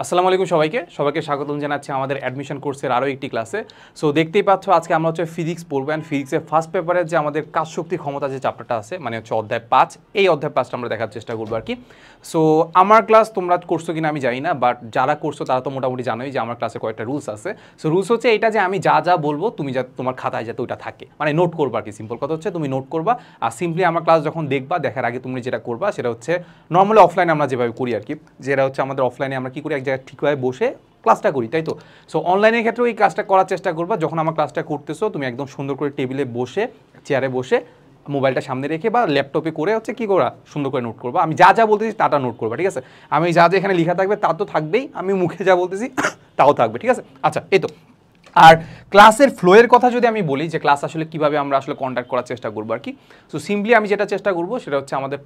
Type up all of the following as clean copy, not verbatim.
আসসালামু আলাইকুম সবাইকে স্বাগতম জানাচ্ছি আমাদের অ্যাডমিশন কোর্সের আরও একটি ক্লাসে। সো দেখতেই পাচ্ছ আজকে আমরা হচ্ছে ফিজিক্স পড়বো অ্যান্ড ফিজিক্সের ফার্স্ট পেপারের যে আমাদের কাজ শক্তি ক্ষমতা যে চ্যাপ্টারটা আছে মানে হচ্ছে অধ্যায় 5, এই অধ্যায় 5টা আমরা দেখার চেষ্টা করবো আর কি। সো আমার ক্লাস তোমরা করছো কিনা আমি জানি না, বাট যারা করছো তারা তো মোটামুটি জানোই যে আমার ক্লাসে কয়েকটা রুলস আছে। সো রুলস হচ্ছে এটা যে আমি যা যা বলবো তুমি যা তোমার খাতায় যাতে ওইটা থাকে, মানে নোট করবা আর কি। সিম্পল কথা হচ্ছে তুমি নোট করবা, আর সিম্পলি আমার ক্লাস যখন দেখবা দেখার আগে তুমি যেটা করবা সেটা হচ্ছে নর্মালি অফলাইনে আমরা যেভাবে করি আর কি, যেটা হচ্ছে আমাদের অফলাইনে আমরা কী করি এক জায়গায় ঠিকভাবে বসে ক্লাসটা করি, তাই তো। সো অনলাইনের ক্ষেত্রেও এই কাজটা করার চেষ্টা করবা। যখন আমার ক্লাসটা করতেছো তুমি একদম সুন্দর করে টেবিলে বসে চেয়ারে বসে মোবাইলটা সামনে রেখে বা ল্যাপটপে করে হচ্ছে কী করা সুন্দর করে নোট করবা। আমি যা যা বলতেছি তাটা নোট করবা, ঠিক আছে। আমি যা যা এখানে লেখা থাকবে তা তো থাকবেই, আমি মুখে যা বলতেছি তাও থাকবে, ঠিক আছে। আচ্ছা, এই তো। আর ক্লাসের ফ্লোয়ের কথা যদি আমি বলি যে ক্লাস আসলে কীভাবে আমরা আসলে কন্ডাক্ট করার চেষ্টা করবো আর কি। সো সিম্পলি আমি যেটা চেষ্টা করবো সেটা হচ্ছে আমাদের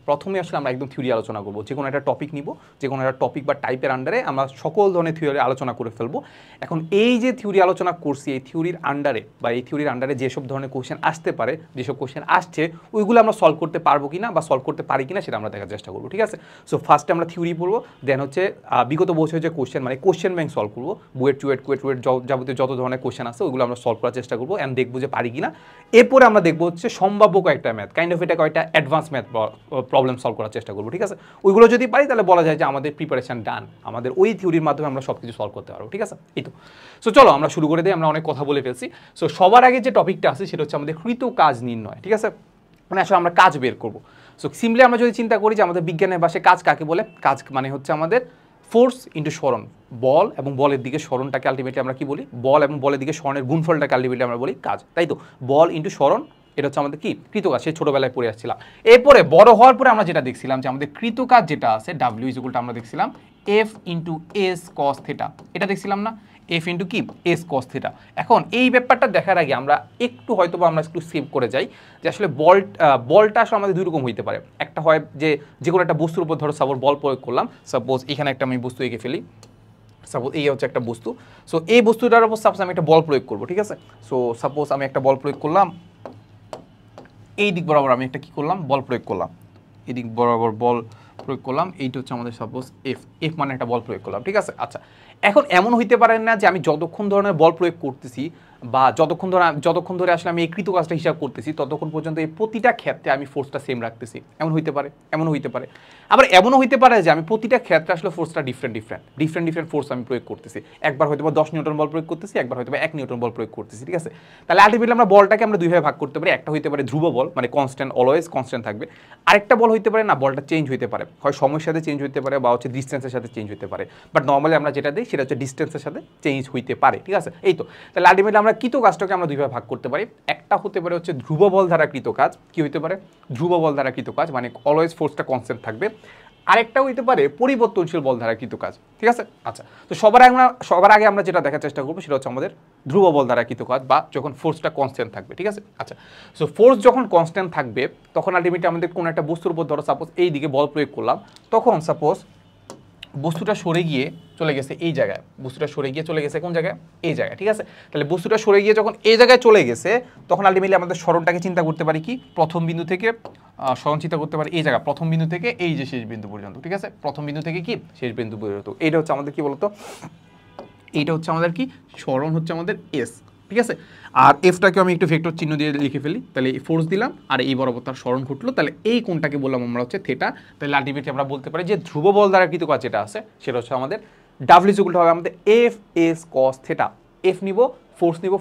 প্রথমে আসলে আমরা একদম থিওরি আলোচনা করবো। যে কোনো একটা টপিক নিব, যে কোনো একটা টপিক বা টাইপের আন্ডারে আমরা সকল ধরনের থিওরি আলোচনা করে ফেলবো। এখন এই যে থিওরি আলোচনা করছি এই থিওরির আন্ডারে যেসব ধরনের কোশ্চেন আসতে পারে, যেসব কোশ্চেন আসছে ওইগুলো আমরা সলভ করতে পারবো কিনা বা সলভ করতে পারি কিনা সেটা আমরা দেখার চেষ্টা করবো, ঠিক আছে। সো ফার্স্টে আমরা থিওরি পড়বো, দেন হচ্ছে বিগত বছরের যে কোশ্চেন মানে কোশ্চেন ব্যাংক সলভ করবো। বুয়েট কুয়েট যাবতীয় যত ধরনের কোশ্চেন আছে ওইগুলো আমরা সলভ করার চেষ্টা করবো অ্যান্ড দেখবো যে পারি কিনা। এরপরে আমরা দেখবো হচ্ছে সম্ভাব্য কয়েকটা ম্যাথ, কাইন্ড অফ এটা কয়েকটা অ্যাডভান্স ম্যাথ প্রবলেম সলভ করার চেষ্টা করবো, ঠিক আছে। ওইগুলো যদি পারি তাহলে বলা যায় যে আমাদের প্রিপারেশন ডান, আমাদের ওই থিওরির মাধ্যমে আমরা সব কিছু সলভ করতে পারবো, ঠিক আছে। এই তো। সো চলো আমরা শুরু করে দিই, আমরা অনেক কথা বলে ফেলছি। সো সবার আগে যে টপিকটা আছে সেটা হচ্ছে আমাদের কৃত কাজ নির্ণয়, ঠিক আছে। মানে আসলে আমরা কাজ বের করবো। সো সিম্পলি আমরা যদি চিন্তা করি যে আমাদের বিজ্ঞানের ভাষায় কাজ কাকে বলে, কাজ মানে হচ্ছে আমাদের ফোর্স ইন্টু সরণ, বল এবং বলের দিকে সরণটাকে আলটিমেটলি আমরা কি বলি, বল এবং বলের দিকে সরণের গুণফলটাকে আলটিমেটলি আমরা বলি কাজ, তাই তো। বল ইন্টু সরণ, এটা হচ্ছে আমাদের কি কৃতকাজ, সে ছোটোবেলায় পড়ে আসছিলাম। এরপরে বড় হওয়ার পরে আমরা যেটা দেখছিলাম যে আমাদের কৃতকাজ যেটা আছে ডাব্লিউ ইকুয়ালটা আমরা দেখছিলাম F into S cos theta, এটা দেখছিলাম না, এফ ইন্টু কি এস কস থিটা। এখন এই ব্যাপারটা দেখার আগে আমরা একটু হয়তো আমরা একটু সেভ করে যাই যে আসলে বলটা আসলে আমাদের দুই রকম হইতে পারে। একটা হয় যে কোনো একটা বস্তুর উপর ধরো সাপোজ বল প্রয়োগ করলাম, সাপোজ এখানে একটা আমি বস্তু এঁকে ফেলি, সাপোজ এই হচ্ছে একটা বস্তু। সো এই বস্তুটার উপর সাপোজ আমি একটা বল প্রয়োগ করবো, ঠিক আছে। সো সাপোজ আমি একটা বল প্রয়োগ করলাম, এই দিক বরাবর আমি একটা কী করলাম বল প্রয়োগ করলাম, এই দিক বরাবর বল প্রয়োগ করলাম, এইটা হচ্ছে আমাদের সাপোজ এফ মানে একটা বল প্রয়োগ করলাম, ঠিক আছে। আচ্ছা, এখন এমন হইতে পারে না যে আমি যতক্ষণ ধরনের বল প্রয়োগ করতেছি বা যতক্ষণ ধরে আসলে আমি এই কৃত কাজটা হিসাব করতেছি ততক্ষণ পর্যন্ত এই প্রতিটা ক্ষেত্রে আমি ফোর্সটা সেম রাখতেছি, এমন হইতে পারে। আবার এমনও হইতে পারে যে আমি প্রতিটা ক্ষেত্রে আসলে ফোর্সটা ডিফারেন্ট ফোর্স আমি প্রয়োগ করতেছি। একবার হয়তো 10 নিউটন বল প্রয়োগ করতেছি, একবার হয়তো 1 নিউটন বল প্রয়োগ করতেছি, ঠিক আছে। তাহলে আলটিমেটলি আমরা বলটাকে আমরা দুইভাবে ভাগ করতে পারি। একটা হইতে পারে ধ্রুব বল মানে কনস্ট্যান্ট, অলওয়েজ কনস্ট্যান্ট থাকবে। আরেকটা বল হইতে পারে না, বলটা চেঞ্জ হইতে পারে, হয় সময়ের সাথে চেঞ্জ হইতে পারে বা হচ্ছে ডিস্টেন্সের সাথে চেঞ্জ হইতে পারে। বাট নর্মালি আমরা যেটা দিই সেটা হচ্ছে ডিস্টেন্সের সাথে চেঞ্জ হইতে পারে, ঠিক আছে। এই তো। তাহলে আলটিমেটলি আমরা কৃত কাজটাকে আমরা দুইভাবে ভাগ করতে পারি। একটা হতে পারে হচ্ছে ধ্রুব বল দ্বারা কৃত কাজ, কি হইতে পারে ধ্রুব বল দ্বারা কৃত কাজ মানে অলওয়েজ ফোর্সটা কনস্ট্যান্ট থাকবে। আরেকটা হইতে পারে পরিবর্তনশীল বল দ্বারা কৃত কাজ, ঠিক আছে। আচ্ছা, তো সবার আগে আমরা যেটা দেখার চেষ্টা করবো সেটা হচ্ছে আমাদের ধ্রুব বল দ্বারা কৃত কাজ বা যখন ফোর্সটা কনস্ট্যান্ট থাকবে, ঠিক আছে। আচ্ছা, সো ফোর্স যখন কনস্ট্যান্ট থাকবে তখন আলটিমেটলি আমাদের কোনো একটা বস্তুর উপর ধরো সাপোজ এই দিকে বল প্রয়োগ করলাম, তখন সাপোজ বস্তুটা সরে গিয়ে চলে গেছে এই জায়গায়, কোন জায়গায়, এই জায়গায়, ঠিক আছে। তাহলে বস্তুটা সরে গিয়ে যখন এই জায়গায় চলে গেছে তখন আলটিমেটলি আমাদের সরণটাকে চিন্তা করতে পারি কি প্রথম বিন্দু থেকে সরণ চিন্তা করতে পারি এই জায়গা প্রথম বিন্দু থেকে এই যে শেষ বিন্দু পর্যন্ত, ঠিক আছে। প্রথম বিন্দু থেকে কি শেষ বিন্দু পর্যন্ত, এইটা হচ্ছে আমাদের কি বলতো, এইটা হচ্ছে আমাদের কি সরণ হচ্ছে আমাদের এস, ঠিক আছে। আর এফটাকে আমি একটু ভেক্টর চিহ্ন দিয়ে লিখে ফেলি, তাহলে এই ফোর্স দিলাম আর এই বরাবর তার সরণ ঘটলো, তাহলে এই কোণটাকে বললাম আমরা হচ্ছে থিটা। তাহলে আলটিমেটলি আমরা বলতে পারি যে ধ্রুব বল দ্বারা কৃত কাজ যেটা আছে সেটা হচ্ছে আমাদের ডাব্লিউ ইকুয়াল হবে আমাদের F S cos theta. F নিব,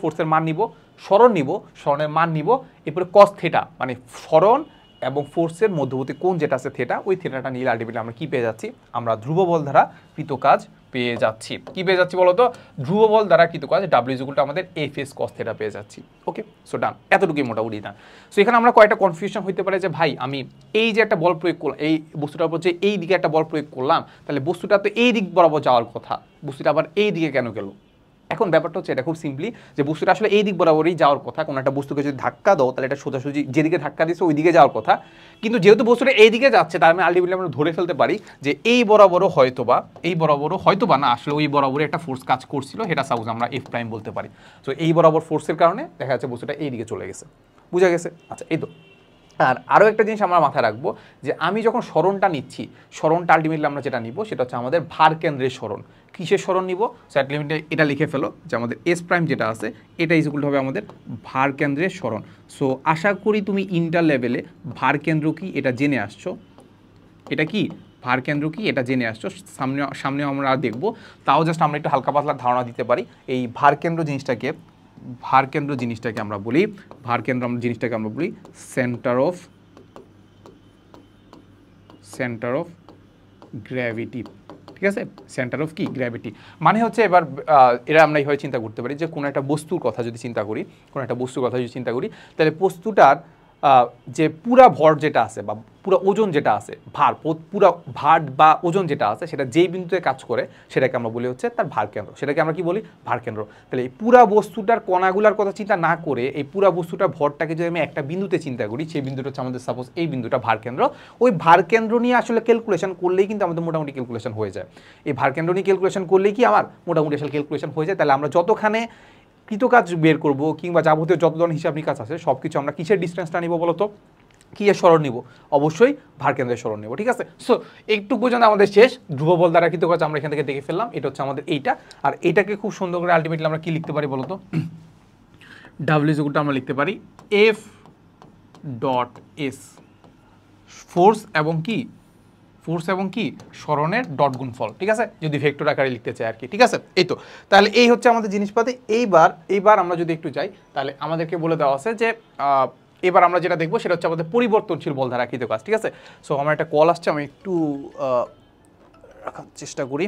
ফোর্সের মান নিব, সরণ নিব, সরণের মান নিব, এরপরে কস থিটা মানে সরণ এবং ফোর্সের মধ্যবর্তী কোণ যেটা আছে থিটা, ওই থিটাটা নিয়ে আলটিমেটলি আমরা কি পেয়ে যাচ্ছি, আমরা ধ্রুব বল দ্বারা কৃত কাজ পেয়ে যাচ্ছি। কি পেয়ে যাচ্ছি বলতো, ধ্রুব বল দ্বারা কৃত কাজ ডাব্লিউ ইকুয়াল আমাদের এফ এস কস থিটা পেয়ে যাচ্ছি। ওকে, সো ডান, এতটুকুই মোটামুটি ডান। সো এখানে আমরা কয়েকটা কনফিউশন হইতে পারে যে ভাই আমি এই যে একটা বল প্রয়োগ করলাম, এই বস্তুটার উপর যে এই দিকে একটা বল প্রয়োগ করলাম, তাহলে বস্তুটা তো এই দিক বরাবর যাওয়ার কথা, বস্তুটা আবার এই দিকে কেন গেল। এখন ব্যাপারটা হচ্ছে এটা খুব সিম্পলি যে বস্তুটা আসলে এই দিক বরাবরই যাওয়ার কথা। কোনো একটা বস্তুকে যদি ধাক্কা দাও তাহলে এটা সোজাসুজি যেদিকে ধাক্কা দিচ্ছে ওই দিকে যাওয়ার কথা, কিন্তু যেহেতু বস্তুটা এই দিকে যাচ্ছে তার মানে আলটিমেটলি আমরা ধরে ফেলতে পারি যে এই বরাবরও হয়তোবা না আসলে ওই বরাবরই একটা ফোর্স কাজ করছিল, সেটা সাপোজ আমরা এফ প্রাইম বলতে পারি। তো এই বরাবর ফোর্সের কারণে দেখা যাচ্ছে বস্তুটা এই দিকে চলে গেছে, বুঝা গেছে। আচ্ছা, এই তো। আর আরও একটা জিনিস আমরা মাথায় রাখবো যে আমি যখন সরণটা নিচ্ছি, সরণটা আলটিমেটলি আমরা যেটা নিব সেটা হচ্ছে আমাদের ভার কেন্দ্রের সরণ। কিসের সরণ নিব? সো আলটিমেটলি এটা লিখে ফেলো যে আমাদের এস প্রাইম যেটা আছে এটা ইকুয়াল হবে আমাদের ভার কেন্দ্রের সরণ। সো আশা করি তুমি ইন্টার লেভেলে ভার কেন্দ্র কি এটা জেনে আসছো। এটা কি ভার কেন্দ্র কি এটা জেনে আসছো, সামনে আমরা দেখব। তাও জাস্ট আমরা একটু হালকা পাতলা ধারণা দিতে পারি এই ভার কেন্দ্র জিনিসটাকে আমরা বলি, জিনিসটাকে আমরা বলি সেন্টার অফ গ্র্যাভিটি। ঠিক আছে, সেন্টার অফ কি গ্র্যাভিটি মানে হচ্ছে এবার এরা আমরা এইভাবে চিন্তা করতে পারি যে কোনো একটা বস্তুর কথা যদি চিন্তা করি, তাহলে বস্তুটার যে পুরা ভর যেটা আছে বা পুরা ওজন যেটা আছে, পুরা ভার বা ওজন যেটা আছে সেটা যেই বিন্দুতে কাজ করে সেটাকে আমরা বলি হচ্ছে তার ভার কেন্দ্র। সেটাকে আমরা কি বলি? ভার কেন্দ্র। তাহলে এই পুরা বস্তুটার কণাগুলার কথা চিন্তা না করে এই পুরা বস্তুটার ভরটাকে যদি আমি একটা বিন্দুতে চিন্তা করি, সেই বিন্দুটা হচ্ছে আমাদের সাপোজ এই বিন্দুটা ভার কেন্দ্র। ওই ভার কেন্দ্র নিয়ে আসলে ক্যালকুলেশন করলেই কিন্তু আমাদের মোটামুটি ক্যালকুলেশন হয়ে যায়। এই ভার কেন্দ্র নিয়ে ক্যালকুলেশন করলেই কি আমার মোটামুটি আসলে ক্যালকুলেশন হয়ে যায়। তাহলে আমরা যতখানে কৃতকাজ বের করব কিংবা যাবতীয় যত ধরনের হিসাব নিকাজ আছে সব কিছু আমরা কিসের ডিস্টেন্সটা নিব বলতো? কি এর সরণ নিব? অবশ্যই ভার কেন্দ্রের সরণ নিব। ঠিক আছে, সো একটু পর্যন্ত আমাদের শেষ। ধ্রুব বল দ্বারা কৃতকাজ আমরা এখান থেকে দেখে ফেললাম, এটা হচ্ছে আমাদের এইটা। আর এইটাকে খুব সুন্দর করে আলটিমেটলি আমরা কি লিখতে পারি বলতো? ডাব্লিউ ইকুয়ালটা আমরা লিখতে পারি এফ ডট এস, ফোর্স এবং কি সরণের ডট গুণফল। ঠিক আছে, যদি ভেক্টর আকারে লিখতে চাই আর কি। ঠিক আছে, এই তো তাহলে এই হচ্ছে আমাদের জিনিসপাতি। এইবার আমরা যদি একটু যাই তাহলে আমাদেরকে বলে দেওয়া আছে যে এবার আমরা যেটা দেখবো সেটা হচ্ছে আমাদের পরিবর্তনশীল বল দ্বারা কৃতকাজ। ঠিক আছে, সো আমার একটা কল আসছে, আমি একটু রাখার চেষ্টা করি।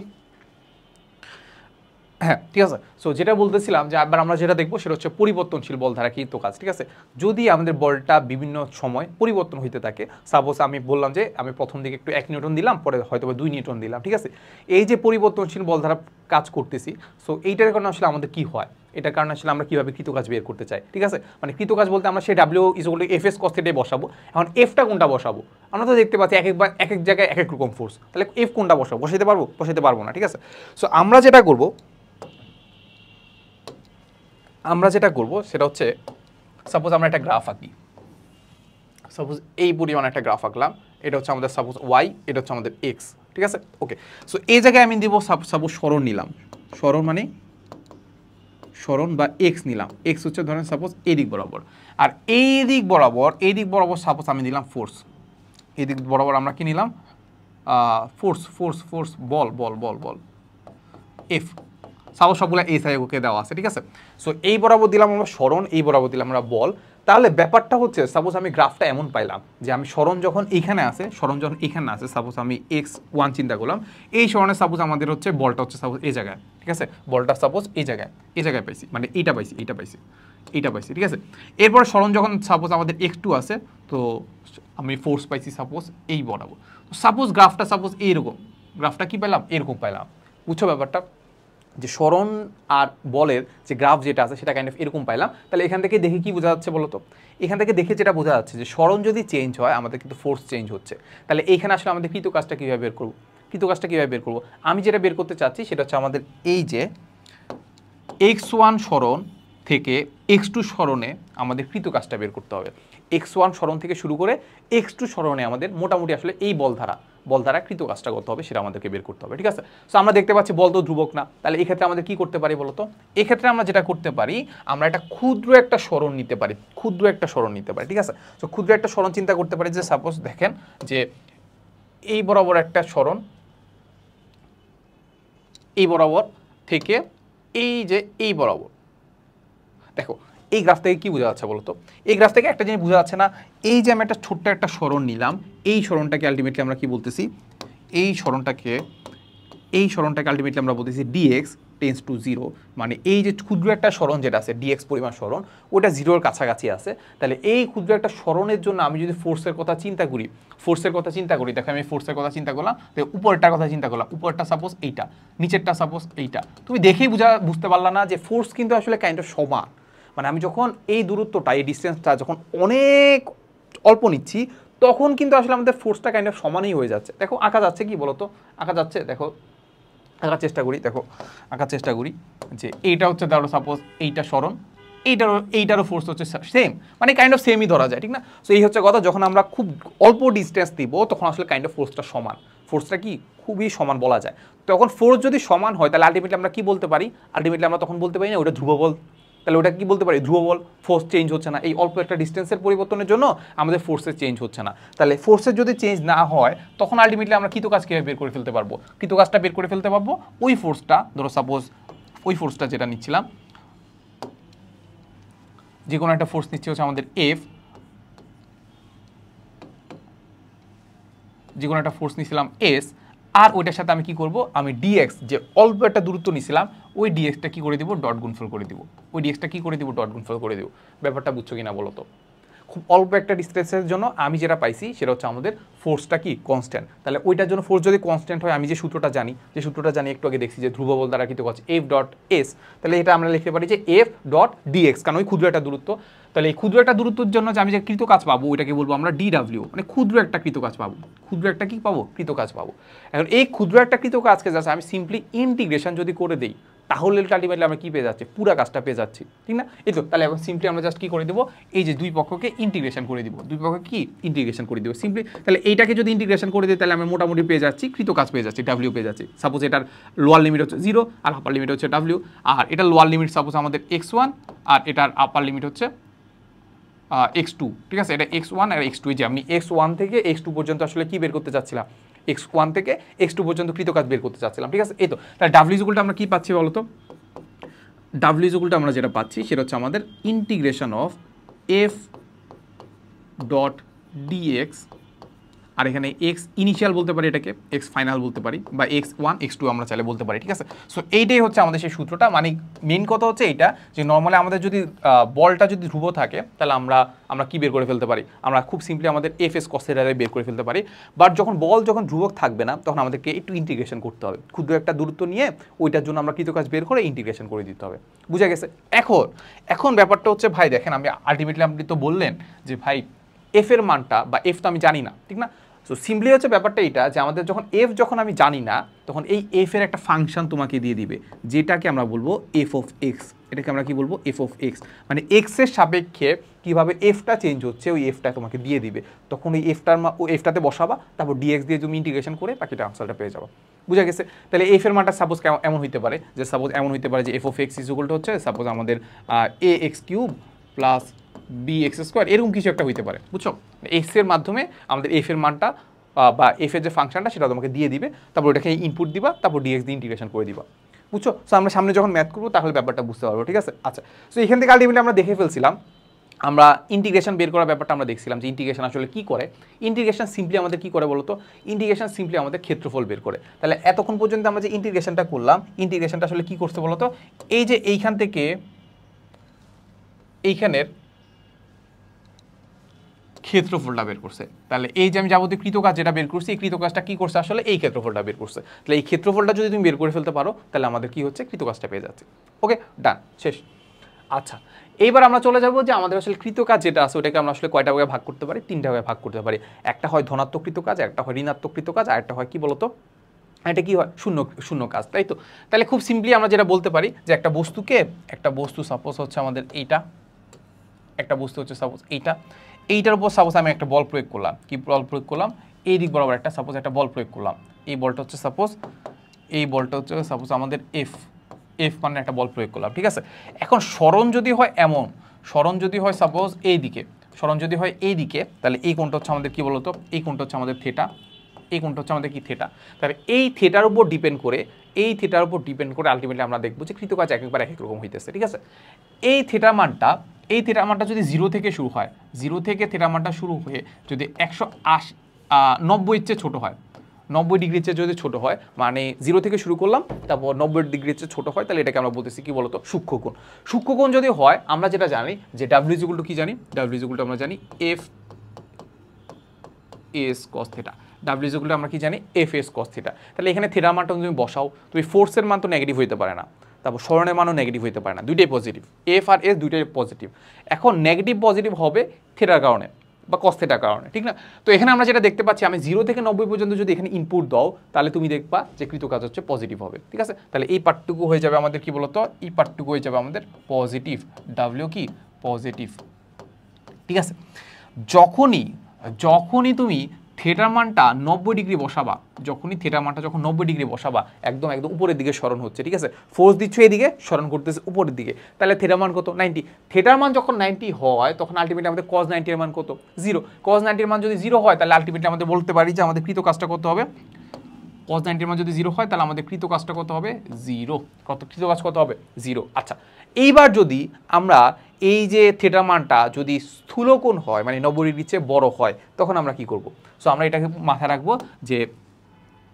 হ্যাঁ, ঠিক আছে, সো যেটা বলতেছিলাম যে এবার আমরা যেটা দেখবো সেটা হচ্ছে পরিবর্তনশীল বল দ্বারা কৃতকাজ। ঠিক আছে, যদি আমাদের বলটা বিভিন্ন সময় পরিবর্তন হইতে থাকে, সাপোজ আমি বললাম যে আমি প্রথম দিকে একটু 1 নিউটন দিলাম, পরে হয়তো 2 নিউটন দিলাম। ঠিক আছে, এই যে পরিবর্তনশীল বল দ্বারা কাজ করতেছি, সো এইটার কারণে আসলে আমাদের কি হয়, এটার কারণে আসলে আমরা কীভাবে কৃতকাজ বের করতে চাই। ঠিক আছে, মানে কৃতকাজ বলতে আমরা সেই W equal to F S cos থিটাই বসাবো। এখন এফটা কোনটা বসাবো? আমরা তো দেখতে পাচ্ছি এক এক জায়গায় এক এক রকম ফোর্স, তাহলে এফ কোনটা বসাবো? বসাইতে পারবো না। ঠিক আছে, সো আমরা যেটা করব সেটা হচ্ছে সাপোজ আমরা একটা গ্রাফ আঁকি, সাপোজ এই পরিমাণ একটা গ্রাফ আঁকলাম, এটা হচ্ছে আমাদের সাপোজ ওয়াই, এটা হচ্ছে আমাদের এক্স। ঠিক আছে, ওকে, সো এই জায়গায় আমি দিব সাপোজ সরণ নিলাম, সরণ মানে সরণ বা এক্স নিলাম, এক্স হচ্ছে ধরেন সাপোজ এই দিক বরাবর, আর এই দিক বরাবর সাপোজ আমি দিলাম ফোর্স। এই দিক বরাবর আমরা কি নিলাম? ফোর্স বল এফ। সাপোজ সবগুলো এই সাইডকে দেওয়া আছে। ঠিক আছে, সো এই বরাবর দিলাম আমরা সরণ, এই বরাবর দিলাম আমরা বল। তাহলে ব্যাপারটা হচ্ছে সাপোজ আমি গ্রাফটা এমন পাইলাম যে আমি সরণ যখন এখানে আছে, সাপোজ আমি x1 চিন্তা করলাম, এই সরণে সাপোজ আমাদের হচ্ছে বলটা হচ্ছে সাপোজ এই জায়গায়। ঠিক আছে, বলটা সাপোজ এই জায়গায় পাইছি, মানে এইটা পাইছি। ঠিক আছে, এরপর সরণ যখন সাপোজ আমাদের x2 আছে, তো আমি ফোর্স পাইছি সাপোজ এই বরাবর। সাপোজ গ্রাফটা সাপোজ এইরকম, গ্রাফটা কি পেলাম? এরকম পাইলাম। বুঝছো ব্যাপারটা? যে সরণ আর বলের যে গ্রাফ যেটা আছে সেটা কাইন্ড অফ এরকম পাইলাম। তাহলে এখান থেকে দেখে কি বোঝা যাচ্ছে বলো তো? এখান থেকে দেখে যেটা বোঝা যাচ্ছে যে সরণ যদি চেঞ্জ হয় আমাদের কিন্তু ফোর্স চেঞ্জ হচ্ছে। তাহলে এইখানে আসলে আমাদের কৃতকাজটা কীভাবে বের করবো? আমি যেটা বের করতে চাচ্ছি সেটা হচ্ছে আমাদের এই যে x1 সরণ থেকে x2 সরণে আমাদের কৃতকাজটা বের করতে হবে। x1 সরণ থেকে শুরু করে x2 সরণে আমাদের মোটামুটি আসলে এই বল দ্বারা কৃতকাজটা করতে হবে, সেটা আমাদেরকে বের করতে হবে। ঠিক আছে, সো আমরা দেখতে পাচ্ছি বল তো ধ্রুবক না, তাহলে এক্ষেত্রে আমাদের কি করতে পারি বলতো? এক্ষেত্রে আমরা যেটা করতে পারি, আমরা একটা ক্ষুদ্র একটা সরণ নিতে পারি। ঠিক আছে, সো ক্ষুদ্র একটা সরণ চিন্তা করতে পারি যে সাপোজ দেখেন যে এই বরাবর একটা সরণ, এই বরাবর থেকে এই বরাবর। দেখো এই গ্রাফ থেকে কি বোঝা যাচ্ছে বলতো? এই গ্রাফ থেকে একটা জিনিস বোঝা যাচ্ছে না, এই যে আমি একটা ছোট্ট একটা সরণ নিলাম, এই সরণটাকে আলটিমেটলি আমরা কি বলতেছি? এই সরণটাকে আলটিমেটলি আমরা বলতেছি dx টেন্ডস টু 0, মানে এই যে ক্ষুদ্র একটা সরণ যেটা আছে dx পরিমাণ সরণ, ওটা 0-এর কাছাকাছি আছে। তাহলে এই ক্ষুদ্র একটা সরণের জন্য আমি যদি ফোর্সের কথা চিন্তা করি, দেখো আমি ফোর্সের কথা চিন্তা করলাম, তো উপরটার কথা চিন্তা করলাম, উপরটা সাপোজ এইটা, নিচেরটা সাপোজ এইটা। তুমি দেখেই বুঝতে পারলা না যে ফোর্স কিন্তু আসলে কাইন্ড অফ সমান। মানে আমি যখন এই দূরত্বটা, এই ডিস্টেন্সটা যখন অনেক অল্প নিচ্ছি, তখন কিন্তু আসলে আমাদের ফোর্সটা কাইন্ড অফ সমানই হয়ে যাচ্ছে। দেখো আঁকা যাচ্ছে কি বলতো? আঁকা যাচ্ছে, দেখো আঁকার চেষ্টা করি যে এইটা হচ্ছে ধরো সাপোজ এইটা সরণ, এইটারও ফোর্স হচ্ছে সেম, মানে কাইন্ড অফ সেমই ধরা যায়, ঠিক না? সো এই হচ্ছে কথা, যখন আমরা খুব অল্প ডিস্টেন্স দিব তখন আসলে কাইন্ড অফ ফোর্সটা সমান, ফোর্সটা কি খুবই সমান বলা যায়। তখন ফোর্স যদি সমান হয় তাহলে আলটিমেটলি আমরা কি বলতে পারি, আলটিমেটলি আমরা তখন বলতে পারি না ওটা ধ্রুব বল, তাহলে ওটা কি বলতে পারি, ধ্রুব বল, ফোর্স চেঞ্জ হচ্ছে না, এই অল্প একটা ডিস্টেন্সের পরিবর্তনের জন্য আমাদের ফোর্সের চেঞ্জ হচ্ছে না। তাহলে ফোর্সের যদি চেঞ্জ না হয় তখন আলটিমেটলি আমরা কৃতকাজ কীভাবে বের করে ফেলতে পারবো, কৃতকাজটা বের করে ফেলতে পারবো ওই ফোর্সটা, ধরো সাপোজ ওই ফোর্সটা যেটা নিচ্ছিলাম, যে কোনো একটা ফোর্স নিচ্ছে হচ্ছে আমাদের এফ, যে কোনো একটা ফোর্স নিয়েছিলাম এস, আর ওইটার সাথে আমি কি করব, আমি ডিএক্স যে অল্প একটা দূরত্ব নিয়েছিলাম ওই ডিএক্সটা কি করে দিব, ডট গুণফল করে দিব, ওই ডিএক্সটা কি করে দিব, ডট গুণফল করে দিব। ব্যাপারটা বুঝছো কিনা বলো তো? খুব অল্প একটা ডিস্টেন্সের জন্য আমি যেটা পাইছি সেটা হচ্ছে আমাদের ফোর্সটা কি কনস্ট্যান্ট, তাহলে ওইটার জন্য ফোর্স যদি কনস্ট্যান্ট হয়, আমি যে সূত্রটা জানি একটু আগে দেখছি যে ধ্রুব বল দ্বারা কৃত কাজ এফ ডট এস, তাহলে এটা আমরা লিখতে পারি যে এফ ডট ডিএক্স, কারণ ওই ক্ষুদ্র একটা দূরত্ব, তাহলে এই ক্ষুদ্র একটা দূরত্বের জন্য যে আমি যে কৃত কাজ পাবো ওইটাকে বলবো আমরা ডিডাব্লিউ, মানে ক্ষুদ্র একটা কৃত কাজ পাবো, ক্ষুদ্র একটা কি পাবো, কৃত কাজ পাবো। এখন এই ক্ষুদ্র একটা কৃত কাজকে যাচ্ছে আমি সিম্পলি ইন্টিগ্রেশন যদি করে দিই তাহলে আলটিমেটলি আমরা কি পেয়ে যাচ্ছি, পুরো কাজটা পেয়ে যাচ্ছি, ঠিক না? এই তো, তাহলে এখন সিম্পলি আমরা জাস্ট কি করে দেবো, এই যে দুই পক্ষকে ইন্টিগ্রেশন করে দিব, দুই পক্ষকে কি ইন্টিগ্রেশন করে দিব সিম্পলি, তাহলে এইটাকে যদি ইন্টিগ্রেশন করে দিই তাহলে আমরা মোটামুটি পেয়ে যাচ্ছি কৃত কাজ পেয়ে যাচ্ছি, ডাব্লিউ পেয়ে যাচ্ছি। সাপোজ এটার লোয়ার লিমিট হচ্ছে 0 আর আপার লিমিট হচ্ছে ডাব্লিউ, আর এটার লোয়ার লিমিট সাপোজ আমাদের x1 আর এটার আপার লিমিট হচ্ছে x2, ঠিক আছে? এটা x1 আর x2, যে আমি x1 থেকে x2 পর্যন্ত আসলে কি বের করতে চাচ্ছিলাম, x1 থেকে x2 পর্যন্ত কৃত কাজ বের করতে চাচ্ছিলাম, ঠিক আছে? এই তো, তাহলে ডাব্লিউ ইকুয়ালটা আমরা কি পাচ্ছি বলো তো, ডাব্লিউ ইকুয়ালটা আমরা যেটা পাচ্ছি সেটা হচ্ছে আমাদের integration of F dot dx, আর এখানে এক্স ইনিশিয়াল বলতে পারি, এটাকে এক্স ফাইনাল বলতে পারি, বা x1 x2 আমরা চাইলে বলতে পারি, ঠিক আছে? সো এইটাই হচ্ছে আমাদের সেই সূত্রটা, মানে মেইন কথা হচ্ছে এইটা যে নর্মালি আমাদের যদি বলটা যদি ধ্রুব থাকে তাহলে আমরা কি বের করে ফেলতে পারি, আমরা খুব সিম্পলি আমাদের এফ এস কস থিটারে বের করে ফেলতে পারি। বাট যখন যখন ধ্রুবক থাকবে না তখন আমাদেরকে একটু ইন্টিগ্রেশন করতে হবে, ক্ষুদ্র একটা দূরত্ব নিয়ে ওইটার জন্য আমরা কৃত কাজ বের করে ইন্টিগ্রেশন করে দিতে হবে, বুঝা গেছে? এখন ব্যাপারটা হচ্ছে ভাই দেখেন, আমি আলটিমেটলি আপনি তো বললেন যে ভাই এফ এর মানটা বা এফ তো আমি জানি না, ঠিক না? সো সিম্পলি হচ্ছে ব্যাপারটা এইটা যে আমাদের যখন আমি জানি না তখন এই এফ এর একটা ফাংশন তোমাকে দিয়ে দিবে যেটাকে আমরা বলবো এফ অফ এক্স, এটাকে আমরা কি বলবো, এফ অফ এক্স, মানে এক্স এর সাপেক্ষে কিভাবে এফটা চেঞ্জ হচ্ছে ওই এফটা তোমাকে দিয়ে দিবে, তখন ওই এফটাতে বসাবা, তারপর ডিএক্স দিয়ে তুমি ইন্টিগ্রেশন করে বাকিটা আনসারটা পেয়ে যাবো, বুঝা গেছে? তাহলে এফ এর মানটা সাপোজ এমন হইতে পারে যে F of X is equal to হচ্ছে সাপোজ আমাদের A X cube plus B X square, এরকম কিছু একটা হইতে পারে, বুঝছো? এক্স এর মাধ্যমে আমাদের এফ এর মানটা বা এফ এর যে ফাংশনটা সেটা তোমাকে দিয়ে দিবে, তারপর ওটাকে ইনপুট দিবা, তারপর ডিএক্স দিয়ে ইন্টিগ্রেশন করে দিবা, বুঝছো? সো আমরা সামনে যখন ম্যাথ করবো তাহলে ব্যাপারটা বুঝতে পারবো, ঠিক আছে? আচ্ছা, সো এখান থেকে আলটিমেটলি আমরা দেখে ফেলছিলাম, আমরা ইন্টিগ্রেশন বের করার ব্যাপারটা আমরা দেখছিলাম যে ইন্টিগ্রেশন আসলে কি করে। ইন্টিগ্রেশন সিম্পলি আমাদের কি করে বলতো, ইন্টিগ্রেশন সিম্পলি আমাদের ক্ষেত্রফল বের করে। তাহলে এতক্ষণ পর্যন্ত আমরা যে ইন্টিগ্রেশনটা করলাম, ইন্টিগ্রেশনটা আসলে কি করতে বলতো, এই যে এইখান থেকে এইখানের ক্ষেত্রফলটা বের করছে, তাহলে এই যে আমি যাবতীয় কৃতকাজ যেটা বের করছি এই কৃতকাজটা কি করছে আসলে এই ক্ষেত্রফলটা বের করছে, তাহলে এই ক্ষেত্রফলটা যদি তুমি বের করে ফেলতে পারো তাহলে আমাদের কি হচ্ছে, কৃতকাজটা পেয়ে যাচ্ছে। ওকে, ডান, শেষ। আচ্ছা, এইবার আমরা চলে যাবো যে আমাদের আসলে কৃতকাজ যেটা আছে ওটাকে আমরা আসলে কয়টা ভাগে ভাগ করতে পারি, তিনটা ভাগে ভাগ করতে পারি। একটা হয় ধনাত্মক কৃতকাজ, একটা হয় ঋণাত্মক কৃতকাজ, আর একটা হয় কি বলতো, এটা কি হয়, শূন্য কাজ, তাই তো? তাহলে খুব সিম্পলি আমরা যেটা বলতে পারি যে একটা বস্তু সাপোজ হচ্ছে আমাদের এইটা, একটা বস্তু হচ্ছে সাপোজ এইটার উপর সাপোজ আমি একটা বল প্রয়োগ করলাম, কি বল প্রয়োগ করলাম, এই দিক বরাবর একটা সাপোজ একটা বল প্রয়োগ করলাম, এই বলটা হচ্ছে সাপোজ আমাদের এফ মানে একটা বল প্রয়োগ করলাম, ঠিক আছে? এখন স্মরণ যদি হয় সাপোজ এই দিকে, তাহলে এই কোণটা হচ্ছে আমাদের কি বলতো, এই কোণটা হচ্ছে আমাদের থিটা, এই কোণটা হচ্ছে আমাদের কি থিটা, তাহলে এই থিটার উপর ডিপেন্ড করে আলটিমেটলি আমরা দেখবো যে কৃতকাজ একবার এক এক রকম হইতেছে, ঠিক আছে? এই থিটা মানটা যদি 0 থেকে শুরু হয়, 0 থেকে থিটা মানটা শুরু হয়ে যদি 190 চেয়ে ছোট হয়, 90 ডিগ্রির চেয়ে যদি ছোট হয়, মানে 0 থেকে শুরু করলাম তারপর 90 ডিগ্রির চেয়ে ছোট হয়, তাহলে এটাকে আমরা বলতেছি কি বলতো, সূক্ষ্মকোণ। সূক্ষ্মকোণ যদি হয় আমরা যেটা জানি যে ডাব্লিউ ইজ ইকুয়াল টু কি জানি, ডাব্লিউ ইজ ইকুয়াল টু আমরা জানি F S cos theta, W is equal two আমরা কি জানি এফ এস কস থিটা। তাহলে এখানে থিটার মানটা তুমি বসাও, তুমি ফোর্সের মান তো নেগেটিভ হইতে পারে না, তারপর স্মরণের মানও নেগেটিভ হইতে পারে না, দুইটাই পজিটিভ, এফ আর এস দুইটাই পজিটিভ। এখন নেগেটিভ পজিটিভ হবে থিটার কারণে, বা cos থিটার কারণে, ঠিক না? তো এখানে আমরা যেটা দেখতে পাচ্ছি, আমি 0 থেকে 90 পর্যন্ত যদি এখানে ইনপুট দাও তাহলে তুমি দেখবা যে কৃতকাজ হচ্ছে পজিটিভ হবে, ঠিক আছে? তাহলে এই পার্টটুকু হয়ে যাবে আমাদের কি বলতো, এই পার্টটুকু হয়ে যাবে আমাদের পজিটিভ, ডাব্লিউ কি পজিটিভ, ঠিক আছে? যখনই তুমি থিটার মানটা 90 ডিগ্রি বসাবা, যখনই থিটার মানটা যখন 90 ডিগ্রি বসাবা, একদম উপরের দিকে সরণ হচ্ছে, ঠিক আছে? ফোর্স দিচ্ছ এদিকে, সরণ করতেছে উপরের দিকে, তাহলে থিটার মান কত 90। থিটার মান যখন 90 হয় তখন আলটিমেটলি আমাদের cos 90 এর মান কত 0। cos 90 এর মান যদি 0 হয় তাহলে আলটিমেটলি আমাদের বলতে পারি যে আমাদের কৃত কাজটা কত হবে, cos 90 এর মান যদি 0 হয় তাহলে আমাদের কৃত কাজটা কত হবে 0। কৃত কাজ কত হবে 0। আচ্ছা, এইবার যদি আমরা এই যে থিটার মানটা যদি স্থূলকোণ হয়, মানে 90 ডিগ্রির চেয়ে বড় হয়, তখন আমরা কি করব? সো আমরা এটাকে মাথায় রাখবো যে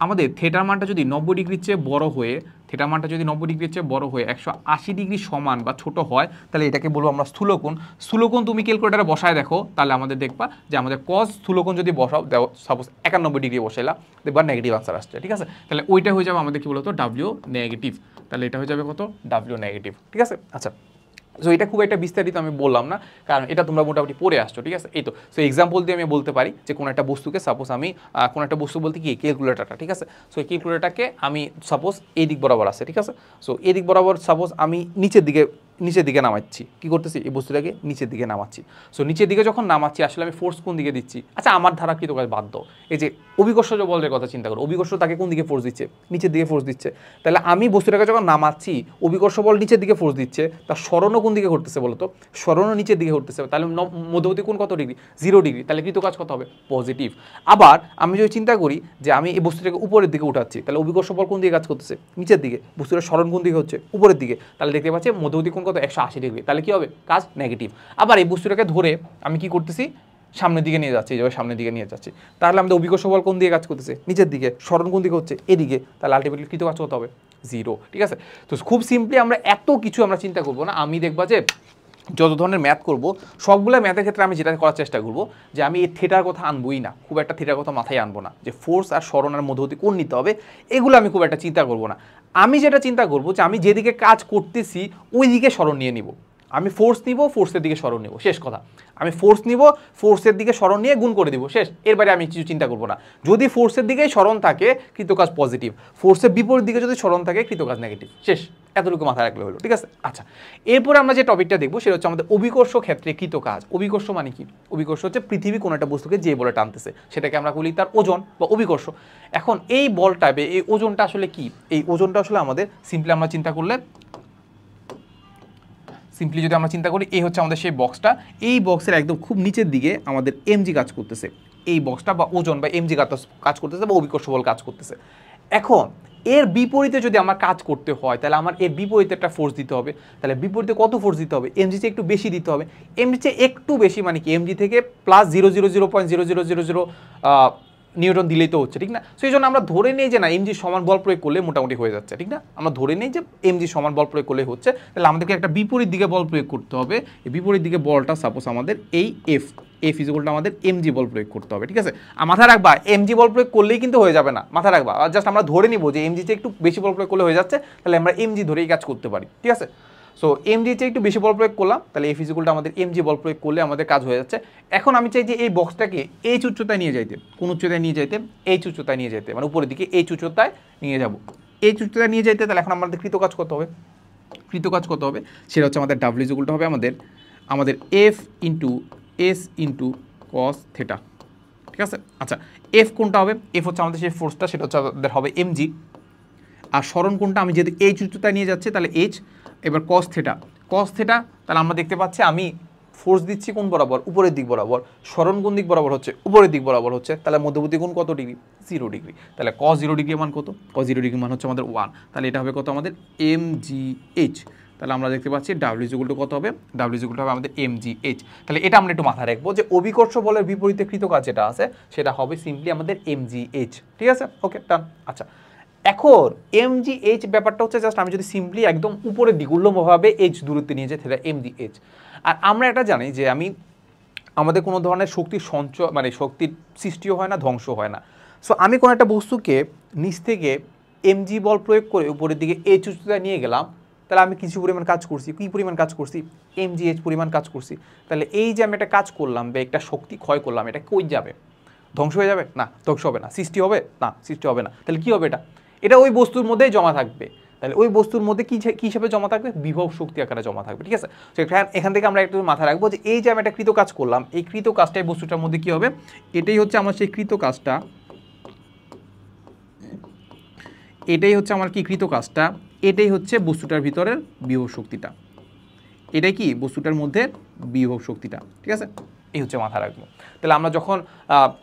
আমাদের থিটার মানটা যদি 90 ডিগ্রির চেয়ে বড় হয়ে, থিটার মানটা যদি 90 ডিগ্রির চেয়ে বড় হয়ে 180 ডিগ্রি সমান বা ছোট হয়, তাহলে এটাকে বলবো আমরা স্থূলকোণ। স্থূলকোণ তুমি ক্যালকুলেটারে বসায় দেখো, তাহলে আমাদের দেখবা যে আমাদের cos স্থূলকোণ যদি বসাও, সাপোজ 91 ডিগ্রি বসাইলা, দেখবা নেগেটিভ আনসার আসছে, ঠিক আছে? তাহলে ওইটা হয়ে যাবে আমাদের কি বলতো ডাব্লিউ নেগেটিভ। তাহলে এটা হয়ে যাবে কত ডাব্লিউ নেগেটিভ, ঠিক আছে? আচ্ছা, সো এটা খুব একটা বিস্তারিত আমি বললাম না, কারণ এটা তোমরা মোটামুটি পড়ে আসছো, ঠিক আছে? এই তো। সো এক্সাম্পল দিয়ে আমি বলতে পারি যে কোনো একটা বস্তুকে, সাপোজ আমি কোনো একটা বস্তু বলতে কি ক্যালকুলেটারটা, ঠিক আছে? সো এই ক্যালকুলেটারটাকে আমি সাপোজ এই দিক বরাবর আছে, ঠিক আছে? সো এই দিক বরাবর সাপোজ আমি নিচের দিকে নামাচ্ছি, কি করতেছি, এই বস্তুটাকে নিচের দিকে নামাচ্ছি। সো নিচের দিকে যখন নামাচ্ছি, আসলে আমি ফোর্স কোন দিকে দিচ্ছি? আচ্ছা, আমার ধারা কৃত কাজ বাদ দাও, এই যে অভিকর্ষজ বলের কথা চিন্তা করো, অভিকর্ষ তাকে কোন দিকে ফোর্স দিচ্ছে? নিচের দিকে ফোর্স দিচ্ছে। তাহলে আমি বস্তুটাকে যখন নামাচ্ছি, অভিকর্ষ বল নিচের দিকে ফোর্স দিচ্ছে, তার সরণও কোন দিকে ঘটতেছে বলো তো? সরণও নিচের দিকে ঘটতেছে। তাহলে মধ্যবর্তী কোণ কত ডিগ্রি? 0 ডিগ্রি। তাহলে কৃত কাজ কত হবে? পজিটিভ। আবার আমি যদি চিন্তা করি যে আমি এই বস্তুটাকে উপরের দিকে উঠাচ্ছি, তাহলে অভিকর্ষ বল কোন দিকে কাজ করতেছে? নিচের দিকে। বস্তুটার সরণ কোন দিকে হচ্ছে? উপরের দিকে। তাহলে দেখতে পাচ্ছি মধ্যবর্তী কোণ কত? 180 ডিগ্রি। তাহলে কি হবে? কাজ নেগেটিভ। আবার এই বস্তুটাকে ধরে আমি কি করতেছি? সামনের দিকে নিয়ে যাচ্ছি, এইভাবে সামনের দিকে নিয়ে যাচ্ছি। তাহলে আমাদের অভিকর্ষ বল কোন দিকে কাজ করতেছে? নিচের দিকে। সরণ কোন দিকে হচ্ছে? এদিকে। তাহলে আলটিমেটলি কৃত কাজ কত হবে? 0, ঠিক আছে? তো খুব সিম্পলি আমরা এত কিছু আমরা চিন্তা করবো না। আমি দেখবা যে যত ধরনের ম্যাথ করবো, সবগুলো ম্যাথের ক্ষেত্রে আমি যেটা করার চেষ্টা করবো যে আমি এই থিটার কথা আনবোই না, খুব একটা থিটার কথা মাথায় আনবো না, যে ফোর্স আর সরণ আর মধ্যবর্তী কোণ নিতে হবে, এগুলো আমি খুব একটা চিন্তা করবো না। আমি যেটা চিন্তা করবো যে আমি যেদিকে কাজ করতেছি ওই দিকে সরণ নিয়ে নিব। আমি ফোর্স নিব, ফোর্সের দিকে সরণ নিব, শেষ কথা। আমি ফোর্স নিব, ফোর্সের দিকে সরণ নিয়ে গুণ করে দিব, শেষ। এর বাইরে আমি কিছু চিন্তা করবো না। যদি ফোর্সের দিকেই সরণ থাকে, কৃতকাজ পজিটিভ। ফোর্সের বিপরীত দিকে যদি সরণ থাকে, কৃতকাজ নেগেটিভ, শেষ। এতটুকু মাথায় রাখলে হলো, ঠিক আছে? আচ্ছা, এরপরে আমরা যে টপিকটা দেখবো সেটা হচ্ছে আমাদের অভিকর্ষ ক্ষেত্রে কৃতকাজ। অভিকর্ষ মানে কি? অভিকর্ষ হচ্ছে পৃথিবী কোনো একটা বস্তুকে যে বলে টানতেছে, সেটাকে আমরা বলি তার ওজন বা অভিকর্ষ। এখন এই বলটা, এই ওজনটা আসলে কি? এই ওজনটা আসলে আমাদের সিম্পলি আমরা চিন্তা করলে, সিম্পলি যদি আমরা চিন্তা করি, এই হচ্ছে আমাদের সেই বক্সটা। এই বক্সের একদম খুব নিচের দিকে আমাদের এমজি কাজ করতেছে। এই বক্সটা বা ওজন বা এমজি কাজ করতেছে বা অভিকর্ষ বল কাজ করতেছে। এখন এর বিপরীতে যদি আমার কাজ করতে হয়, তাহলে আমার এর বিপরীতে একটা ফোর্স দিতে হবে। তাহলে বিপরীতে কত ফোর্স দিতে হবে? এমজি চেয়ে একটু বেশি দিতে হবে। এমজি চেয়ে একটু বেশি মানে কি? এমজি থেকে প্লাস 0.0000 নিউটন দিলেই তো হচ্ছে, ঠিক না? সেই জন্য আমরা ধরে নেই যে না, এমজি সমান বল প্রয়োগ করলে মোটামুটি হয়ে যাচ্ছে, ঠিক না? আমরা ধরে নেই যে এমজি সমান বল প্রয়োগ করলে হচ্ছে। তাহলে আমাদেরকে একটা বিপরীত দিকে বল প্রয়োগ করতে হবে। এই বিপরীত দিকে বলটা সাপোজ আমাদের এই এফ ইকুয়ালটা আমাদের এমজি বল প্রয়োগ করতে হবে, ঠিক আছে? আর মাথায় রাখবা, এমজি বল প্রয়োগ করলেই কিন্তু হয়ে যাবে না, মাথায় রাখবা। জাস্ট আমরা ধরে নিব যে এমজি চেয়ে একটু বেশি বল প্রয়োগ করলে হয়ে যাচ্ছে, তাহলে আমরা এমজি ধরেই কাজ করতে পারি, ঠিক আছে? সো এমজি চেয়ে একটু বেশি বল প্রয়োগ করলাম, তাহলে এই ফিজিক্যালটা আমাদের এমজি বল প্রয়োগ করলে আমাদের কাজ হয়ে যাচ্ছে। এখন আমি চাই যে এই বক্সটাকে এই উচ্চতায় নিয়ে যাইতে, কোন উচ্চতায় নিয়ে যাইতে? এই উচ্চতায় নিয়ে যেতে, মানে উপরের দিকে এই উচ্চতায় নিয়ে যাব, এই উচ্চতায় নিয়ে যাইতে। তাহলে এখন আমাদের কৃত কাজ কত হবে? কৃত কাজ কত হবে? সেটা হচ্ছে আমাদের ডাব্লিউ ইকুয়ালটা হবে আমাদের F into S into cos theta, ঠিক আছে? আচ্ছা, এফ কোনটা হবে? এফ হচ্ছে আমাদের সেই ফোর্সটা, সেটা হচ্ছে আমাদের হবে এমজি। আর সরণ কোনটা? আমি যদি এই উচ্চতায় নিয়ে যাচ্ছি তাহলে এইচ। এবার কস থিটা, তাহলে আমরা দেখতে পাচ্ছি আমি ফোর্স দিচ্ছি কোন বরাবর? উপরের দিক বরাবর। সরণ কোন দিক বরাবর হচ্ছে? উপরের দিক বরাবর হচ্ছে। তাহলে মধ্যবর্তী কোণ কত ডিগ্রি? 0 ডিগ্রি। তাহলে cos 0 ডিগ্রি মান কত? cos 0 ডিগ্রি মান হচ্ছে আমাদের 1। তাহলে এটা হবে কত? আমাদের mgh। তাহলে আমরা দেখতে পাচ্ছি ডাব্লিউ ইকুয়াল কত হবে? ডাব্লিউ ইকুয়াল হবে আমাদের mgh। তাহলে এটা আমরা একটু মাথায় রাখবো যে অভিকর্ষ বলের বিপরীতে কৃতকাজ যেটা আছে সেটা হবে সিম্পলি আমাদের mgh, ঠিক আছে? ওকে, ডান। আচ্ছা, এখন mgh ব্যাপারটা হচ্ছে জাস্ট আমি যদি সিম্পলি একদম উপরের দিক উল্লম্বভাবে h দূরত্বে নিয়ে যাই, সেটা mgh। আর আমরা এটা জানি যে আমাদের কোনো ধরনের শক্তির সঞ্চয়, মানে শক্তির সৃষ্টিও হয় না, ধ্বংস হয় না। সো আমি কোনো একটা বস্তুকে নিচ থেকে mg বল প্রয়োগ করে উপরের দিকে h উচ্চতায় নিয়ে গেলাম, তাহলে আমি কিছু পরিমাণ কাজ করছি, কী পরিমাণ কাজ করছি, mgh পরিমাণ কাজ করছি। তাহলে এই যে আমি একটা কাজ করলাম বা একটা শক্তি ক্ষয় করলাম, এটা কই যাবে? ধ্বংস হয়ে যাবে? না, ধ্বংস হবে না। সৃষ্টি হবে? না, সৃষ্টি হবে না। তাহলে কী হবে? এটা ওই বস্তুর মধ্যেই জমা থাকবে। তাহলে ওই বস্তুর মধ্যে কী হিসেবে জমা থাকবে? বিভব শক্তি আকারে জমা থাকবে, ঠিক আছে? তো এখান থেকে আমরা একটু মাথায় রাখবো যে এই যে আমি একটা কৃত কাজ করলাম, এই কৃত কাজটা এই বস্তুটার মধ্যে কী হবে? এটাই হচ্ছে আমার সেই কৃত কাজটা, এটাই হচ্ছে আমার কি কৃত কাজটা, এটাই হচ্ছে বস্তুটার ভিতরের বিভব শক্তিটা, এটাই কি বস্তুটার মধ্যে বিভব শক্তিটা, ঠিক আছে? এই হচ্ছে মাথা রাখবো। তাহলে আমরা যখন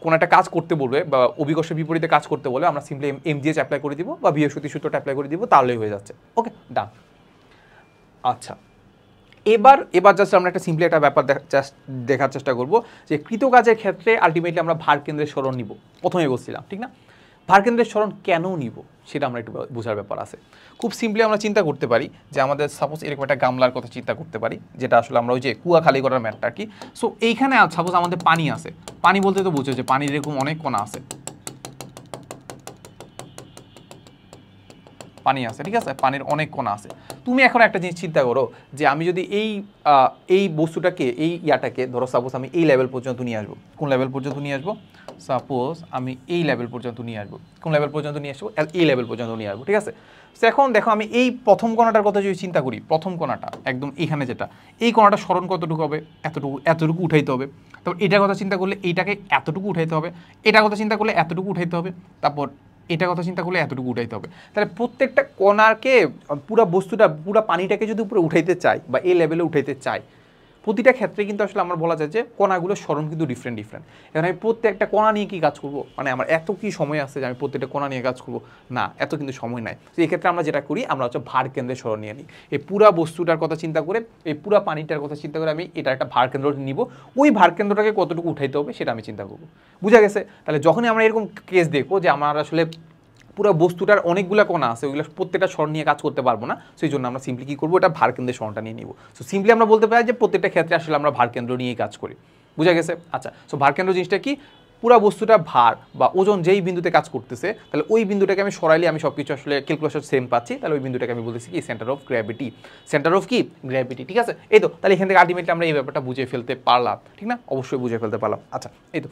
কোনো একটা কাজ করতে বলবে বা অভিকর্ষের বিপরীতে কাজ করতে বলে আমরা সিম্পলি mgh অ্যাপ্লাই করে দিব বা বিভব শক্তি সূত্রটা অ্যাপ্লাই করে দিব, তাহলেই হয়ে যাচ্ছে। ওকে, ডান। আচ্ছা, এবার জাস্ট আমরা একটা সিম্পলি একটা ব্যাপার দেখার চেষ্টা করব যে কৃত কাজের ক্ষেত্রে আলটিমেটলি আমরা ভার কেন্দ্রের সরণ নিব। প্রথমে বলছিলাম, ঠিক না? ভার কেন্দ্রের সরণ কেন নিব সেটা আমরা একটু বোঝার ব্যাপার আছে। খুব সিম্পলি আমরা চিন্তা করতে পারি যে আমাদের সাপোজ এরকম একটা গামলার কথা চিন্তা করতে পারি, যেটা আসলে আমরা ওই যে কুয়া খালি করার ম্যাটটা আর কি। সো এইখানে সাপোজ আমাদের পানি আছে, পানি বলতে তো বুঝো যে পানির এরকম অনেক কণা আছে, পানি আছে, ঠিক আছে? পানির অনেক কণা আছে। তুমি এখন একটা জিনিস চিন্তা করো যে আমি যদি এই বস্তুটাকে, এই ইয়াটাকে ধরো সাপোজ আমি এই লেভেল পর্যন্ত নিয়ে আসবো। কোন লেভেল পর্যন্ত নিয়ে আসবো? সাপোজ আমি এই লেভেল পর্যন্ত নিয়ে আসবো। কোন লেভেল পর্যন্ত নিয়ে আসবো? এই লেভেল পর্যন্ত নিয়ে আসবো, ঠিক আছে? তো এখন দেখো আমি এই প্রথম কণাটার কথা যদি চিন্তা করি, প্রথম কণাটা একদম এখানে যেটা, এই কণাটা সরণ কতটুকু হবে? এতটুকু উঠাইতে হবে। তারপর এটার কথা চিন্তা করলে এইটাকে এতটুকু উঠাইতে হবে, এটার কথা চিন্তা করলে এতটুকু উঠাইতে হবে, তারপর এটার কথা চিন্তা করলে এতটুকু উঠাইতে হবে। তাহলে প্রত্যেকটা কণাকে, পুরো বস্তুটা, পুরো পানিটাকে যদি উপরে উঠাইতে চাই বা এই লেভেলে উঠাইতে চাই, প্রতিটা ক্ষেত্রে কিন্তু আসলে আমার বলা যায় যে কণাগুলোর সরণ কিন্তু ডিফারেন্ট। এখন আমি প্রত্যেকটা কণা নিয়ে কি কাজ করব? মানে আমার এত কি সময় আছে যে আমি প্রত্যেকটা কণা নিয়ে কাজ করব? না, এত কিন্তু সময় নাই। তো এই ক্ষেত্রে আমরা যেটা করি, আমরা হচ্ছে ভার কেন্দ্রের সরণ নিয়ে নিই। এই পুরা বস্তুটার কথা চিন্তা করে, এই পুরা পানিটার কথা চিন্তা করে আমি এটা একটা ভার কেন্দ্র নিব। ওই ভার কেন্দ্রটাকে কতটুকু উঠাইতে হবে সেটা আমি চিন্তা করব। বুঝা গেছে? তাহলে যখনই আমরা এরকম কেস দেখবো যে আমার আসলে পুরো বস্তুটার অনেকগুলো কণা আছে, ওইগুলো প্রত্যেকটা সরণ নিয়ে কাজ করতে পারবো না, সেই জন্য আমরা সিম্পলি কী করবো? এটা ভার কেন্দ্রের সরণটা নিয়ে নিব। সো সিম্পলি আমরা বলতে পারি যে প্রত্যেকটা ক্ষেত্রে আসলে আমরা ভার কেন্দ্র নিয়েই কাজ করি। বুঝা গেছে? আচ্ছা, সো ভার কেন্দ্র জিনিসটা কি? পুরো বস্তুটা ভার বা ওজন যেই বিন্দুতে কাজ করতেছে, তাহলে ওই বিন্দুটাকে আমি সরাইলে আমি সব কিছু আসলে ক্যালকুলেশন সেম পাচ্ছি। তাহলে ওই বিন্দুটাকে আমি বলতেছি কি? Centre of gravity. Centre of কি? গ্র্যাভিটি, ঠিক আছে? এই তো, তাহলে এখান থেকে আলটিমেটলি আমরা এই ব্যাপারটা বুঝে ফেলতে পারলাম, ঠিক না? অবশ্যই বুঝে ফেলতে পারলাম। আচ্ছা, এই তো,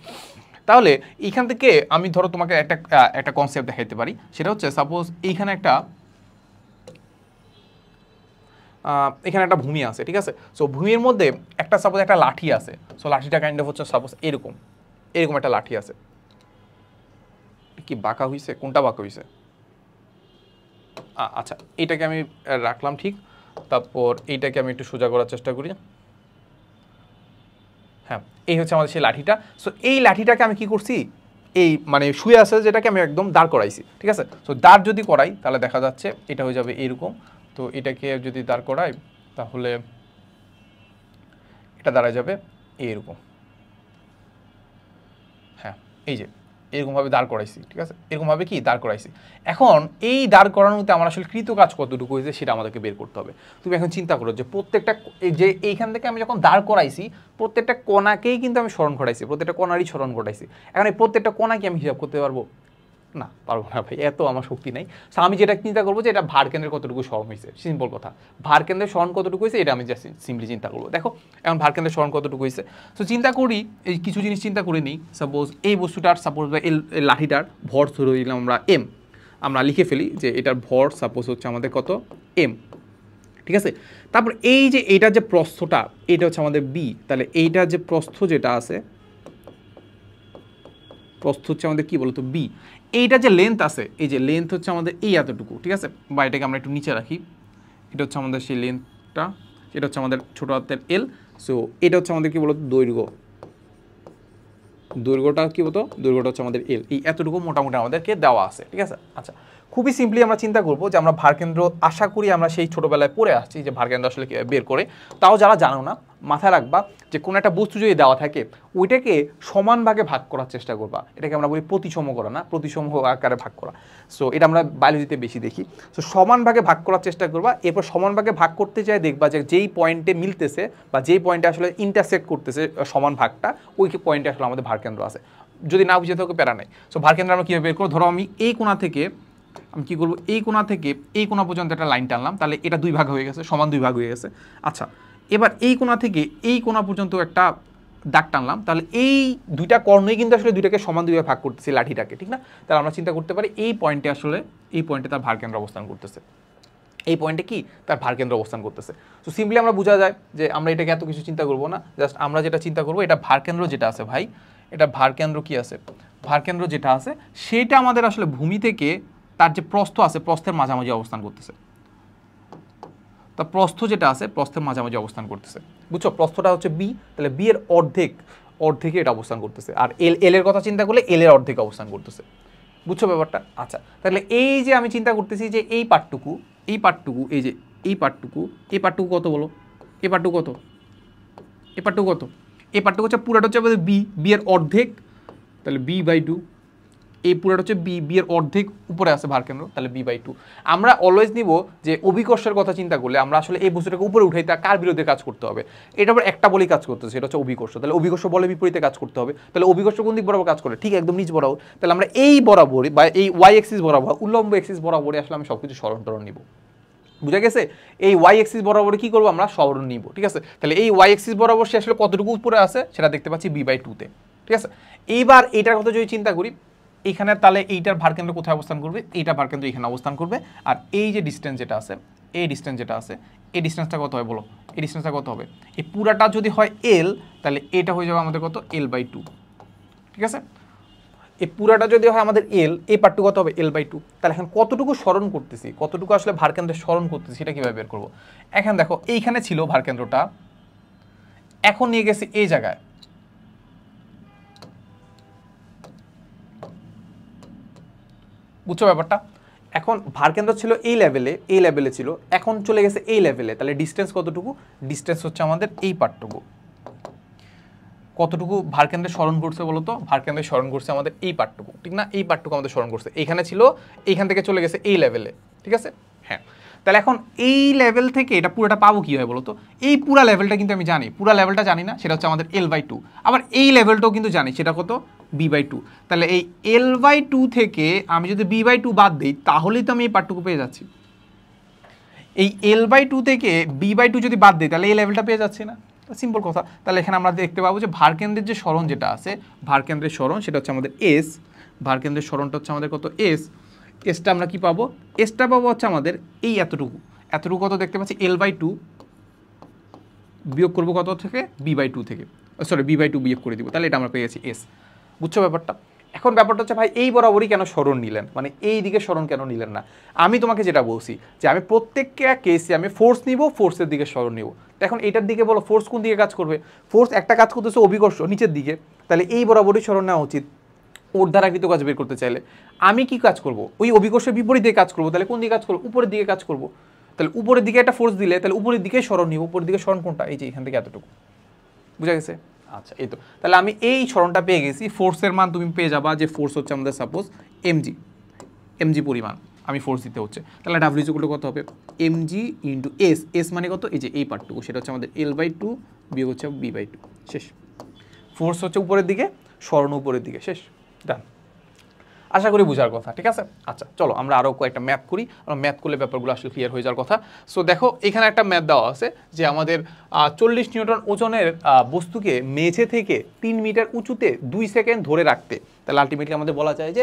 তাহলে এইখান থেকে আমি ধরো তোমাকে একটা কনসেপ্ট দেখাইতে পারি। সেটা হচ্ছে সাপোজ এখানে একটা ভূমি আছে, ঠিক আছে? সো ভূমির মধ্যে সাপোজ একটা লাঠি আছে। সো লাঠিটা কাইন্ড অফ হচ্ছে সাপোজ এরকম একটা লাঠি আছে। কি বাঁকা হইছে? কোনটা বাঁকা হইছে? আচ্ছা, এইটাকে আমি রাখলাম ঠিক। তারপর এইটাকে আমি একটু সোজা করার চেষ্টা করি। হ্যাঁ, এই হচ্ছে আমাদের সেই লাঠিটা। সো এই লাঠিটাকে আমি কি করছি? এই মানে শুয়ে আছে যেটাকে আমি একদম দাঁড় করাইছি, ঠিক আছে? সো দাঁড় যদি করাই তাহলে দেখা যাচ্ছে এটা হয়ে যাবে এরকম। তো এটাকে যদি দাঁড় করাই তাহলে এটা দাঁড়ায় যাবে এরকম। হ্যাঁ, এই যে এরকমভাবে দাঁড় করাইছি, ঠিক আছে? এরকমভাবে কি দাঁড় করাইছি। এখন এই দাঁড় করানোতে আমার আসলে কৃত কাজ কতটুকু হয়েছে সেটা আমাদেরকে বের করতে হবে। তুমি এখন চিন্তা করো যে প্রত্যেকটা, যে এইখান থেকে আমি যখন দাঁড় করাইছি, প্রত্যেকটা কণাকেই কিন্তু আমি স্মরণ ঘটাইছি, প্রত্যেকটা কণারই স্মরণ ঘটাইছি। এখন এই প্রত্যেকটা কণাকে আমি হিসাব করতে পারবো না? পারবো না ভাই, এত আমার শক্তি নাই। সো আমি যেটা চিন্তা করবো যে এটা ভার কেন্দ্রের কতটুকু স্মরণ হয়েছে, সিম্পল কথা। ভার কেন্দ্রের স্মরণ কতটুকু হয়েছে এটা আমি জাস্ট সিম্পলি চিন্তা করবো। দেখো এখন ভার কেন্দ্রের স্মরণ কতটুকু হয়েছে। সো চিন্তা করি, এই কিছু জিনিস চিন্তা করে নিই। সাপোজ এই বস্তুটার, সাপোজ বা এই লাঠিটার ভর ধরে দিলাম আমরা এম। আমরা লিখে ফেলি যে এটার ভর সাপোজ হচ্ছে আমাদের কত? এম, ঠিক আছে? তারপর এই যে এইটার যে প্রস্থটা, এটা হচ্ছে আমাদের বি। তাহলে এইটার যে প্রস্থ যেটা আছে, প্রস্থ হচ্ছে আমাদের কি বলতো? বি। এইটা যে লেন্থ আছে, এই যে লেন্থ হচ্ছে আমাদের এই এতটুকু, ঠিক আছে? বা এটাকে আমরা একটু নিচে রাখি। এটা হচ্ছে আমাদের সেই লেন্থটা, এটা হচ্ছে আমাদের ছোট হাতের এল। সো এটা হচ্ছে আমাদের কি বলতো? দৈর্ঘ্য। দৈর্ঘ্যটা কি বলতো? দৈর্ঘ্যটা হচ্ছে আমাদের এল। এই এতটুকু মোটামুটি আমাদেরকে দেওয়া আছে, ঠিক আছে? আচ্ছা, খুবই সিম্পলি আমরা চিন্তা করবো যে আমরা ভারকেন্দ্র, আশা করি আমরা সেই ছোটোবেলায় পড়ে আসছি যে ভারকেন্দ্র আসলে বের করে। তাও যারা জানো না, মাথায় রাখবা যে কোনো একটা বস্তু যদি দেওয়া থাকে, ওইটাকে সমান ভাগে ভাগ করার চেষ্টা করবা। এটাকে আমরা বলি প্রতিসম করা, না প্রতিসম আকারে ভাগ করা। সো এটা আমরা বায়োলজিতে বেশি দেখি। সো সমান ভাগে ভাগ করার চেষ্টা করবা। এরপর সমান ভাগে ভাগ করতে চাই, দেখবা যে যেই পয়েন্টে মিলতেছে বা যেই পয়েন্টে আসলে ইন্টারসেক্ট করতেছে সমান ভাগটা, ওই পয়েন্টে আসলে আমাদের ভারকেন্দ্র আছে। যদি না বুঝে থাকো প্যারা নাই। সো ভারকেন্দ্র আমরা কীভাবে বের করবো? ধরো আমি এই কোণা থেকে আমি কি করব, এই কোণা থেকে এই কোণা পর্যন্ত একটা লাইন টানলাম, তাহলে এটা 2 ভাগ হয়ে গেছে, সমান 2 ভাগ হয়ে গেছে। আচ্ছা, এবার এই কোণা থেকে এই কোণা পর্যন্ত একটা দাগ টানলাম, তাহলে এই দুইটা কর্ণই কিন্তু আসলে দুইটাকে সমান 2 ভাগে ভাগ করতেছে লাঠিটাকে, ঠিক না? তাহলে আমরা চিন্তা করতে পারি এই পয়েন্টে আসলে, এই পয়েন্টে তার ভারকেন্দ্র অবস্থান করতেছে, এই পয়েন্টে কি তার ভারকেন্দ্র অবস্থান করতেছে। তো সিম্পলি আমরা বোঝা যায় যে আমরা এটাকে এত কিছু চিন্তা করব না, জাস্ট আমরা যেটা চিন্তা করব, এটা ভারকেন্দ্র যেটা আছে ভাই, এটা ভারকেন্দ্র কি আছে, ভারকেন্দ্র যেটা আছে সেটা আমাদের আসলে ভূমি থেকে তার যে প্রস্থ আছে প্রস্থের মাঝামাঝি অবস্থান করতেছে। তা প্রস্থ যেটা আছে প্রস্থের মাঝামাঝি অবস্থান করতেছে, বুঝছো? প্রস্থটা হচ্ছে বি, তাহলে বি এর অর্ধেকে এটা অবস্থান করতেছে। আর এল এর কথা চিন্তা করলে এল এর অর্ধেকে অবস্থান করতেছে, বুঝছো ব্যাপারটা? আচ্ছা, তাহলে এই যে আমি চিন্তা করতেছি যে এই পার্টটুকু এই যে এই পার্টটুকু কত বলো, এই পার্টটুকু কত, এই পার্টটুকু কত, এই পার্টটুকু হচ্ছে পুরাটা হচ্ছে আমাদের বি এর অর্ধেক, তাহলে b/2, এই পুরাটা হচ্ছে বি এর অর্ধেক উপরে আছে ভারকেন্দ্র, তাহলে b/2। আমরা অলওয়েজ নিব যে অভিকর্ষের কথা চিন্তা করলে আমরা আসলে এই বস্তুটাকে উপরে উঠাই, তা কার বিরুদ্ধে কাজ করতে হবে? এটা আবার একটা বলেই কাজ করতেছে, সেটা হচ্ছে অভিকর্ষ। তাহলে অভিকর্ষ বলে বিপরীতে কাজ করতে হবে, তাহলে অভিকর্ষ কোন দিক বরাবর কাজ করে? ঠিক একদম নিচ বরাবর। তাহলে আমরা এই বরাবরই বা এই ওয়াই এক্সিস বরাবর, উল্লম্ব এক্সিস বরাবরই আসলে আমি সবকিছু সরণ টরণ নিব, বুঝা গেছে? এই ওয়াই এক্সিস বরাবর কি করবো আমরা, সরণ নিব, ঠিক আছে? তাহলে এই ওয়াই এক্সিস বরাবর সে আসলে কতটুকু উপরে আছে সেটা দেখতে পাচ্ছি b/2-তে, ঠিক আছে? এইবার এইটার কথা যদি চিন্তা করি, এইখানে তাহলে এইটার ভারকেন্দ্র কোথায় অবস্থান করবে? এইটা ভারকেন্দ্র এখানে অবস্থান করবে। আর এই যে ডিস্টেন্স যেটা আছে, এই ডিস্টেন্সটা কত হয় বলো? এই ডিস্টেন্সটা কত হবে? এই পুরাটা যদি হয় এল, তাহলে এটা হয়ে যাবে আমাদের কত, l/2, ঠিক আছে? এই পুরাটা যদি হয় আমাদের এল, এই পার্টটুকু কত হবে, l/2। তাহলে এখন কতটুকু স্মরণ করতেছি, কতটুকু আসলে ভারকেন্দ্রে স্মরণ করতেছি সেটা কিভাবে বের করবো? এখন দেখো এইখানে ছিল ভারকেন্দ্রটা, এখন নিয়ে গেছি এই জায়গায়, বুঝছো ব্যাপারটা? এখন ভারকেন্দ্র ছিল এই লেভেলে ছিল, এখন চলে গেছে এই লেভেলে, তাহলে ডিস্টেন্স কতটুকু? ডিস্টেন্স হচ্ছে আমাদের এই পার্টটুকু। কতটুকু ভারকেন্দ্রে স্মরণ করছে বলো তো? ভারকেন্দ্রে স্মরণ করছে আমাদের এই পার্টটুকু, ঠিক না? এই পার্টটুকু আমাদের স্মরণ করছে, এখানে ছিল, এইখান থেকে চলে গেছে এই লেভেলে, ঠিক আছে? হ্যাঁ, তাহলে এখন এই লেভেল থেকে এটা পুরোটা পাবো কি হয় বলো তো? এই পুরা লেভেলটা কিন্তু আমি জানি, পুরা লেভেলটা জানি না, সেটা হচ্ছে আমাদের l/2। আবার এই লেভেলটাও কিন্তু জানি, সেটা কত, b/2। তাহলে এই l/2 থেকে আমি যদি b/2 বাদ দিই, তাহলেই তো আমি এই পার্টটুকু পেয়ে যাচ্ছি। এই l/2 থেকে b/2 যদি বাদ দিই, তাহলে এই লেভেলটা পেয়ে যাচ্ছি না? সিম্পল কথা। তাহলে এখানে আমরা দেখতে পাবো যে ভারকেন্দ্রের যে স্মরণ যেটা আছে, ভারকেন্দ্রের স্মরণ সেটা হচ্ছে আমাদের এস, ভারকেন্দ্রের স্মরণটা হচ্ছে আমাদের কত, এস। এসটা আমরা কি পাবো? এসটা পাবো হচ্ছে আমাদের এই এতটুকু কত দেখতে পাচ্ছি, l/2 বিয়োগ করবো কত থেকে, b/2 থেকে, সরি b/2 বিয়োগ করে দিব, তাহলে এটা আমরা পেয়ে গেছি এস। বুঝছো ব্যাপারটা? এখন ব্যাপারটা হচ্ছে ভাই এই বরাবরই কেন স্মরণ নিলেন, মানে এই দিকে স্মরণ কেন নিলেন না? আমি তোমাকে যেটা বলছি যে আমি প্রত্যেকটা কেসে আমি ফোর্স নিব, ফোর্সের দিকে স্মরণ নিব। এখন এটার দিকে বলো ফোর্স কোন দিকে কাজ করবে? ফোর্স একটা কাজ করতেছে অভিকর্ষ নিচের দিকে, তাহলে এই বরাবরই স্মরণ নেওয়া উচিত ওর দ্বারা কৃত কাজ বের করতে চাইলে। আমি কি কাজ করব? ওই অভিকর্ষের বিপরীত দিকে কাজ করবো, তাহলে কোন দিকে কাজ করবো? উপরের দিকে কাজ করবো। তাহলে উপরের দিকে একটা ফোর্স দিলে তাহলে উপরের দিকে স্মরণ নিব, উপরের দিকে স্মরণ কোনটা? এই যে এখান থেকে এতটুকু, বুঝা গেছে? আচ্ছা, এই তো, তাহলে আমি এই স্মরণটা পেয়ে গেছি। ফোর্সের মান তুমি পেয়ে যাবা যে ফোর্স হচ্ছে আমাদের সাপোজ এমজি পরিমাণ আমি ফোর্স দিতে হচ্ছে, তাহলে ডাব্লিউ ইকুয়াল টু কত হবে, এমজি ইন্টু এস। এস মানে কত? এই যে এই পার্টটুকু, সেটা হচ্ছে আমাদের l/2 বিয়োগ হচ্ছে b/2, শেষ। ফোর্স হচ্ছে উপরের দিকে, স্মরণ উপরের দিকে, শেষ, ডান। আশা করি বোঝার কথা, ঠিক আছে? আচ্ছা, চলো আমরা আরও কয়েকটা ম্যাথ করি, আমরা ম্যাথ করলে ব্যাপারগুলো আসলে ক্লিয়ার হয়ে যাওয়ার কথা। সো দেখো এখানে একটা ম্যাথ দেওয়া আছে যে আমাদের 40 নিউটন ওজনের বস্তুকে মেঝে থেকে 3 মিটার উঁচুতে 2 সেকেন্ড ধরে রাখতে, তাহলে আলটিমেটলি আমাদের বলা যায় যে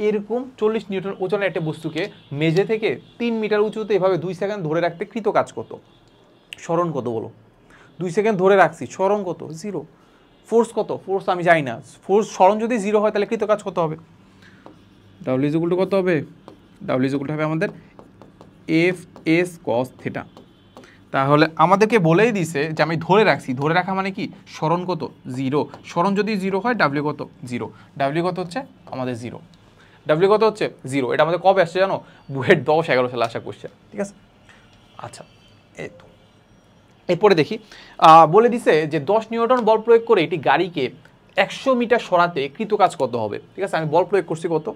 এরকম 40 নিউটন ওজনের একটা বস্তুকে মেঝে থেকে 3 মিটার উঁচুতে এভাবে 2 সেকেন্ড ধরে রাখতে কৃত কাজ কত? স্মরণ কত বলো? 2 সেকেন্ড ধরে রাখছি, স্মরণ কত? 0। ফোর্স কত? ফোর্স আমি জানি না। ফোর্স স্মরণ যদি 0 হয় তাহলে কৃত কাজ কত হবে? ডাব্লিউ ইজ ইকুয়াল টু কত হবে? ডাব্লিউ ইজ ইকুয়াল টু হবে আমাদের F(s cos θ)। তাহলে আমাদেরকে বলেই দিছে যে আমি ধরে রাখছি, ধরে রাখা মানে কি? স্মরণ কত? 0। স্মরণ যদি 0 হয় ডাব্লিউ কত? 0। ডাব্লিউ কত হচ্ছে আমাদের 0। ডাব্লিউ কত হচ্ছে? 0। এটা আমাদের কবে আসছে জানো? বুয়েট 10-11 সালে আসা কোশ্চেন, ঠিক আছে? আচ্ছা, এই তো এরপরে দেখি বলে দিছে যে 10 নিউটন বল প্রয়োগ করে এটি গাড়িকে 100 মিটার সরাতে কৃত কাজ কত হবে? ঠিক আছে, আমি বল প্রয়োগ করছি কত?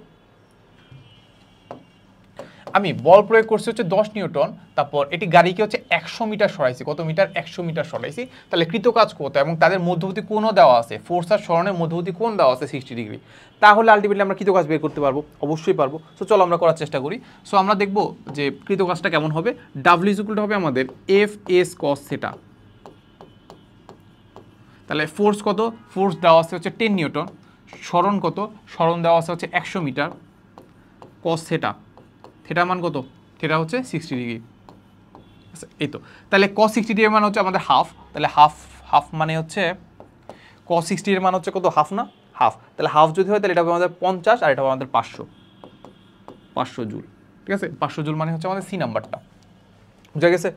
আমি বল প্রয়োগ করছি হচ্ছে 10 নিউটন, তারপর এটি গাড়িকে হচ্ছে 100 মিটার সরাইছি, কত মিটার? 100 মিটার সরাইছি, তাহলে কৃত কাজ কত? এবং তাদের মধ্যবর্তী কোণও দেওয়া আছে, ফোর্স আর সরণের মধ্যবর্তী কোণ দেওয়া আছে 60 ডিগ্রি, তাহলে আলটিমেটলি আমরা কৃত কাজ বের করতে পারবো, অবশ্যই পারবো। সো চলো আমরা করার চেষ্টা করি। সো আমরা দেখবো যে কৃত কাজটা কেমন হবে। ডাব্লিউ ইজ ইকুয়াল টু হবে আমাদের এফ এস কস থিটা। তাহলে ফোর্স কত? ফোর্স দেওয়া আছে হচ্ছে 10 নিউটন। সরণ কত? সরণ দেওয়া আছে হচ্ছে 100 মিটার। কস থিটা, থিটা মান কত? থিটা হচ্ছে 60 ডিগ্রি। আচ্ছা, এই তো। তাহলে কস 60 ডিগ্রি মান হচ্ছে আমাদের হাফ, তাহলে হাফ মানে হচ্ছে কস 60 এর মান হচ্ছে কত? হাফ না? হাফ। তাহলে হাফ যদি হয় তাহলে এটা হবে আমাদের 50 আর এটা হবে আমাদের 500 জুল। ঠিক আছে, 500 জুল মানে হচ্ছে আমাদের সি নাম্বারটা, বুঝা গেছে?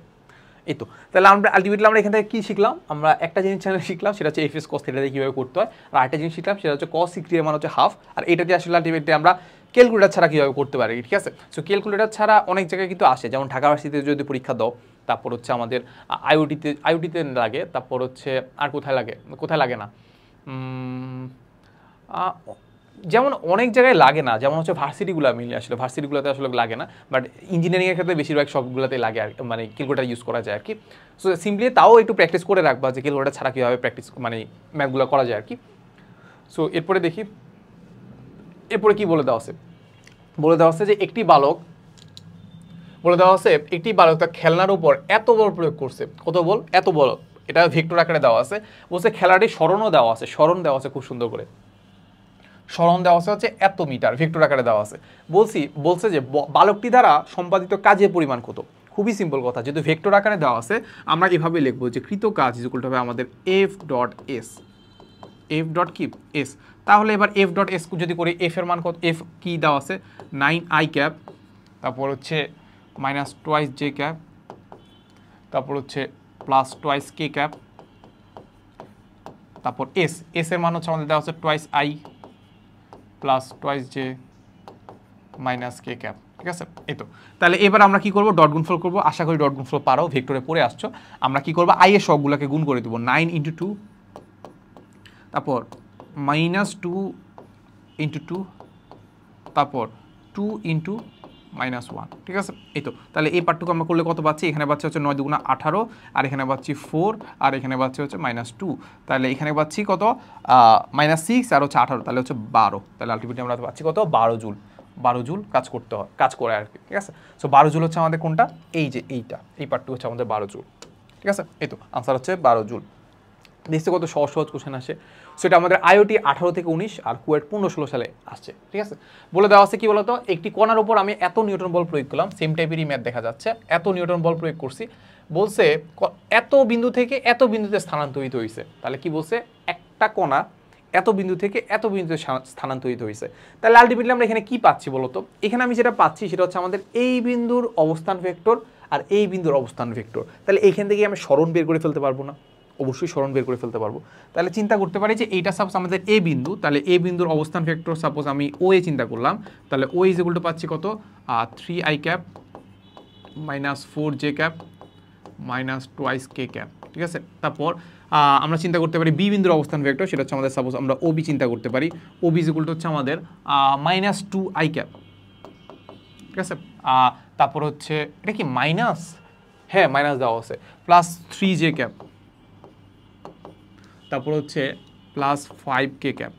এই তো। তাহলে আমরা আলটিমেটলি আমরা এখান থেকে কী শিখলাম? আমরা একটা জিনিস শিখলাম, সেটা হচ্ছে এফএস কস থিটা দিয়ে কীভাবে করতে হয়। আর আরেকটা জিনিস শিখলাম, সেটা হচ্ছে কস 60 এর মান হচ্ছে হাফ, আর এটা দিয়ে আসলে আলটিমেটলি আমরা ক্যালকুলেটার ছাড়া কীভাবে করতে পারি। ঠিক আছে, সো ক্যালকুলেটার ছাড়া অনেক জায়গায় কিন্তু আসে, যেমন ঢাকা ভার্সিটিতে যদি পরীক্ষা দাও, তারপর হচ্ছে আমাদের আইওটিতে লাগে, তারপর হচ্ছে আর কোথায় লাগে না, যেমন অনেক জায়গায় লাগে না, যেমন হচ্ছে ভার্সিটিগুলো মিলে আসলে ভার্সিটিগুলোতে আসলে লাগে না, বাট ইঞ্জিনিয়ারিংয়ের ক্ষেত্রে বেশিরভাগ সবগুলোতে লাগে আর মানে ক্যালকুলেটার ইউজ করা যায় আর কি। সো সিম্পলি তাও একটু প্র্যাকটিস করে রাখবা যে ক্যালকুলেটার ছাড়া কীভাবে প্র্যাকটিস মানে ম্যাথগুলো করা যায় আর কি। সো এরপরে দেখি, এরপরে কি বলে দেওয়া আছে? বলে দেওয়া আছে যে একটি বালক তার খেলনার উপর এত বল প্রয়োগ করছে। কত বল? এত বল। এটা ভেক্টর আকারে দেওয়া আছে। বলছে খেলাটির সরণও দেওয়া আছে, সরণ দেওয়া আছে খুব সুন্দর করে, সরণ দেওয়া আছে হচ্ছে এত মিটার, ভেক্টর আকারে দেওয়া আছে। বলছে যে বালকটি দ্বারা সম্পাদিত কাজের পরিমাণ কত। খুবই সিম্পল কথা, যেহেতু ভেক্টর আকারে দেওয়া আছে আমরা এভাবে লিখবো যে কৃত কাজ ইজ ইকুয়াল টু হবে আমাদের এফ ডট এস। তাহলে এবার এফ ডট এস যদি করি, এফ এর মান কত? এফ কি দেওয়া আছে? 9i ক্যাপ, তারপর হচ্ছে মাইনাস টোয়াইস জে ক্যাপ, তারপর হচ্ছে প্লাস টোয়াইস কে ক্যাপ, তারপর এস এর মান হচ্ছে আমাদের দেওয়া আছে twice I plus twice J minus K cap. ঠিক আছে, এই তো। তাহলে এবার আমরা কি করবো? ডট গুণফল করবো। আশা করি ডট গুণফল পারো, ভেক্টরে পড়ে আসছো। আমরা কি করবো? আই এর সবগুলোকে গুণ করে দেবো, 9 ইন্টু 2, তারপর মাইনাস 2 ইন্টু 2, তারপর 2 ইন্টু মাইনাস 1। ঠিক আছে, এই তো। তাহলে এই পার্টটুকু আমরা করলে কত পাচ্ছি? এখানে পাচ্ছি হচ্ছে 9 দুগুণা 18, আর এখানে পাচ্ছি 4, আর এখানে পাচ্ছি হচ্ছে মাইনাস 2। তাহলে এখানে পাচ্ছি কত? মাইনাস 6 আর হচ্ছে 18, তাহলে হচ্ছে 12। তাহলে আলটিমেটলি আমরা পাচ্ছি কত? 12 জুল। 12 জুল কাজ করে আর কি। ঠিক আছে, সো 12 জুল হচ্ছে আমাদের কোনটা? এই যে এই পার্টটুকু হচ্ছে আমাদের 12 জুল। ঠিক আছে, এই তো আনসার হচ্ছে 12 জুল। দেখতে কত সহজ কোশ্চেন আসে। সো এটা আমাদের আইওটি 18 থেকে 19 আর কুয়েট 15-16 সালে আসছে। ঠিক আছে, বলে দেওয়া আছে কি বলতো? একটি কণার উপর আমি এত নিউটন বল প্রয়োগ করলাম, সেম টাইপেরই ম্যাথ দেখা যাচ্ছে, এত নিউটন বল প্রয়োগ করছি। বলছে এত বিন্দু থেকে এত বিন্দুতে স্থানান্তরিত হয়েছে। তাহলে কি বলছে? একটা কণা এত বিন্দু থেকে এত বিন্দুতে স্থানান্তরিত হয়েছে। তাহলে আলটিমেটলি আমরা এখানে কি পাচ্ছি বলতো? এখানে আমি যেটা পাচ্ছি সেটা হচ্ছে আমাদের এই বিন্দুর অবস্থান ভেক্টর আর এই বিন্দুর অবস্থান ভেক্টর। তাহলে এইখান থেকে আমি সরণ বের করে ফেলতে পারবো না? অবশ্যই সরণ বের করে ফেলতে পারবো। তাহলে চিন্তা করতে পারি যে এইটা সাপোজ আমাদের এ বিন্দু, তাহলে এ বিন্দুর অবস্থান ভেক্টর সাপোজ আমি ও এ চিন্তা করলাম, তাহলে ও ইজ ইকুয়াল টু পাচ্ছি কত? 3i cap minus 4j cap minus twice K cap. ঠিক আছে, তারপর আমরা চিন্তা করতে পারি বি বিন্দুর অবস্থান ভেক্টর, সেটা হচ্ছে আমাদের সাপোজ আমরা ওবি চিন্তা করতে পারি, ওবি ইজ ইকুয়াল টু হচ্ছে আমাদের মাইনাস 2i ক্যাপ। ঠিক আছে, তারপর হচ্ছে এটা কি মাইনাস? হ্যাঁ, মাইনাস দেওয়া আছে, প্লাস 3j ক্যাপ, তারপর হচ্ছে plus 5k cap,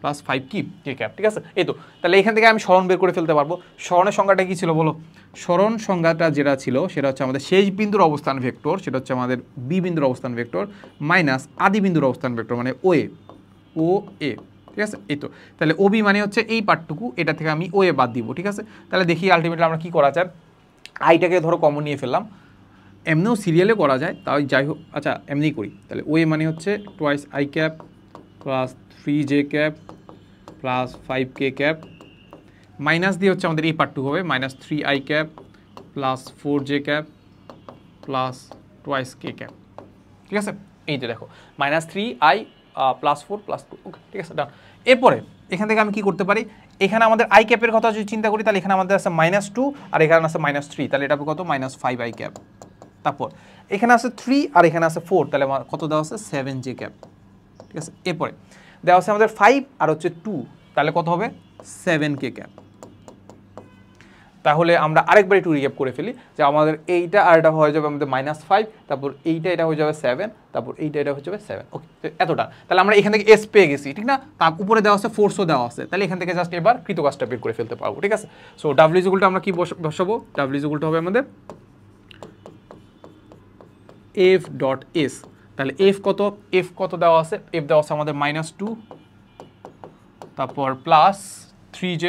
plus 5k cap. ঠিক আছে, এই তো। তাহলে এখান থেকে আমি সরণ বের করে ফেলতে পারবো। সরণের সংজ্ঞাটা কি ছিল বলো? সরণ সংজ্ঞাটা যেটা ছিল সেটা হচ্ছে আমাদের শেষ বিন্দুর অবস্থান ভেক্টর, সেটা হচ্ছে আমাদের বি বিন্দুর অবস্থান ভেক্টর মাইনাস আদি বিন্দুর অবস্থান ভেক্টর মানে ও এ। ঠিক আছে, এই তো। তাহলে ওবি মানে হচ্ছে এই পার্টটুকু, এটা থেকে আমি ও এ বাদ দিব। ঠিক আছে, তাহলে দেখি আলটিমেটলি আমরা কি করা যায়। আইটাকে ধরো কমন নিয়ে ফেললাম, এমনিও সিরিয়ালে করা যায়, তাও যাই হোক, আচ্ছা এমনিই করি। তাহলে ওয়ে মানে হচ্ছে twice I cap plus 3j cap plus 5k cap, minus দিয়ে হচ্ছে আমাদের এই পার্টটুকু হবে minus 3i cap plus 4j cap plus twice k cap. ঠিক আছে, এই যে দেখো মাইনাস 3i প্লাস 4 প্লাস 2। ওকে, ঠিক আছে, ডান। এরপরে এখান থেকে আমি কি করতে পারি? এখানে আমাদের আই ক্যাপের কথা যদি চিন্তা করি, তাহলে এখানে আমাদের আছে -2 আর এখানে আছে -3, তাহলে এটা কত? -5i cap. তারপর এখানে আছে 3 আর এখানে আছে 4, তাহলে কত দেওয়া আছে? 7j cap. ঠিক আছে, এরপরে দেওয়া আছে আমাদের 5 আর হচ্ছে 2, তাহলে কত হবে? 7k cap. তাহলে আমরা আরেকবার একটু রিক্যাপ করে ফেলি যে আমাদের এইটা আর এটা হয়ে যাবে আমাদের -5, তারপর এইটা এটা হয়ে যাবে 7, তারপর এইটা এটা হয়ে যাবে 7। ওকে, এতটা। তাহলে আমরা এখান থেকে এস পেয়ে গেছি, ঠিক না? তার উপরে দেওয়া আছে ফোর্সও দেওয়া আছে, তাহলে এখান থেকে জাস্ট এবার কৃতকাজটা বের করে ফেলতে পারবো, ঠিক আছে? সো ডাব্লিউ ইকুয়াল টু আমরা কি বসাবো? ডাব্লিউ ইকুয়াল টু হবে আমাদের এফ ডট এস। তাহলে এফ কত দেওয়া আছে? এফ দেওয়া আছে আমাদের -2, তারপর +3J,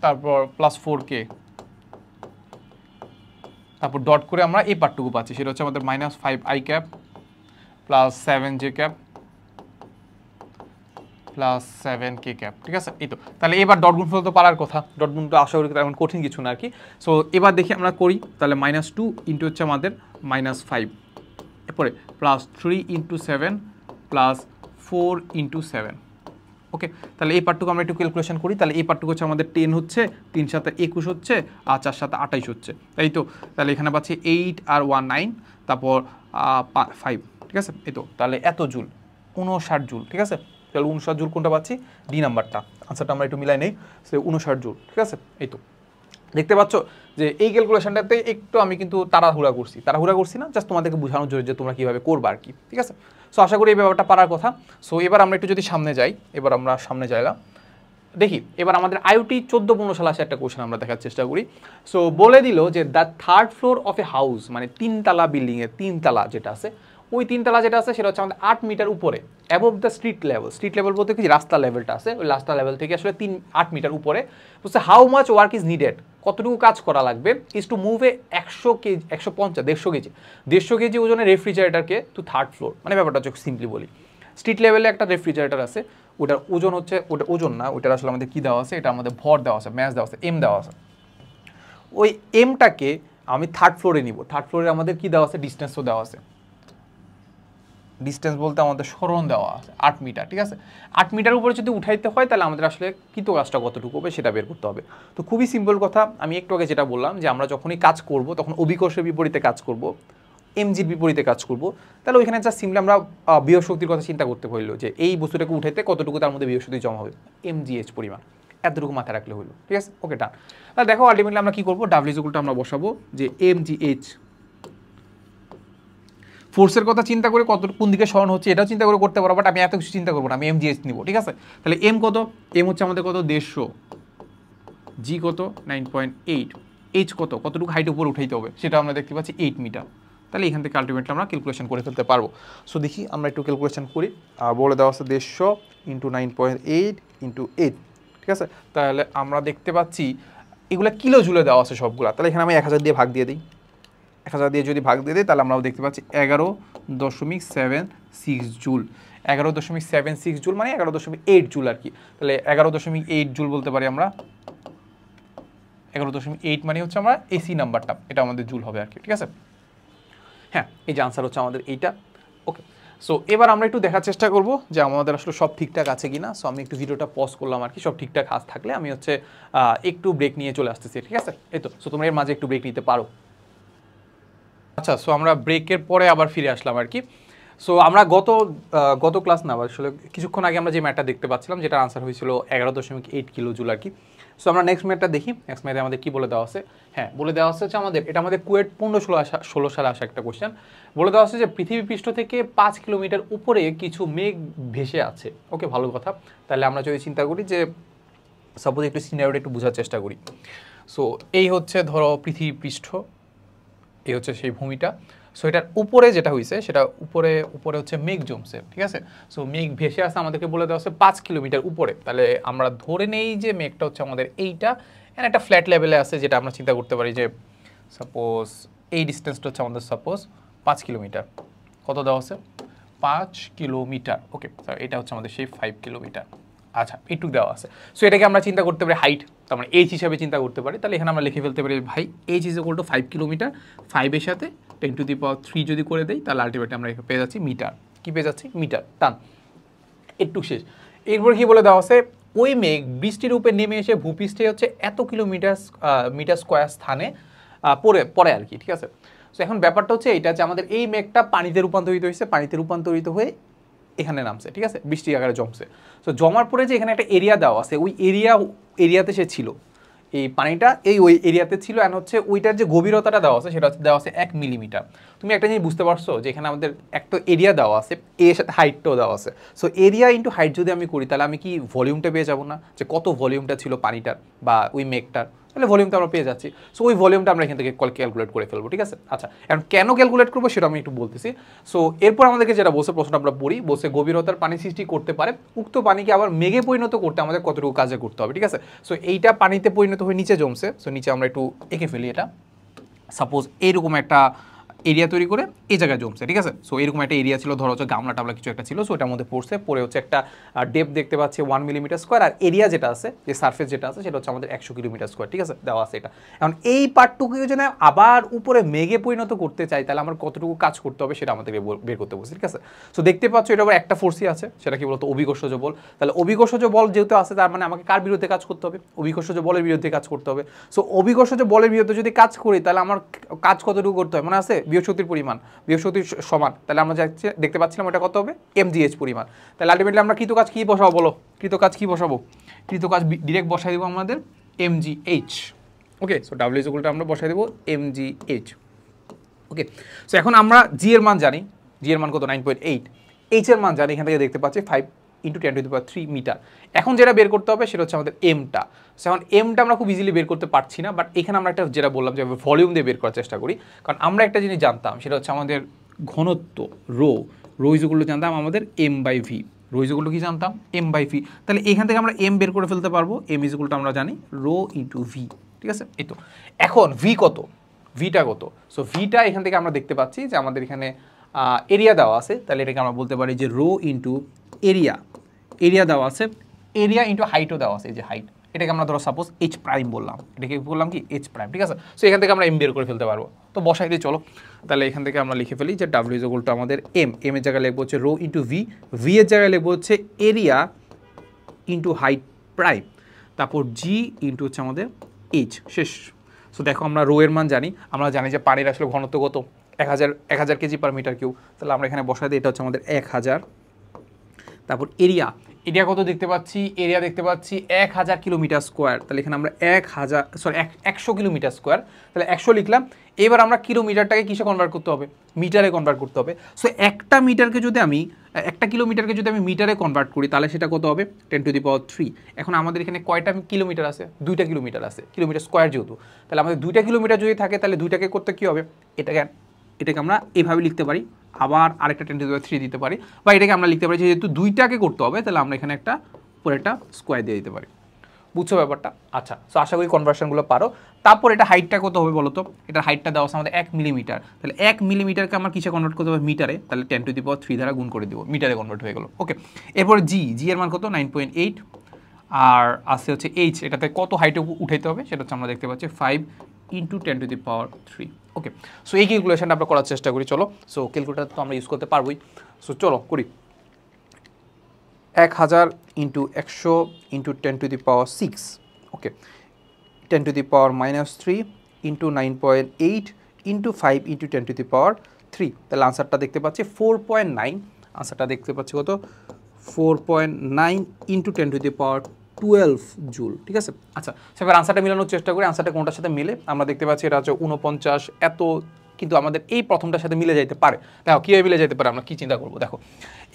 তারপর +4K, তারপর ডট করে আমরা এই পার্টটুকু পাচ্ছি, সেটা হচ্ছে আমাদের -5I cap +7J cap +7K cap, ঠিক আছে? এই তো। তাহলে এবার ডট গুণফল তো পারার কথা, ডট গুণ তো আশা করি তেমন কঠিন কিছু না আর কি। সো এবার দেখি আমরা করি, তাহলে -2 ইন্টু হচ্ছে আমাদের -5, এরপরে +3 ইন্টু 7 +4 ইন্টু 7। ওকে, তাহলে এই পার্টটুকু আমরা একটু ক্যালকুলেশন করি। তাহলে এই পার্টটুকু হচ্ছে আমাদের 10 হচ্ছে, 3 × 7 = 21 হচ্ছে, আর 4 × 7 = 28 হচ্ছে, তাই তো? তাহলে এখানে পাচ্ছি 8 আর 1 9, তারপর 5, ঠিক আছে? এই তো। তাহলে এত জুল, 59 জুল, ঠিক আছে? তাহলে 59 জুল কোনটা পাচ্ছি? ডি নাম্বারটা। আনসারটা আমরা একটু মিলাই নেই, সে 59 জুল, ঠিক আছে? এই তো দেখতে পাচ্ছ যে এই ক্যালকুলেশনটাতে একটু আমি কিন্তু তাড়াহুড়া করছি না, জাস্ট তোমাদেরকে বোঝানোর জন্য যে তোমরা কীভাবে করবা আর কি, ঠিক আছে? সো আশা করি এই ব্যাপারটা পারার কথা। সো এবার আমরা একটু যদি সামনে যাই, এবার আমরা সামনে যাইলাম, দেখি এবার আমাদের আইওটি 14-15 সালে আসে একটা কোশ্চেন আমরা দেখার চেষ্টা করি। সো বলে দিল যে the third floor of a house, মানে 3তলা বিল্ডিংয়ের 3তলা যেটা আছে, ওই 3তলা যেটা আছে সেটা হচ্ছে আমাদের 8 মিটার উপরে, অ্যাবভ দ্য স্ট্রিট লেভেল বলতে কি রাস্তা লেভেলটা আছে, ওই রাস্তা লেভেল থেকে আসলে 8 মিটার উপরে। বুঝছে how much work is needed, কতটুকু কাজ করা লাগবে, is to move A 100 KG 150 KG ওজনের রেফ্রিজারেটরকে টু থার্ড ফ্লোর। মানে ব্যাপারটা হচ্ছে সিম্পলি বলি, স্ট্রিট লেভেলে একটা রেফ্রিজারেটর আছে, ওটার ওজন হচ্ছে, ওটা ওজন না, ওটার আসলে আমাদের কী দেওয়া আছে, এটা আমাদের ভর দেওয়া আছে, ম্যাস দেওয়া আছে, এম দেওয়া আছে। ওই এমটাকে আমি থার্ড ফ্লোরে নিব, থার্ড ফ্লোরে আমাদের কী দেওয়া আছে, ডিস্টেন্সও দেওয়া আছে। ডিস্টেন্স বলতে আমাদের সরণ দেওয়া আছে 8 মিটার, ঠিক আছে? 8 মিটার উপরে যদি উঠাইতে হয় তাহলে আমাদের আসলে কৃতকাজটা কতটুকু হবে সেটা বের করতে হবে। তো খুবই সিম্পল কথা, আমি একটু আগে যেটা বললাম যে আমরা যখনই কাজ করব তখন অভিকর্ষের বিপরীতে কাজ করব, এমজির বিপরীতে কাজ করব। তাহলে ওইখানে যা সিম্পলি আমরা বিয়োগ শক্তির কথা চিন্তা করতে হইলো যে এই বস্তুটাকে উঠাইতে কতটুকু তার মধ্যে বিয়োগ শক্তি জমা হবে, এমজিএইচ পরিমাণ, এতটুকু মাথায় রাখলে হইলো, ঠিক আছে? ওকে, ডান। তাহলে দেখো আলটিমেটলি আমরা কী করবো, ডাব্লিউ ইকুয়াল টু আমরা বসাবো যে এমজিএইচ, ফোর্সের কথা চিন্তা করে কত কোন দিকে সরণ হচ্ছে এটাও চিন্তা করে করতে পারবো, বাট আমি এত কিছু চিন্তা করবো না, আমি এমজিএইচ নিব, ঠিক আছে? তাহলে এম কত, এম হচ্ছে আমাদের কত 150, জি কত 9.8, এইচ কতটুকু হাইট উপরে উঠাইতে হবে সেটা আমরা দেখতে পাচ্ছি 8 মিটার। তাহলে এখান থেকে আলটিমেটলি আমরা ক্যালকুলেশন করে ফেলতে পারবো। সো দেখি আমরা একটু ক্যালকুলেশন করি, বলে দেওয়া আছে 150 × 9.8 × 8, ঠিক আছে? তাহলে আমরা দেখতে পাচ্ছি এগুলো কিলো জুলে দেওয়া আছে সবগুলা। তাহলে এখানে আমি 1000 দিয়ে ভাগ দিয়ে দিই, 1000 দিয়ে যদি ভাগ দিয়ে দিই তাহলে আমরাও দেখতে পাচ্ছি 11.76 জুল, 11.76 জুল মানে 11.8 জুল আর কি। তাহলে 11.8 জুল বলতে পারি আমরা, 11.8 মানে হচ্ছে আমরা এসি নাম্বারটা, এটা আমাদের জুল হবে আর কি, ঠিক আছে? হ্যাঁ, এই যে আনসার হচ্ছে আমাদের এইটা। ওকে, সো এবার আমরা একটু দেখার চেষ্টা করব যে আমাদের আসলে সব ঠিকঠাক আছে কিনা। সো আমি একটু ভিডিওটা পজ করলাম আর কি, সব ঠিকঠাক থাকলে আমি হচ্ছে একটু ব্রেক নিয়ে চলে আসতেছি, ঠিক আছে? এই তো, সো তোমরা এর মাঝে একটু ব্রেক নিতে পারো। আচ্ছা, সো আমরা ব্রেকের পরে আবার ফিরে আসলাম আর কি। সো আমরা গত ক্লাস না আসলে কিছুক্ষণ আগে আমরা যে ম্যাটটা দেখতে পাচ্ছিলাম যেটা আনসার হয়েছিল 11.8 কিলো জুল আর কি। সো আমরা নেক্সট ম্যাটটা দেখি, নেক্সট ম্যাটে আমাদের কি বলে দেওয়া আছে। হ্যাঁ, বলে দেওয়া আছে যে এটা আমাদের কুয়েট 15-16 সালে আসা একটা কোশ্চেন। বলে দেওয়া আছে যে পৃথিবী পৃষ্ঠ থেকে 5 কিলোমিটার উপরে কিছু মেঘ ভেসে আছে। ওকে, ভালো কথা। তাহলে আমরা যদি চিন্তা করি যে সাপোজ একটু সিনারিওটা একটু বোঝার চেষ্টা করি। সো এই হচ্ছে ধরো পৃথিবী পৃষ্ঠ, এই হচ্ছে সেই ভূমিটা। সো এটার উপরে যেটা হয়েছে সেটা উপরে হচ্ছে মেঘ জমছে, ঠিক আছে? সো মেঘ ভেসে আসে, আমাদেরকে বলে দেওয়া আছে 5 কিলোমিটার উপরে। তাহলে আমরা ধরে নেই যে মেঘটা হচ্ছে আমাদের এইটা, এন্ড একটা ফ্ল্যাট লেভেলে আছে, যেটা আমরা চিন্তা করতে পারি যে সাপোজ এই ডিস্টেন্সটা হচ্ছে আমাদের সাপোজ 5 কিলোমিটার। কত দেওয়া আছে? 5 কিলোমিটার। ওকে, এটা হচ্ছে আমাদের সেই 5 কিলোমিটার। আচ্ছা, একটু দেওয়া আছে। সো এটাকে আমরা চিন্তা করতে পারি হাইট, তার মানে এইচ হিসাবে চিন্তা করতে পারি। তাহলে এখানে আমরা লিখে ফেলতে পারি ভাই H is equal two 5 kilometre, 5 এর সাথে 10⁻³ যদি করে দেই তাহলে আলটিমেটলি আমরা পেয়ে যাচ্ছি মিটার। কি পেয়ে যাচ্ছি? মিটার। টান, একটু শেষ। এরপর কি বলে দেওয়া আছে, ওই মেঘ বৃষ্টির উপরে নেমে এসে ভূপৃষ্ঠে হচ্ছে এত মিটার স্কোয়ার স্থানে পড়ে আর কি, ঠিক আছে? সো এখন ব্যাপারটা হচ্ছে এইটা যে আমাদের এই মেঘটা পানিতে রূপান্তরিত হয়েছে, পানিতে রূপান্তরিত হয়ে এখানে নামছে, ঠিক আছে? বৃষ্টির আকারে জমছে। সো জমার পরে যে এখানে একটা এরিয়া দেওয়া আছে, ওই এরিয়াতে সে ছিল, এই পানিটা এই ওই এরিয়াতে ছিল অ্যান্ড হচ্ছে ওইটার যে গভীরতাটা দেওয়া আছে সেটা হচ্ছে দেওয়া আছে 1 মিলিমিটার। তুমি একটা জিনিস বুঝতে পারছো যে এখানে আমাদের একটা এরিয়া দেওয়া আছে, এর সাথে হাইটটাও দেওয়া আছে। সো এরিয়া ইন্টু হাইট যদি আমি করি তাহলে আমি কি ভলিউমটা পেয়ে যাবো না, যে কত ভলিউমটা ছিল পানিটার বা ওই মেঘটার, তাহলে ভলিউমটা আমরা পেয়ে যাচ্ছি। সো ওই ভলিউমটা আমরা এখান থেকে ক্যালকুলেট করে ফেলবো, ঠিক আছে। আচ্ছা, এখন কেন ক্যালকুলেট করবো সেটা আমি একটু বলতেছি। সো এরপর আমাদেরকে যেটা বলছে প্রশ্নটা আমরা পড়ি, বলছে গভীরতার পানি সৃষ্টি করতে পারে উক্ত পানিকে আবার মেঘে পরিণত করতে আমাদের কতটুকু কাজে করতে হবে, ঠিক আছে। সো এইটা পানিতে পরিণত হয়ে নিচে জমছে। সো নিচে আমরা একটু এঁকে ফেলি, এটা সাপোজ এইরকম একটা এরিয়া তৈরি করে এই জায়গায় জমছে, ঠিক আছে। সো এরকম একটা এরিয়া ছিল, ধরো হচ্ছে গামলা টামলা কিছু একটা ছিল, সো এটার মধ্যে পড়ছে, পরে হচ্ছে একটা ডেপ দেখতে পাচ্ছি 1 মিলিমিটার স্কোয়ার, আর এরিয়া যেটা আছে, যে সার্ফেস যেটা আছে সেটা হচ্ছে আমাদের 100 কিলোমিটার স্কোয়ার, ঠিক আছে, দেওয়া আছে এটা। এখন এই পার্টটুকু যদি আবার উপরে মেঘে পরিণত করতে চাই তাহলে আমার কতটুকু কাজ করতে হবে সেটা আমাদেরকে বের করতে বলছে, ঠিক আছে। সো দেখতে পাচ্ছ এটা আবার একটা ফোর্সই আছে, সেটা কি বলতো অভিকর্ষজ বল। তাহলে অভিকর্ষজ বল যেহেতু আছে তার মানে আমাকে কার বিরুদ্ধে কাজ করতে হবে, অভিকর্ষজ বলের বিরুদ্ধে কাজ করতে হবে। সো অভিকর্ষজ বলের বিরুদ্ধে যদি কাজ করি তাহলে আমার কাজ কতটুকু করতে হয়, মানে আছে বিয়োগ শক্তির পরিমাণ, বিয়োগ শক্তির সমান, তাহলে আমরা দেখতে পাচ্ছিলাম এটা কত হবে mgh পরিমাণ। তাহলে আলটিমেটলি আমরা কৃত কাজ কি বসাবো বলো, কৃত কাজ কি বসাবো, কৃত কাজ ডিরেক্ট বসাই দেবো আমাদের mgh। ওকে, সো ডাব্লিউ ইকুয়ালটা আমরা বসাই দেবো mgh। ওকে, সো এখন আমরা জি এর মান জানি, জি এর মান কত 9.8, এইচ এর মান জানি, এখান থেকে দেখতে পাচ্ছি 5 × 10⁻³ মিটার। এখন যেটা বের করতে হবে সেটা হচ্ছে আমাদের এমটা। সো এখন এমটা আমরা খুব ইজিলি বের করতে পারছি না, বাট এখানে আমরা একটা যেটা বললাম যে ভলিউম দিয়ে বের করার চেষ্টা করি, কারণ আমরা একটা জিনিস জানতাম সেটা হচ্ছে আমাদের ঘনত্ব রো ইজুগুলো জানতাম আমাদের m/v, রো ইজুগুলো কি জানতাম m/v। তাহলে এখান থেকে আমরা এম বের করে ফেলতে পারবো, এম ইজুগুলটা আমরা জানি রো ইন্টু ভি, ঠিক আছে। এই তো এখন ভি কত, ভিটা কত। সো ভিটা এখান থেকে আমরা দেখতে পাচ্ছি যে আমাদের এখানে এরিয়া দেওয়া আছে, তাহলে এটাকে আমরা বলতে পারি যে রো ইন্টু এরিয়া দেওয়া আছে, এরিয়া ইন্টু হাইটও দেওয়া আছে, এই যে হাইট, এটাকে আমরা ধরো সাপোজ এইচ প্রাইম বললাম, এটাকে বললাম কি এইচ প্রাইম, ঠিক আছে। সো এখান থেকে আমরা এম বের করে ফেলতে পারবো, তো বসাই দিয়ে চলো। তাহলে এখান থেকে আমরা লিখে ফেলি যে ডাব্লিউ ইজ ইকুয়াল টু আমাদের এম এর জায়গায় লিখবো হচ্ছে রো ইন্টু ভি এর জায়গায় লিখবো হচ্ছে এরিয়া ইন্টু হাইট প্রাইম, তারপর জি ইন্টু হচ্ছে আমাদের এইচ, শেষ। সো দেখো আমরা রো এর মান জানি, আমরা জানি যে পানির আসলে ঘনত্ব কত 1000 কেজি পার মিটার কিউব, তাহলে আমরা এখানে বসাই দিই, এটা হচ্ছে আমাদের 1000। তারপর এরিয়া কত দেখতে পাচ্ছি, এরিয়া দেখতে পাচ্ছি 1000 কিলোমিটার স্কোয়ার, তাহলে এখানে আমরা 100 কিলোমিটার স্কোয়ার, তাহলে 100 লিখলাম। এবার আমরা কিলোমিটারটাকে কিসে কনভার্ট করতে হবে, মিটারে কনভার্ট করতে হবে। সো একটা কিলোমিটারকে যদি আমি মিটারে কনভার্ট করি তাহলে সেটা কত হবে 10⁻³ এখন আমাদের এখানে কয়টা কিলোমিটার আছে, 2টা কিলোমিটার আছে, কিলোমিটার স্কোয়ার যেহেতু, তাহলে আমাদের 2টা কিলোমিটার যদি থাকে তাহলে 2টাকে করতে কী হবে, এটাকে আমরা এইভাবে লিখতে পারি, আবার আরেকটা 10⁻³ দিতে পারি, বা এটাকে আমরা লিখতে পারি যেহেতু 2টাকে করতে হবে তাহলে আমরা এখানে একটা পরে একটা স্কোয়ার দিয়ে দিতে পারি। বুঝছো ব্যাপারটা? আচ্ছা, সো আশা করি কনভার্সনগুলো পারো। তারপর এটা হাইটটা কত হবে বলো তো, এটার হাইটটা দেওয়া আছে আমাদের 1 মিলিমিটার, তাহলে 1 মিলিমিটারকে আমার কিসে কনভার্ট করতে হবে, মিটারে, তাহলে 10⁻³ দ্বারা গুণ করে দেবো, মিটারে কনভার্ট হয়ে গেলো। ওকে, এরপরে জি এর মান কত 9.8, আর আছে হচ্ছে এইচ, এটাতে কত হাইটে উঠাইতে হবে সেটা হচ্ছে আমরা দেখতে পাচ্ছি 5 × 10⁻³। ওকে, সো এই ক্যালকুলেশনটা আমরা করার চেষ্টা করি, চলো। সো ক্যালকুলেটার তো আমরা ইউজ করতে পারবোই, সো চলো করি। 1000 × 100 × 10⁻6, ওকে, 10⁻³ × 9.8 × 5 × 10⁻3, তাহলে আনসারটা দেখতে পাচ্ছি 4.9, আনসারটা দেখতে পাচ্ছি কত 4.9 × 10⁻12 জুল, ঠিক আছে। আচ্ছা, সেবার আনসারটা মিলানোর চেষ্টা করি, আনসারটা কোনটার সাথে মিলে, আমরা দেখতে পাচ্ছি এটা হচ্ছে 49 এত, কিন্তু আমাদের এই প্রথমটার সাথে মিলে যাইতে পারে। দেখো কীভাবে মিলে যেতে পারে, আমরা কী চিন্তা করবো, দেখো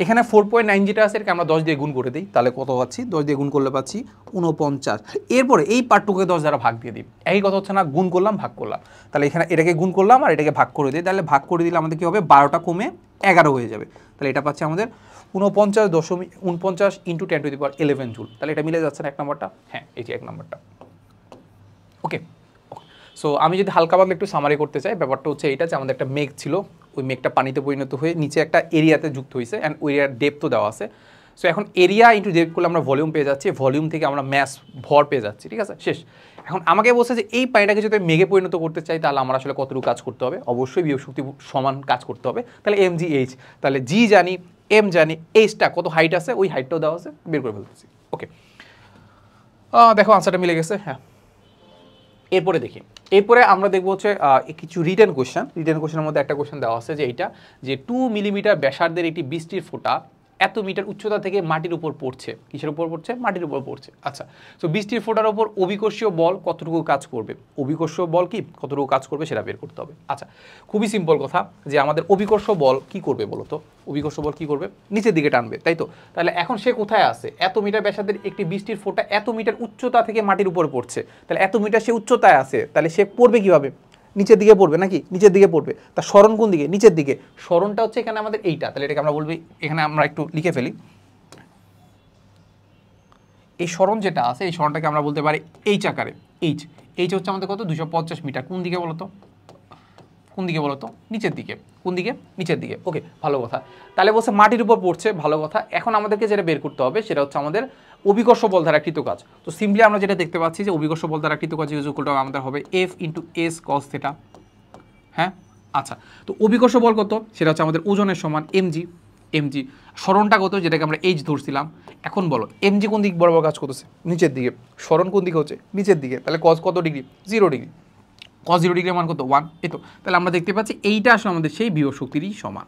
এখানে 4.9 যেটা আছে এটাকে আমরা 10 দিয়ে গুণ করে দিই, তাহলে কত পাচ্ছি, 10 দিয়ে গুণ করলে পাচ্ছি 49। এরপরে এই পার্টটুকে 10 দ্বারা ভাগ দিয়ে দিই, একই কথা হচ্ছে না, গুণ করলাম ভাগ করলাম, তাহলে এখানে এটাকে গুণ করলাম আর এটাকে ভাগ করে দিই, তাহলে ভাগ করে দিলে আমাদের কী হবে 12টা কমে 11 হয়ে যাবে, তাহলে এটা পাচ্ছে আমাদের 49 × 10⁻11 জুল। তাহলে এটা মিলে যাচ্ছে না এক নম্বরটা, হ্যাঁ এই যে এক নম্বরটা। ওকে, সো আমি যদি হালকা পাতলা একটু সামারি করতে চাই, ব্যাপারটা হচ্ছে এইটা যে আমাদের একটা মেঘ ছিল, ওই মেঘটা পানিতে পরিণত হয়ে নিচে একটা এরিয়াতে যুক্ত হয়েছে, অ্যান্ড ওই এরিয়ার ডেপথও দেওয়া আছে। সো এখন এরিয়া ইন্টু ডেপথ করলে আমরা ভলিউম পেয়ে যাচ্ছি, ভলিউম থেকে আমরা ম্যাস ভর পেয়ে যাচ্ছি, ঠিক আছে, শেষ। এখন আমাকে বলছে যে এই পানিটাকে যদি মেঘে পরিণত করতে চাই তাহলে আমার আসলে কতটুকু কাজ করতে হবে, অবশ্যই বিয়োগ শক্তি সমান কাজ করতে হবে, তাহলে mgh, তাহলে জি জানি, এম জানি, এইচটা কত হাইট আছে ওই হাইটটাও দেওয়া আছে, বের করে ফেলতেছি। ওকে, দেখো আনসারটা মিলে গেছে, হ্যাঁ। এরপরে দেখি, এরপরে আমরা দেখবো হচ্ছে কিছু রিটেন কোয়েশ্চেন। রিটেন কোয়েশ্চেনের মধ্যে একটা কোয়েশ্চেন দেওয়া আছে যে এইটা যে 2 মিলিমিটার ব্যাসার্ধের একটি বৃষ্টির ফোঁটা এত মিটার উচ্চতা থেকে মাটির উপর পড়ছে। কিসের উপর পড়ছে? মাটির উপর পড়ছে। আচ্ছা, সো বৃষ্টির ফোঁটার উপর অভিকর্ষীয় বল কতটুকু কাজ করবে? অভিকর্ষীয় বল কি কতটুকু কাজ করবে সেটা বের করতে হবে। আচ্ছা, খুবই সিম্পল কথা যে আমাদের অভিকর্ষ বল কি করবে বলো তো? অভিকর্ষ বল কি করবে? নিচের দিকে টানবে, তাই তো? তাহলে এখন সে কোথায় আছে? এত মিটার ব্যাসার্ধের একটি বৃষ্টির ফোঁটা এত মিটার উচ্চতা থেকে মাটির উপরে পড়ছে, তাহলে এত মিটার সে উচ্চতায় আছে, তাহলে সে পড়বে কিভাবে? নিচের দিকে পড়বে নাকি? নিচের দিকে পড়বে। তার সরণ কোন দিকে? নিচের দিকে। সরণটা হচ্ছে এখানে আমাদের এইটা, তাহলে এটাকে আমরা বলবো, এখানে আমরা একটু লিখে ফেলি, এই সরণ যেটা আছে এই সরণটাকে আমরা বলতে পারি এইচ আকারে। এইচ এইচ হচ্ছে আমাদের কত? 250 মিটার। কোন দিকে বলো তো? কোন দিকে বলো তো? নিচের দিকে। কোন দিকে? নিচের দিকে। ওকে, ভালো কথা। তাহলে বলছে মাটির উপর পড়ছে, ভালো কথা। এখন আমাদেরকে যেটা বের করতে হবে সেটা হচ্ছে আমাদের অভিকর্ষ বল দ্বারা কৃত কাজ। তো সিম্পলি আমরা যেটা দেখতে পাচ্ছি যে অভিকর্ষ বল দ্বারা কৃত কাজ ইকুয়াল টু আমাদের হবে F into S cos theta. হ্যাঁ, আচ্ছা, তো অভিকর্ষ বল কত? সেটা হচ্ছে আমাদের ওজনের সমান mg। mg সরণটা কত? যেটাকে আমরা এইচ ধরছিলাম। এখন বলো mg কোন দিক বরাবর কাজ করতেছে? নিচের দিকে। সরণ কোন দিকে হচ্ছে? নিচের দিকে। তাহলে কস কত ডিগ্রি? 0 ডিগ্রি। কস 0 ডিগ্রি মান কত? 1। এই তো, তাহলে আমরা দেখতে পাচ্ছি এইটা আসলে আমাদের সেই বিভব শক্তিরই সমান।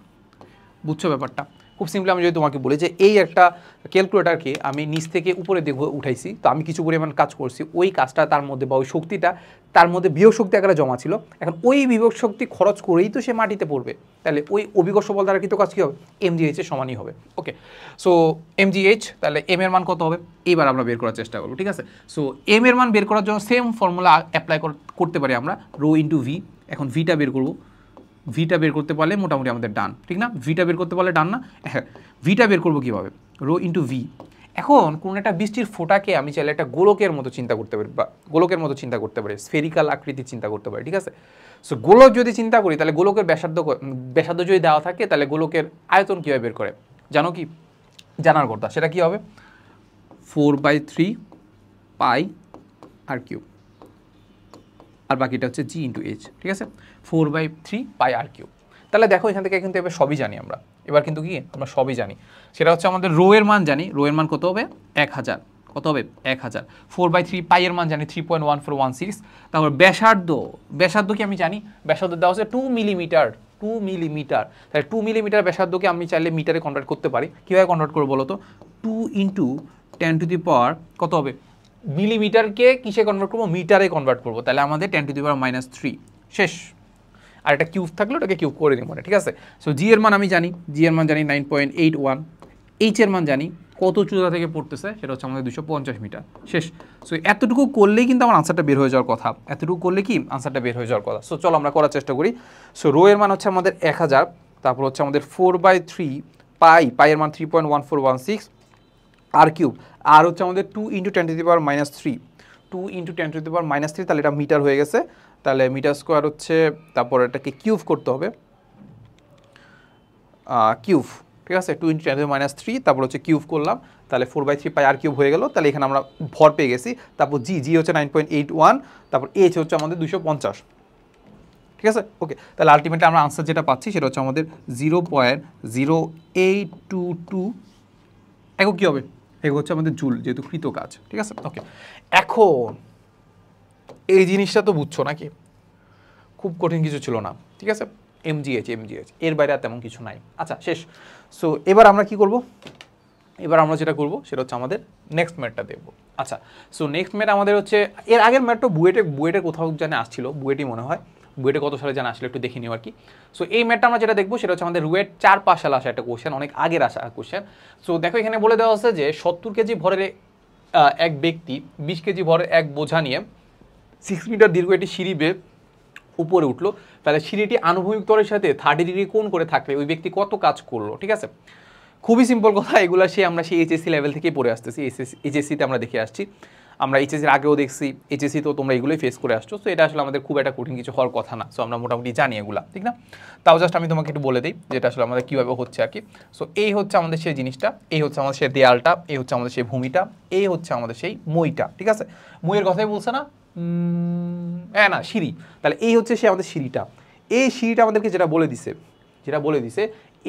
বুঝছো ব্যাপারটা? খুব সিম্পলি আমি যদি তোমাকে বলি যে এই একটা ক্যালকুলেটারকে আমি নিচ থেকে উপরে দিকে উঠাইছি, তো আমি কিছু পরিমাণ কাজ করছি, ওই কাজটা তার মধ্যে বা ওই শক্তিটা তার মধ্যে বিভব শক্তি আকারে জমা ছিল। এখন ওই বিভব শক্তি খরচ করেই তো সে মাটিতে পড়বে, তাহলে ওই অভিকর্ষ বল দ্বারা কৃত কাজ কী হবে? mgh এর সমানই হবে। ওকে, সো mgh, তাহলে m এর মান কত হবে? এইবার আমরা বের করার চেষ্টা করবো, ঠিক আছে? সো m এর মান বের করার জন্য সেম ফর্মুলা অ্যাপ্লাই করতে পারি আমরা, রো ইন্টু ভি। এখন ভিটা বের করবো, ভিটা বের করতে পারলে মোটামুটি আমাদের ডান, ঠিক না? ভিটা বের করতে পারলে ডান না? হ্যাঁ, ভিটা বের করবো কীভাবে? Rho into V. এখন কোন একটা বৃষ্টির ফোঁটাকে আমি চাইলে একটা গোলকের মতো চিন্তা করতে পারি, বা গোলকের মতো চিন্তা করতে পারি, স্ফেরিক্যাল আকৃতির চিন্তা করতে পারি, ঠিক আছে? সো গোলক যদি চিন্তা করি তাহলে গোলকের ব্যাসার্ধ যদি দেওয়া থাকে তাহলে গোলকের আয়তন কীভাবে বের করে জানো কি? জানার কথা, সেটা কী হবে? 4/3 পাই আর কিউব, আর বাকিটা হচ্ছে জি ইন্টু এইচ, ঠিক আছে? 4/3 পাই আর কিউব। তাহলে দেখো এখান থেকে কিন্তু এবার সবই জানি আমরা, এবার কিন্তু কি আমরা সবই জানি। সেটা হচ্ছে আমাদের রো এর মান জানি, রো এর মান কত হবে? 1000। কত হবে? 1000। 4/3 পাই এর মান জানি 3.1416। তারপর ব্যাসার্ধ, ব্যাসার্ধ কি আমি জানি? ব্যাসার্ধ দেওয়া হচ্ছে 2 মিলিমিটার। 2 মিলিমিটার, তাহলে 2 মিলিমিটার ব্যাসার্ধকে আমি চাইলে মিটারে কনভার্ট করতে পারি। কীভাবে কনভার্ট করবো বলো তো? 2 ইন্টু 10⁻⁻, কত হবে? মিলিমিটারকে কিসে কনভার্ট করবো? মিটারে কনভার্ট করবো। তাহলে আমাদের 10⁻³ শেষ। আর একটা কিউব থাকলে ওটাকে কিউব করে নিই মনে, ঠিক আছে? সো জি এর মান আমি জানি, জি এর মান জানি 9.81। এইচ এর মান জানি, কত উচ্চতা থেকে পড়তেছে? সেটা হচ্ছে আমাদের 250 মিটার। শেষ। সো এতটুকু করলেই কিন্তু আমার আনসারটা বের হয়ে যাওয়ার কথা। এতটুকু করলে কি আনসারটা বের হয়ে যাওয়ার কথা। সো চলো আমরা করার চেষ্টা করি। সো রো এর মান হচ্ছে আমাদের 1000, তারপর হচ্ছে আমাদের 4/3 পাই, পাই এর মান 3.1416 আর কিউব, আর হচ্ছে আমাদের 2 ইন্টু 10⁻³ 2 ইন্টু 10⁻³, তাহলে এটা মিটার হয়ে গেছে। তাহলে মিটার স্কোয়ার হচ্ছে, তারপর এটাকে কিউব করতে হবে, কিউব, ঠিক আছে? 2 ইন্টু 10⁻³, তারপর হচ্ছে কিউব করলাম, তাহলে 4/3 পাই আর কিউব হয়ে গেল। তাহলে এখানে আমরা ভর পেয়ে গেছি। তারপর জি, জি হচ্ছে 9.81, তারপর এইচ হচ্ছে আমাদের 250, ঠিক আছে? ওকে, তাহলে আলটিমেটলি আমরা আনসার যেটা পাচ্ছি সেটা হচ্ছে আমাদের 0.0822 একক কী হবে? একক হচ্ছে আমাদের জুল, যেহেতু কৃত কাজ, ঠিক আছে? ওকে, এখন এই জিনিসটা তো বুঝছো নাকি? খুব কঠিন কিছু ছিল না, ঠিক আছে? mgh, এর বাইরে আর তেমন কিছু নাই। আচ্ছা, শেষ। সো এবার আমরা কি করব? এবার আমরা যেটা করব সেটা হচ্ছে আমাদের নেক্সট ম্যাথটা দেখবো। আচ্ছা, সো নেক্সট ম্যাথ আমাদের হচ্ছে, এর আগের ম্যাথটা বুয়েটে কোথাও জানে আসছিল, বুয়েটই মনে হয়। বুয়েটে কত সালে জানা আসলে একটু দেখে নিও আর কি। সো এই ম্যাথটা আমরা যেটা দেখবো সেটা হচ্ছে আমাদের রুয়েট 4-5 সালে আসা একটা কোশ্চেন, অনেক আগের আসা কোশ্চেন। সো দেখো এখানে বলে দেওয়া হচ্ছে যে 70 কেজি ভরের এক ব্যক্তি 20 কেজি ভরের এক বোঝা নিয়ে 6 মিটার দীর্ঘ একটি সিঁড়ি বেয়ে উপরে উঠলো। তাহলে সিঁড়িটি আনুভূমিক তলের সাথে 30 ডিগ্রি কোণ করে থাকলে ওই ব্যক্তি কত কাজ করলো, ঠিক আছে? খুবই সিম্পল কথা, এগুলো আমরা সেই এইচএসসি লেভেল থেকেই পড়ে আসতেছি, এইচএসসিতে আমরা দেখে আসছি, আমরা এইচএসসির আগেও দেখছি, এইচএসসি তো তোমরা এগুলোই ফেস করে আসছো। সো এটা আসলে আমাদের খুব একটা কঠিন কিছু হওয়ার কথা না। সো আমরা মোটামুটি জানি এগুলা, ঠিক না? তাও জাস্ট আমি তোমাকে একটু বলে দিই যেটা আসলে আমাদের কীভাবে হচ্ছে আর কি। সো এই হচ্ছে আমাদের সেই জিনিসটা, এই হচ্ছে আমাদের সেই দেয়ালটা, এই হচ্ছে আমাদের সেই ভূমিটা, এই হচ্ছে আমাদের সেই মইটা, ঠিক আছে? মইয়ের কথাই বলছে না? হ্যাঁ, না, সিঁড়ি। তাহলে এই হচ্ছে সে আমাদের সিঁড়িটা। এই সিঁড়িটা আমাদেরকে যেটা বলে দিছে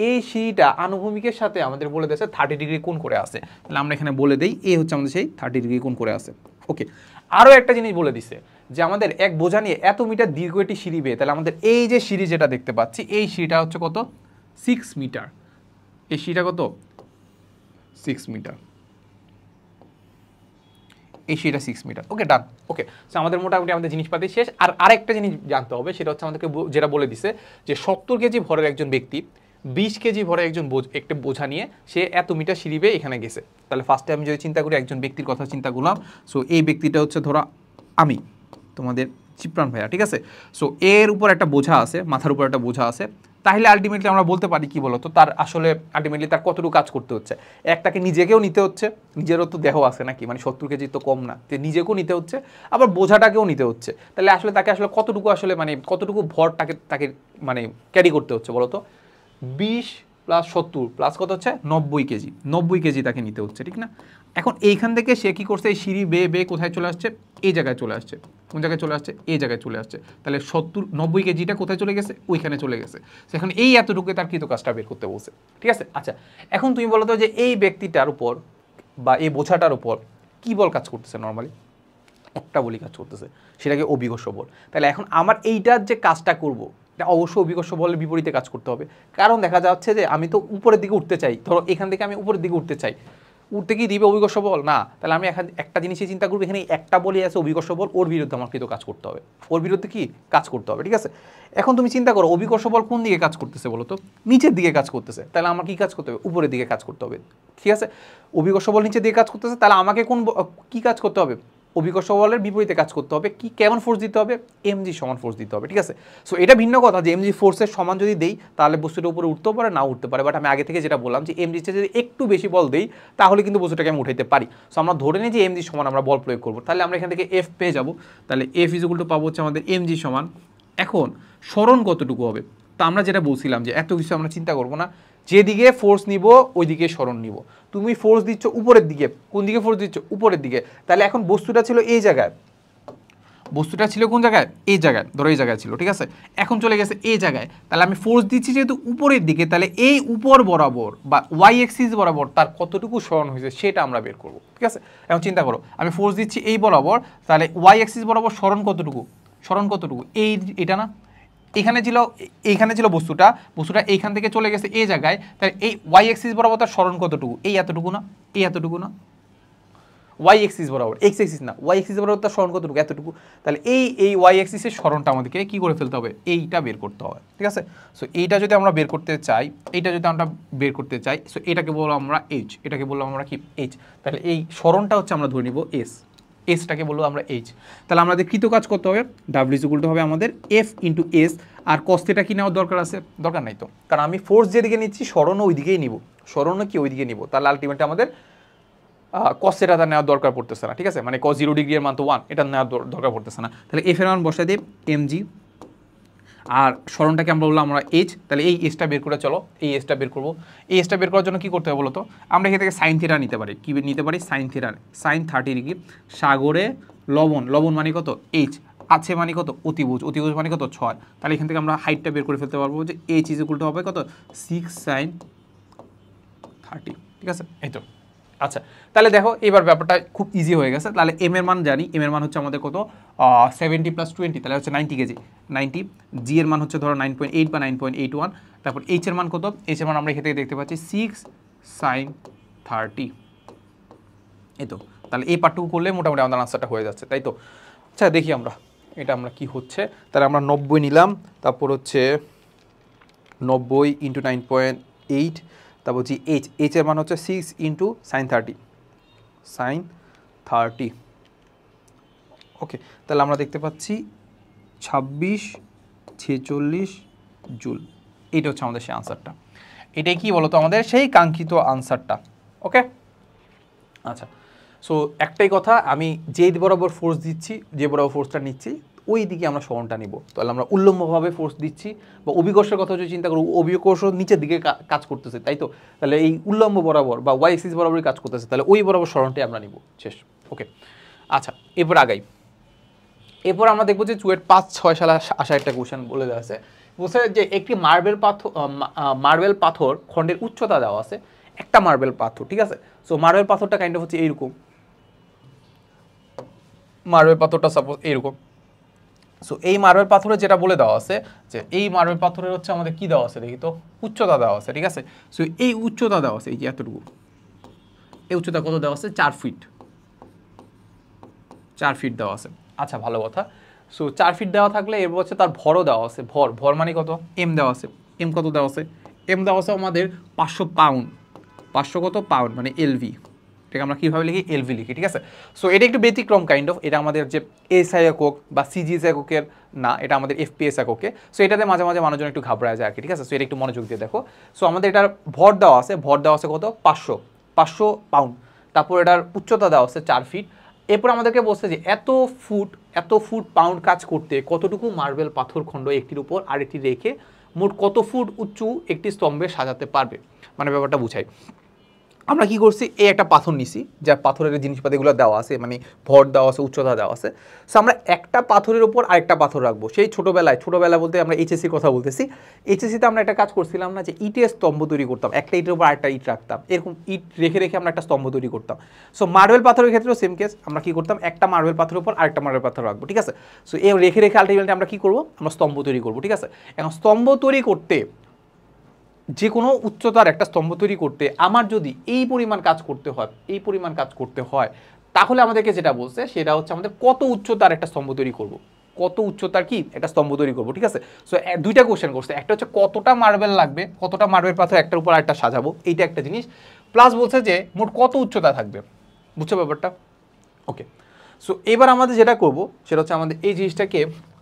এই সিঁড়িটা আনুভূমিকের সাথে আমাদের বলে দিয়েছে 30 ডিগ্রি কোণ করে আছে। তাহলে আমরা এখানে বলে দেই এই হচ্ছে আমাদের সেই 30 ডিগ্রি কোণ করে আছে। ওকে, আরও একটা জিনিস বলে দিছে যে আমাদের এক বোঝা নিয়ে এত মিটার দীর্ঘ একটি সিঁড়ি বেয়ে, তাহলে আমাদের এই যে সিঁড়ি যেটা দেখতে পাচ্ছি এই সিঁড়িটা হচ্ছে কত? 6 মিটার। এই সিঁড়িটা কত? 6 মিটার, এই সিঁড়িটা 6 মিটার। ওকে, ডান। ওকে, সো আমাদের মোটামুটি আমাদের জিনিসপাতি শেষ। আর আরেকটা জিনিস জানতে হবে, সেটা হচ্ছে আমাদেরকে যেটা বলে দিছে যে 70 কেজি ভরের একজন ব্যক্তি 20 কেজি ভরের একজন একটা বোঝা নিয়ে সে এত মিটার সিঁড়ি বেয়ে এখানে গেছে। তাহলে ফার্স্টে আমি যদি চিন্তা করি, একজন ব্যক্তির কথা চিন্তা করলাম। সো এই ব্যক্তিটা হচ্ছে ধরো আমি, তোমাদের চিপ্রান ভাইয়া, ঠিক আছে। সো এর উপর একটা বোঝা আছে, মাথার উপর একটা বোঝা আছে। তাহলে আলটিমেটলি আমরা বলতে পারি কি বলতো, তার আসলে আলটিমেটলি তার কতটুকু কাজ করতে হচ্ছে। একটাকে নিজেকেও নিতে হচ্ছে, নিজেরও তো দেহ আছে নাকি, মানে 70 কেজি তো কম না, যে নিজেকেও নিতে হচ্ছে, আবার বোঝাটাকেও নিতে হচ্ছে। তাহলে আসলে তাকে আসলে কতটুকু আসলে মানে কতটুকু ভরটাকে তাকে মানে ক্যারি করতে হচ্ছে বলতো। 20 প্লাস 70 প্লাস কত হচ্ছে 90 কেজি, 90 কেজি তাকে নিতে হচ্ছে, ঠিক না। এখন এইখান থেকে সে কী করছে, এই সিঁড়ি বেয়ে বেয়ে কোথায় চলে আসছে, এই জায়গায় চলে আসছে। কোন জায়গায় চলে আসছে, এই জায়গায় চলে আসছে। তাহলে 90 কেজিটা কোথায় চলে গেছে, ওইখানে চলে গেছে। এখন এই এতটুকু তার কৃত কাজটা বের করতে বলছে, ঠিক আছে। আচ্ছা, এখন তুমি বলো তো যে এই ব্যক্তিটার উপর বা এই বোঝাটার উপর কি বল কাজ করতেছে নর্মালি, একটা বলি কাজ করতেছে, সেটাকে অভিকর্ষ বল। তাহলে এখন আমার এইটার যে কাজটা করব, এটা অবশ্যই অভিকর্ষ বলের বিপরীতে কাজ করতে হবে। কারণ দেখা যাচ্ছে যে আমি তো উপরের দিকে উঠতে চাই, ধরো এখান থেকে আমি উপরের দিকে উঠতে চাই, উঠতে কি দিবে অভিকর্ষ বল না। তাহলে আমি একটা জিনিসই চিন্তা করবো, এখানে একটা বলই আছে অভিকর্ষ বল, ওর বিরুদ্ধে আমার কিন্তু কাজ করতে হবে, ওর বিরুদ্ধে কি কাজ করতে হবে, ঠিক আছে। এখন তুমি চিন্তা করো অভিকর্ষ বল কোন দিকে কাজ করতেছে বলো তো, নিচের দিকে কাজ করতেছে। তাহলে আমার কি কাজ করতে হবে, উপরের দিকে কাজ করতে হবে, ঠিক আছে। অভিকর্ষ বল নিচের দিকে কাজ করতেছে, তাহলে আমাকে কি কাজ করতে হবে, অভিকর্ষ বলের বিপরীতে কাজ করতে হবে। কি কেমন ফোর্স দিতে হবে, এমজি সমান ফোর্স দিতে হবে, ঠিক আছে। সো এটা ভিন্ন কথা যে এমজি ফোর্সের সমান যদি দেই তাহলে বস্তুটা উপরে উঠতেও পারে, না উঠতে পারে। বাট আমি আগে থেকে যেটা বললাম যে এমজির চেয়ে যদি একটু বেশি বল দেই তাহলে কিন্তু বস্তুটাকে আমি উঠাইতে পারি। সো আমরা ধরে নিই যে এমজি সমান আমরা বল প্রয়োগ করবো, তাহলে আমরা এখান থেকে এফ পেয়ে যাবো। তাহলে এফ ইজ ইকুয়াল টু পাবো হচ্ছে আমাদের এমজি সমান। এখন সরণ কতটুকু হবে, তো আমরা যেটা বলছিলাম যে এত কিছু আমরা চিন্তা করবো না, যেদিকে ফোর্স নিব ওই দিকে সরণ নিব। তুমি ফোর্স দিচ্ছ উপরের দিকে, কোন দিকে ফোর্স দিচ্ছ, উপরের দিকে। তাহলে এখন বস্তুটা ছিল এই জায়গায়, বস্তুটা ছিল কোন জায়গায়, এই জায়গায়, ধরো এই জায়গায় ছিল, ঠিক আছে। এখন চলে গেছে এই জায়গায়, তাহলে আমি ফোর্স দিচ্ছি যেহেতু উপরের দিকে, তাহলে এই উপর বরাবর বা ওয়াই এক্সিস বরাবর তার কতটুকু সরণ হয়েছে সেটা আমরা বের করব, ঠিক আছে। এখন চিন্তা করো, আমি ফোর্স দিচ্ছি এই বরাবর, তাহলে ওয়াই এক্সিস বরাবর সরণ কতটুকু, সরণ কতটুকু, এটা না, এখানে ছিল, এইখানে ছিল বস্তুটা, বস্তুটা এইখান থেকে চলে গেছে এই জায়গায়, তাহলে এই ওয়াই এক্সিস বরাবর তার সরণ কতটুকু, এই এতটুকু না, এই এতটুকু না, ওয়াই এক্সিস বরাবর, এক্স এক্সিস না, ওয়াই এক্সিস বরাবর তার সরণ কতটুকু, এতটুকু। তাহলে এই ওয়াই এক্সিসের সরণটা আমাদেরকে কি করে ফেলতে হবে, এইটা বের করতে হবে, ঠিক আছে। সো এইটা যদি আমরা বের করতে চাই, এইটা যদি আমরা বের করতে চাই, সো এটাকে বললাম আমরা এইচ, এটাকে বললাম আমরা কি এইচ। তাহলে এই সরণটা হচ্ছে আমরা ধরে নিব এস, এসটাকে বলবো আমরা এইচ। তাহলে আমাদের কৃত কাজ করতে হবে, ডাব্লিউ ইজ ইকুয়াল টু হবে আমাদের এফ ইন্টু এস। আর কস্তেটা কি নেওয়ার দরকার আছে, দরকার নাই তো, কারণ আমি ফোর্স যেদিকে নিচ্ছি সরণও ওই দিকেই নিব, সরণও কি ওই দিকে নিব। তাহলে আলটিমেটলি আমাদের কস্টেটা তার নেওয়ার দরকার পড়তেছে না, ঠিক আছে। মানে কস 0 ডিগ্রি এর মান তো 1, এটা নেওয়ার দরকার পড়তেছে না। তাহলে এফ এর মান বসাই দেব এমজি, আর সরণটাকে আমরা বললাম আমরা এইচ। তাহলে এই এসটা বের করে চলো, এই এসটা বের করবো। এই এসটা বের করার জন্য কী করতে হবে বলো তো, আমরা এখান থেকে সাইন থিটা নিতে পারি। কী নিতে পারি, সাইন থিটা, সাইন 30 ডিগ্রি। সাগরে লবণ, লবণ মানে কত এইচ, আছে মানে কত অতিভুজ, অতিভুজ মানে কত 6। তাহলে এখান থেকে আমরা হাইটটা বের করে ফেলতে পারবো যে এইচ ইজ ইকুয়াল টু হবে কত 6 সাইন 30, ঠিক আছে। এই তো আচ্ছা, তাহলে দেখো এবার ব্যাপারটা খুব ইজি হয়ে গেছে। তাহলে এম এর মান জানি, এম এর মান হচ্ছে আমাদের কত 70 + 20, তাহলে হচ্ছে 90 কেজি, 90। জি এর মান হচ্ছে ধরো 9.8 বা 9.81। তারপর এইচ এর মান কত, এইচ এর মান আমরা এখান থেকে দেখতে পাচ্ছি 6 সাইন 30। এই তো, তাহলে এই পার্টটুকু করলে মোটামুটি আমাদের আনসারটা হয়ে যাচ্ছে, তাই তো। আচ্ছা দেখি আমরা এটা আমরা কি হচ্ছে। তাহলে আমরা 90 নিলাম, তারপর হচ্ছে 90 × 9.8, তারপর জি এইচ, এইচ এর মান হচ্ছে 6 × সাইন 30, সাইন 30। ওকে, তাহলে আমরা দেখতে পাচ্ছি 2646 জুল। এইটা হচ্ছে আমাদের সেই আনসারটা। এটাই কি বলতো আমাদের সেই কাঙ্ক্ষিত আনসারটা। ওকে, আচ্ছা। সো একটাই কথা, আমি যেই বরাবর ফোর্স দিচ্ছি, যে বরাবর ফোর্সটা নিচ্ছি ওই দিকে আমরা সরণটা নিব। তাহলে আমরা উল্লম্বভাবে ফোর্স দিচ্ছি, বা অভিকর্ষের কথা যদি চিন্তা করব, অভিকর্ষ নিচের দিকে কাজ করতেছে, তাই তো। তাহলে এই উল্লম্ব বরাবর বা ওয়াই এক্সিস বরাবরই কাজ করতেছে, তাহলে ওই বরাবর সরণটাই আমরা নিব, শেষ। ওকে, আচ্ছা এরপর আগাই। এরপর আমরা দেখবো যে চুয়েট 5-6 সালে আসা একটা কোশ্চেন বলে দেওয়া আছে, বলছে যে একটি মার্বেল পাথর খণ্ডের উচ্চতা দেওয়া আছে, একটা মার্বেল পাথর, ঠিক আছে। সো মার্বেল পাথরটা কাইন্ড অফ হচ্ছে এইরকম, মার্বেল পাথরটা সাপোজ এইরকম। সো এই মার্বেল পাথরে যেটা বলে দেওয়া আছে যে এই মার্বেল পাথরের হচ্ছে আমাদের কি দেওয়া আছে দেখি তো, উচ্চতা দেওয়া আছে, ঠিক আছে। সো এই উচ্চতা দেওয়া আছে এই যে এতটুকু, এই উচ্চতা কত দেওয়া আছে 4 ফিট, 4 ফিট দেওয়া আছে। আচ্ছা ভালো কথা। সো 4 ফিট দেওয়া থাকলে এর হচ্ছে তার ভরও দেওয়া আছে, ভর মানে কত এম দেওয়া আছে, এম কত দেওয়া আছে, এম দেওয়া আছে আমাদের 500 পাউন্ড, 500 কত পাউন্ড মানে এলভি, ঠিক আমরা কীভাবে লিখি এলভি লিখি, ঠিক আছে। সো এটা একটু ব্যতিক্রম কাইন্ড অফ, এটা আমাদের যে এসআই একক বা সিজিএস এককের না, এটা আমাদের এফপিএস এককে। সো এটাতে মাঝে মাঝে মানুষজন একটু ঘাবড়ায় যায় আর কি, ঠিক আছে। সো এটা একটু মনোযোগ দিয়ে দেখো। সো আমাদের এটার ভর দেওয়া আছে, ভর দেওয়া আছে কত 500 পাউন্ড, তারপর এটার উচ্চতা দেওয়া আছে 4 ফিট। এরপর আমাদেরকে বলছে যে এত ফুট পাউন্ড কাজ করতে কতটুকু মার্বেল পাথর খণ্ড একটির উপর আরেকটি রেখে মোট কত ফুট উঁচু একটি স্তম্ভে সাজাতে পারবে, মানে ব্যাপারটা বুঝাই। আমরা কি করছি, এই একটা পাথর নিছি, যার পাথরের জিনিসপাতিগুলো দেওয়া আছে, মানে ভর দেওয়া আছে, উচ্চতা দেওয়া আছে। সো আমরা একটা পাথরের উপর আরেকটা পাথর রাখবো। সেই ছোটোবেলা বলতে আমরা এইচএসসির কথা বলতেছি। এইচএসসিতে আমরা একটা কাজ করছিলাম না, যে ইটের স্তম্ভ তৈরি করতাম, একটা ইটের উপর আরেকটা ইট রাখতাম, এরকম ইট রেখে রেখে আমরা একটা স্তম্ভ তৈরি করতাম। সো মার্বেল পাথরের ক্ষেত্রেও সেম কেস, আমরা কি করতাম, একটা মার্বেল পাথরের উপর আরেকটা মার্বেল পাথর রাখবো, ঠিক আছে। সো এই রেখে রেখে আলটিমেটলি আমরা কি করবো, আমরা স্তম্ভ তৈরি করবো, ঠিক আছে। এখন স্তম্ভ তৈরি করতে, যে কোনো উচ্চতার একটা স্তম্ভ তৈরি করতে আমার যদি এই পরিমাণ কাজ করতে হয়, তাহলে আমাদেরকে যেটা বলছে সেটা হচ্ছে আমাদের কত উচ্চতার একটা স্তম্ভ তৈরি করব, কত উচ্চতার কি একটা স্তম্ভ তৈরি করব, ঠিক আছে। সো দুইটা কোশ্চেন করছে, একটা হচ্ছে কতটা মার্বেল লাগবে, কতটা মার্বেল পাথর একটার উপর আরেকটা সাজাবো, এইটা একটা জিনিস, প্লাস বলছে যে মোট কত উচ্চতা থাকবে, বুঝছো ব্যাপারটা? ওকে। সো এবার আমাদের যেটা করব সেটা হচ্ছে আমাদের এই জিনিসটাকে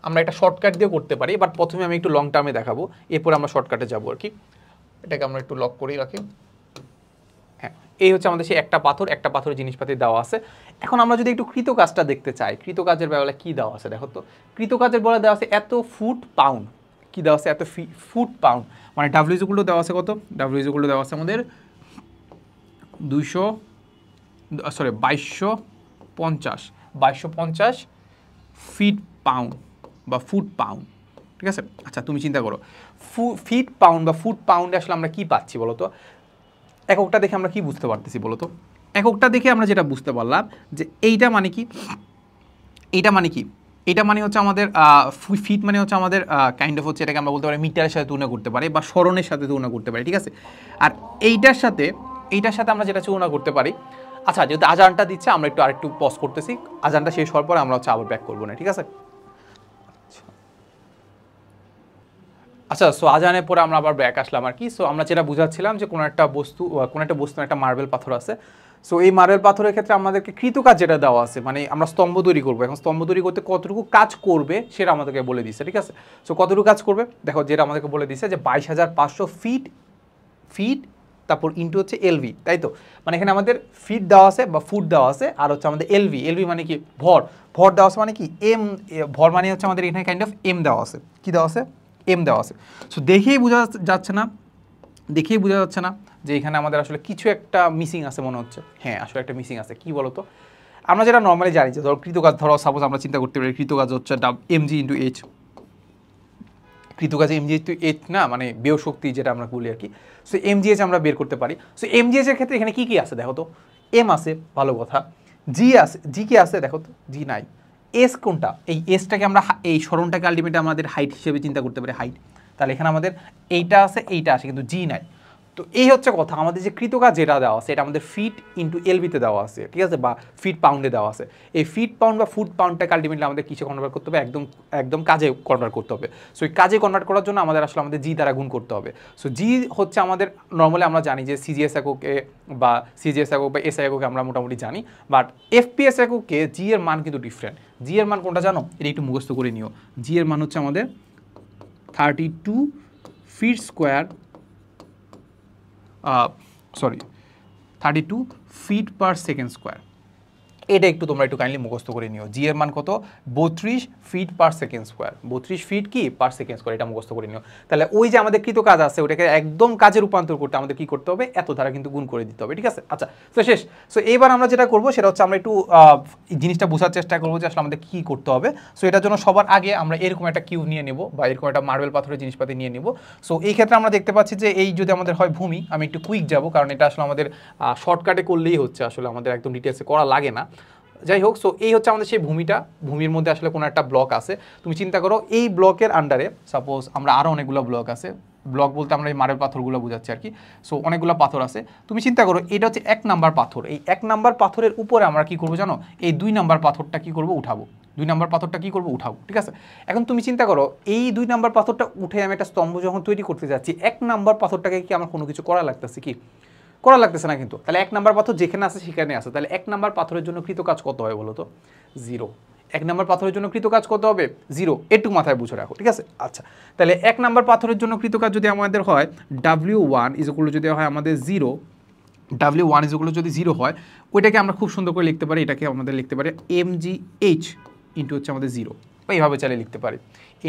আমরা একটা শর্টকাট দিয়ে করতে পারি, বাট প্রথমে আমি একটু লং টার্মে দেখাবো, এরপর আমরা শর্টকাটে যাবো আর কি। এটাকে আমরা একটু লক করেই রাখি। হ্যাঁ, এই হচ্ছে আমাদের সেই একটা পাথরের জিনিসপাতি দেওয়া আছে। এখন আমরা যদি একটু কৃতকাজটা দেখতে চাই, কৃতকাজের বেলা কি দেওয়া আছে দেখো তো। কৃতকাজের বেলা দেওয়া আছে এত ফুট পাউন্ড, কি দেওয়া আছে এত ফুট পাউন্ড, মানে ডাব্লিউগুলো দেওয়া আছে কত, ডাব্লিউগুলো দেওয়া আছে আমাদের 2250 ফিট পাউন্ড বা ফুট পাউন্ড, ঠিক আছে। আচ্ছা তুমি চিন্তা করো, ফিট পাউন্ড বা ফুট পাউন্ডে আসলে আমরা কি পাচ্ছি বলো তো, এককটা দেখে আমরা কি বুঝতে পারতেছি বলো তো। এককটা দেখে আমরা যেটা বুঝতে পারলাম যে এইটা মানে কি, এইটা মানে কি, এটা মানে হচ্ছে আমাদের ফিট মানে হচ্ছে আমাদের কাইন্ড অফ হচ্ছে, এটাকে আমরা বলতে পারি মিটারের সাথে তুলনা করতে পারি বা স্মরণের সাথে তুলনা করতে পারি, ঠিক আছে। আর এইটার সাথে আমরা যেটা তুলনা করতে পারি, আচ্ছা যেহেতু আজানটা দিচ্ছে আমরা আরেকটু পজ করতেছি, আজানটা শেষ হওয়ার পর আমরা হচ্ছে আবার ব্যাক করবো না, ঠিক আছে। আচ্ছা, সো আজানের পরে আমরা আবার ব্যাক আসলাম আর কি। সো আমরা যেটা বুঝাচ্ছিলাম যে কোনো একটা বস্তু একটা মার্বেল পাথর আছে। সো এই মার্বেল পাথরের ক্ষেত্রে আমাদেরকে কৃতকাজ যেটা দেওয়া আছে, মানে আমরা স্তম্ভ তৈরি করবো, এখন স্তম্ভ তৈরি করতে কতটুকু কাজ করবে সেটা আমাদেরকে বলে দিচ্ছে, ঠিক আছে। সো কতটুকু কাজ করবে দেখো, যেটা আমাদেরকে বলে দিচ্ছে যে 22,500 ফিট তারপর ইন্টু হচ্ছে এলভি, তাই তো। মানে এখানে আমাদের ফিট দেওয়া আছে বা ফুট দেওয়া আছে, আর হচ্ছে আমাদের এলভি মানে কি ভর দেওয়া আছে, মানে কি এম, ভর মানে হচ্ছে আমাদের এখানে কাইন্ড অফ এম দেওয়া আছে, কি দেওয়া আছে এম দেওয়া আছে। সো দেখেই বোঝা যাচ্ছে না যে এখানে আমাদের আসলে কিছু একটা মিসিং আছে মনে হচ্ছে। হ্যাঁ আসলে একটা মিসিং আছে, কি বলতো, আমরা যেটা নর্মালি জানি যে ধরো কৃতকাজ, ধরো সাপোজ আমরা চিন্তা করতে পারি কৃতকাজ হচ্ছে এমজি ইন্টু এইচ, কৃতকাজে এমজিএইচ তো এইচ না, মানে বেয় শক্তি যেটা আমরা বলি আর কি। সো এমজিএইচ আমরা বের করতে পারি। সো এমজিএইচ এর ক্ষেত্রে এখানে কি আছে দেখো তো, এম আছে, ভালো কথা, জি কি আছে দেখো তো, জি নাই। এস কোনটা, এই এসটাকে আমরা এই স্মরণটাকে আলটিমেটলি আমাদের হাইট হিসেবে চিন্তা করতে পারি, হাইট। তাহলে এখানে আমাদের এইটা আছে কিন্তু জি নাই। তো এই হচ্ছে কথা, আমাদের যে কৃতকাজ যেটা দেওয়া আছে এটা আমাদের ফিট ইন্টু এলবিতে দেওয়া আছে, ঠিক আছে, বা ফিট পাউন্ডে দেওয়া আছে। এই ফিট পাউন্ড বা ফুট পাউন্ডটাকে আলটিমেটলি আমাদের কিসে কনভার্ট করতে হবে, একদম কাজে কনভার্ট করতে হবে। সো এই কাজে কনভার্ট করার জন্য আমাদের জি দ্বারা গুণ করতে হবে। সো জি হচ্ছে আমাদের নর্মালি আমরা জানি যে সিজিএস এককে বা এসআই এককে আমরা মোটামুটি জানি, বাট এফপিএস এককে জি এর মান কিন্তু ডিফারেন্ট। জি এর মান কোনটা জানো, এটা একটু মুখস্থ করে নিও। জি এর মান হচ্ছে আমাদের 32 fit square, 32 feet per second square. এটা তোমরা একটু কাইন্ডলি মুখস্থ করে নিও। জি এর মান কত, 32 feet per second square, 32 feet কি পার সেকেন্ড স্কোয়ার, এটা মুখস্থ করে নিও। তাহলে ওই যে আমাদের কৃত কাজ আছে ওটাকে একদম কাজে রূপান্তর করতে আমাদের কি করতে হবে, এত ধারা কিন্তু গুণ করে দিতে হবে, ঠিক আছে। আচ্ছা তো শেষ। সো এবার আমরা যেটা করবো সেটা হচ্ছে আমরা একটু জিনিসটা বোঝার চেষ্টা করবো যে আসলে আমাদের কী করতে হবে। সো এটার জন্য সবার আগে আমরা এরকম একটা কিউব নিয়ে নেব বা এরকম একটা মার্বেল পাথরের জিনিসপাতি নিয়ে নেব। সো এই ক্ষেত্রে আমরা দেখতে পাচ্ছি যে এই যদি আমাদের হয় ভূমি, আমি একটু কুইক যাব কারণ এটা আসলে আমাদের শর্টকাটে করলেই হচ্ছে, আসলে আমাদের একদম ডিটেলসে করা লাগে না। যাই হোক, সো এই হচ্ছে আমাদের সেই ভূমির মধ্যে আসলে কোনো একটা ব্লক আছে। তুমি চিন্তা করো এই ব্লকের আন্ডারে সাপোজ আমরা আরও অনেকগুলো ব্লক আছে, ব্লক বলতে আমরা এই মার্বেল পাথরগুলো বোঝাচ্ছি আর কি। সো অনেকগুলো পাথর আছে, তুমি চিন্তা করো এটা হচ্ছে 1 নাম্বার পাথর, এই 1 নাম্বার পাথরের উপরে আমরা কি করবো জানো, এই 2 নাম্বার পাথরটা কি করবো, উঠাবো। 2 নাম্বার পাথরটা কি করবো, উঠাবো, ঠিক আছে। এখন তুমি চিন্তা করো এই 2 নাম্বার পাথরটা উঠে আমি একটা স্তম্ভ যখন তৈরি করতে যাচ্ছি, 1 নাম্বার পাথরটাকে কি আমার কোনো কিছু করা লাগতেছে কি, করা লাগতেছে না কিন্তু। তাহলে 1 নাম্বার পাথর যেখানে আছে সেখানে আছে, তাহলে 1 নাম্বার পাথরের জন্য কৃত কাজ কত হয় বলো তো, 0। 1 নাম্বার পাথরের জন্য কৃত কাজ কত হবে, 0, একটু মাথায় বুঝে রাখো, ঠিক আছে। আচ্ছা, তাহলে 1 নাম্বার পাথরের জন্য কৃত কাজ যদি আমাদের হয় W1 যদি হয় আমাদের 0, W1 যদি 0 হয়, ওইটাকে আমরা খুব সুন্দর করে লিখতে পারি, এটাকে আমাদের লিখতে পারি mgh ইন্টু হচ্ছে আমাদের 0, বা এইভাবে চালিয়ে লিখতে পারি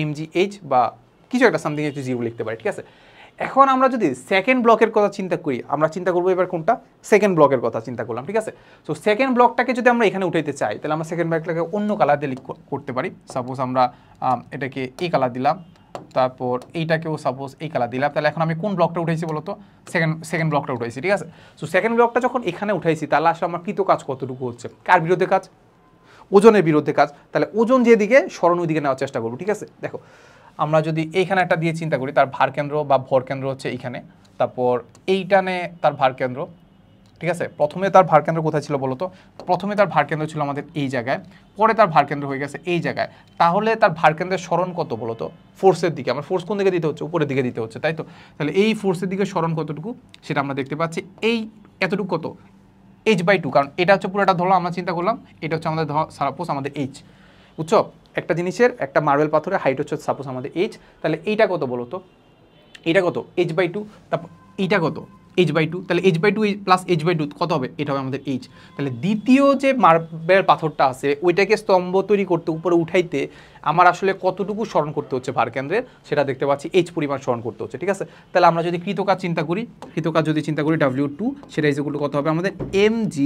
mgh বা কিছু একটা সামথিং একটু 0 লিখতে পারি, ঠিক আছে। এখন আমরা যদি সেকেন্ড ব্লকের কথা চিন্তা করি, আমরা চিন্তা করবো এবার কোনটা, সেকেন্ড ব্লকের কথা চিন্তা করলাম, ঠিক আছে। সো সেকেন্ড ব্লকটাকে যদি আমরা এখানে উঠাইতে চাই, তাহলে আমরা সেকেন্ড ব্লকটাকে অন্য কালার দিয়ে করতে পারি। সাপোজ আমরা এটাকে এই কালার দিলাম, তারপর এইটাকেও সাপোজ এই কালার দিলাম, তাহলে এখন আমি কোন ব্লকটা উঠাইছি বলো তো, সেকেন্ড ব্লকটা উঠাইছি, ঠিক আছে। সো সেকেন্ড ব্লকটা যখন এখানে উঠাইছি, তাহলে আসলে আমার কৃত কাজ কতটুকু হচ্ছে, কার বিরুদ্ধে কাজ, ওজনের বিরুদ্ধে কাজ। তাহলে ওজন যেদিকে স্মরণ ওইদিকে নেওয়ার চেষ্টা করবো, ঠিক আছে। দেখো আমরা যদি এইখানে একটা দিয়ে চিন্তা করি, তার ভার কেন্দ্র বা ভর কেন্দ্র হচ্ছে এইখানে, তারপর এইটানে তার ভার কেন্দ্র, ঠিক আছে। প্রথমে তার ভার কেন্দ্র কোথায় ছিল বলো তো, প্রথমে তার ভার কেন্দ্র ছিল আমাদের এই জায়গায়, পরে তার ভার কেন্দ্র হয়ে গেছে এই জায়গায়। তাহলে তার ভার কেন্দ্রের স্মরণ কত বলো তো, ফোর্সের দিকে। আমার ফোর্স কোন দিকে দিতে হচ্ছে, উপরের দিকে দিতে হচ্ছে, তাই তো। তাহলে এই ফোর্সের দিকে স্মরণ কতটুকু সেটা আমরা দেখতে পাচ্ছি, এই এতটুকু কত h/2, কারণ এটা হচ্ছে পুরোটা ধরো আমরা চিন্তা করলাম, এটা হচ্ছে আমাদের সাপোজ আমাদের h, বুঝছো। একটা জিনিসের একটা মার্বেল পাথরের হাইট হচ্ছে সাপোজ আমাদের h, তাহলে এইটা কত বলো তো, এইটা কত h/2, তারপর এইটা কত h/2, তাহলে h/2 প্লাস h/2 কত হবে, এটা হবে আমাদের h। তাহলে দ্বিতীয় যে মার্বেল পাথরটা আছে ওইটাকে স্তম্ভ তৈরি করতে উপরে উঠাইতে আমার আসলে কতটুকু স্মরণ করতে হচ্ছে ভার কেন্দ্রের, সেটা দেখতে পাচ্ছি h পরিমাণ স্মরণ করতে হচ্ছে, ঠিক আছে। তাহলে আমরা যদি কৃতকাজ চিন্তা করি, যদি চিন্তা করি W2, সেটা ইকুয়াল টু কত হবে আমাদের mg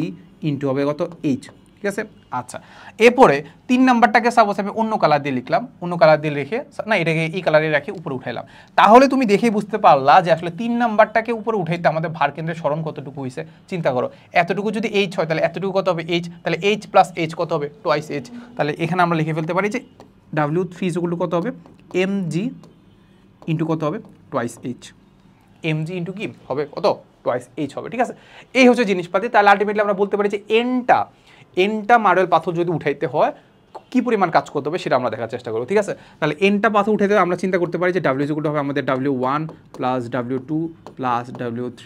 ইন্টু হবে কত h, ঠিক আছে। আচ্ছা, এরপরে 3 নাম্বারটাকে সাপোজ আমি অন্য কালার দিয়ে লিখলাম, অন্য কালার দিয়ে রেখে না এটাকে এই কালারে রেখে উপরে উঠাইলাম, তাহলে তুমি দেখেই বুঝতে পারলা যে আসলে 3 নাম্বারটাকে উপরে উঠাইতে আমাদের ভার কেন্দ্রের স্মরণ কতটুকু হয়েছে। চিন্তা করো এতটুকু যদি h হয়, তাহলে এতটুকু কত হবে h, তাহলে h প্লাস h কত হবে, টুয়াইস h। তাহলে এখানে আমরা লিখে ফেলতে পারি যে W3 ইকুয়াল টু কত হবে, mg ইন্টু কত হবে, টুয়াইস h। mg ইন্টু কি হবে, কত, টুয়াইস h হবে, ঠিক আছে। এই হচ্ছে জিনিসপাতি। তাহলে আলটিমেটলি আমরা বলতে পারি যে এনটা মার্বেল পাথর যদি উঠাইতে হয় কি পরিমাণ কাজ করতে হবে সেটা আমরা দেখার চেষ্টা করবো, ঠিক আছে। তাহলে এনটা পাথর উঠাইতে আমরা চিন্তা করতে পারি যে W ইকুয়াল টু হবে আমাদের W1 plus W2 plus W3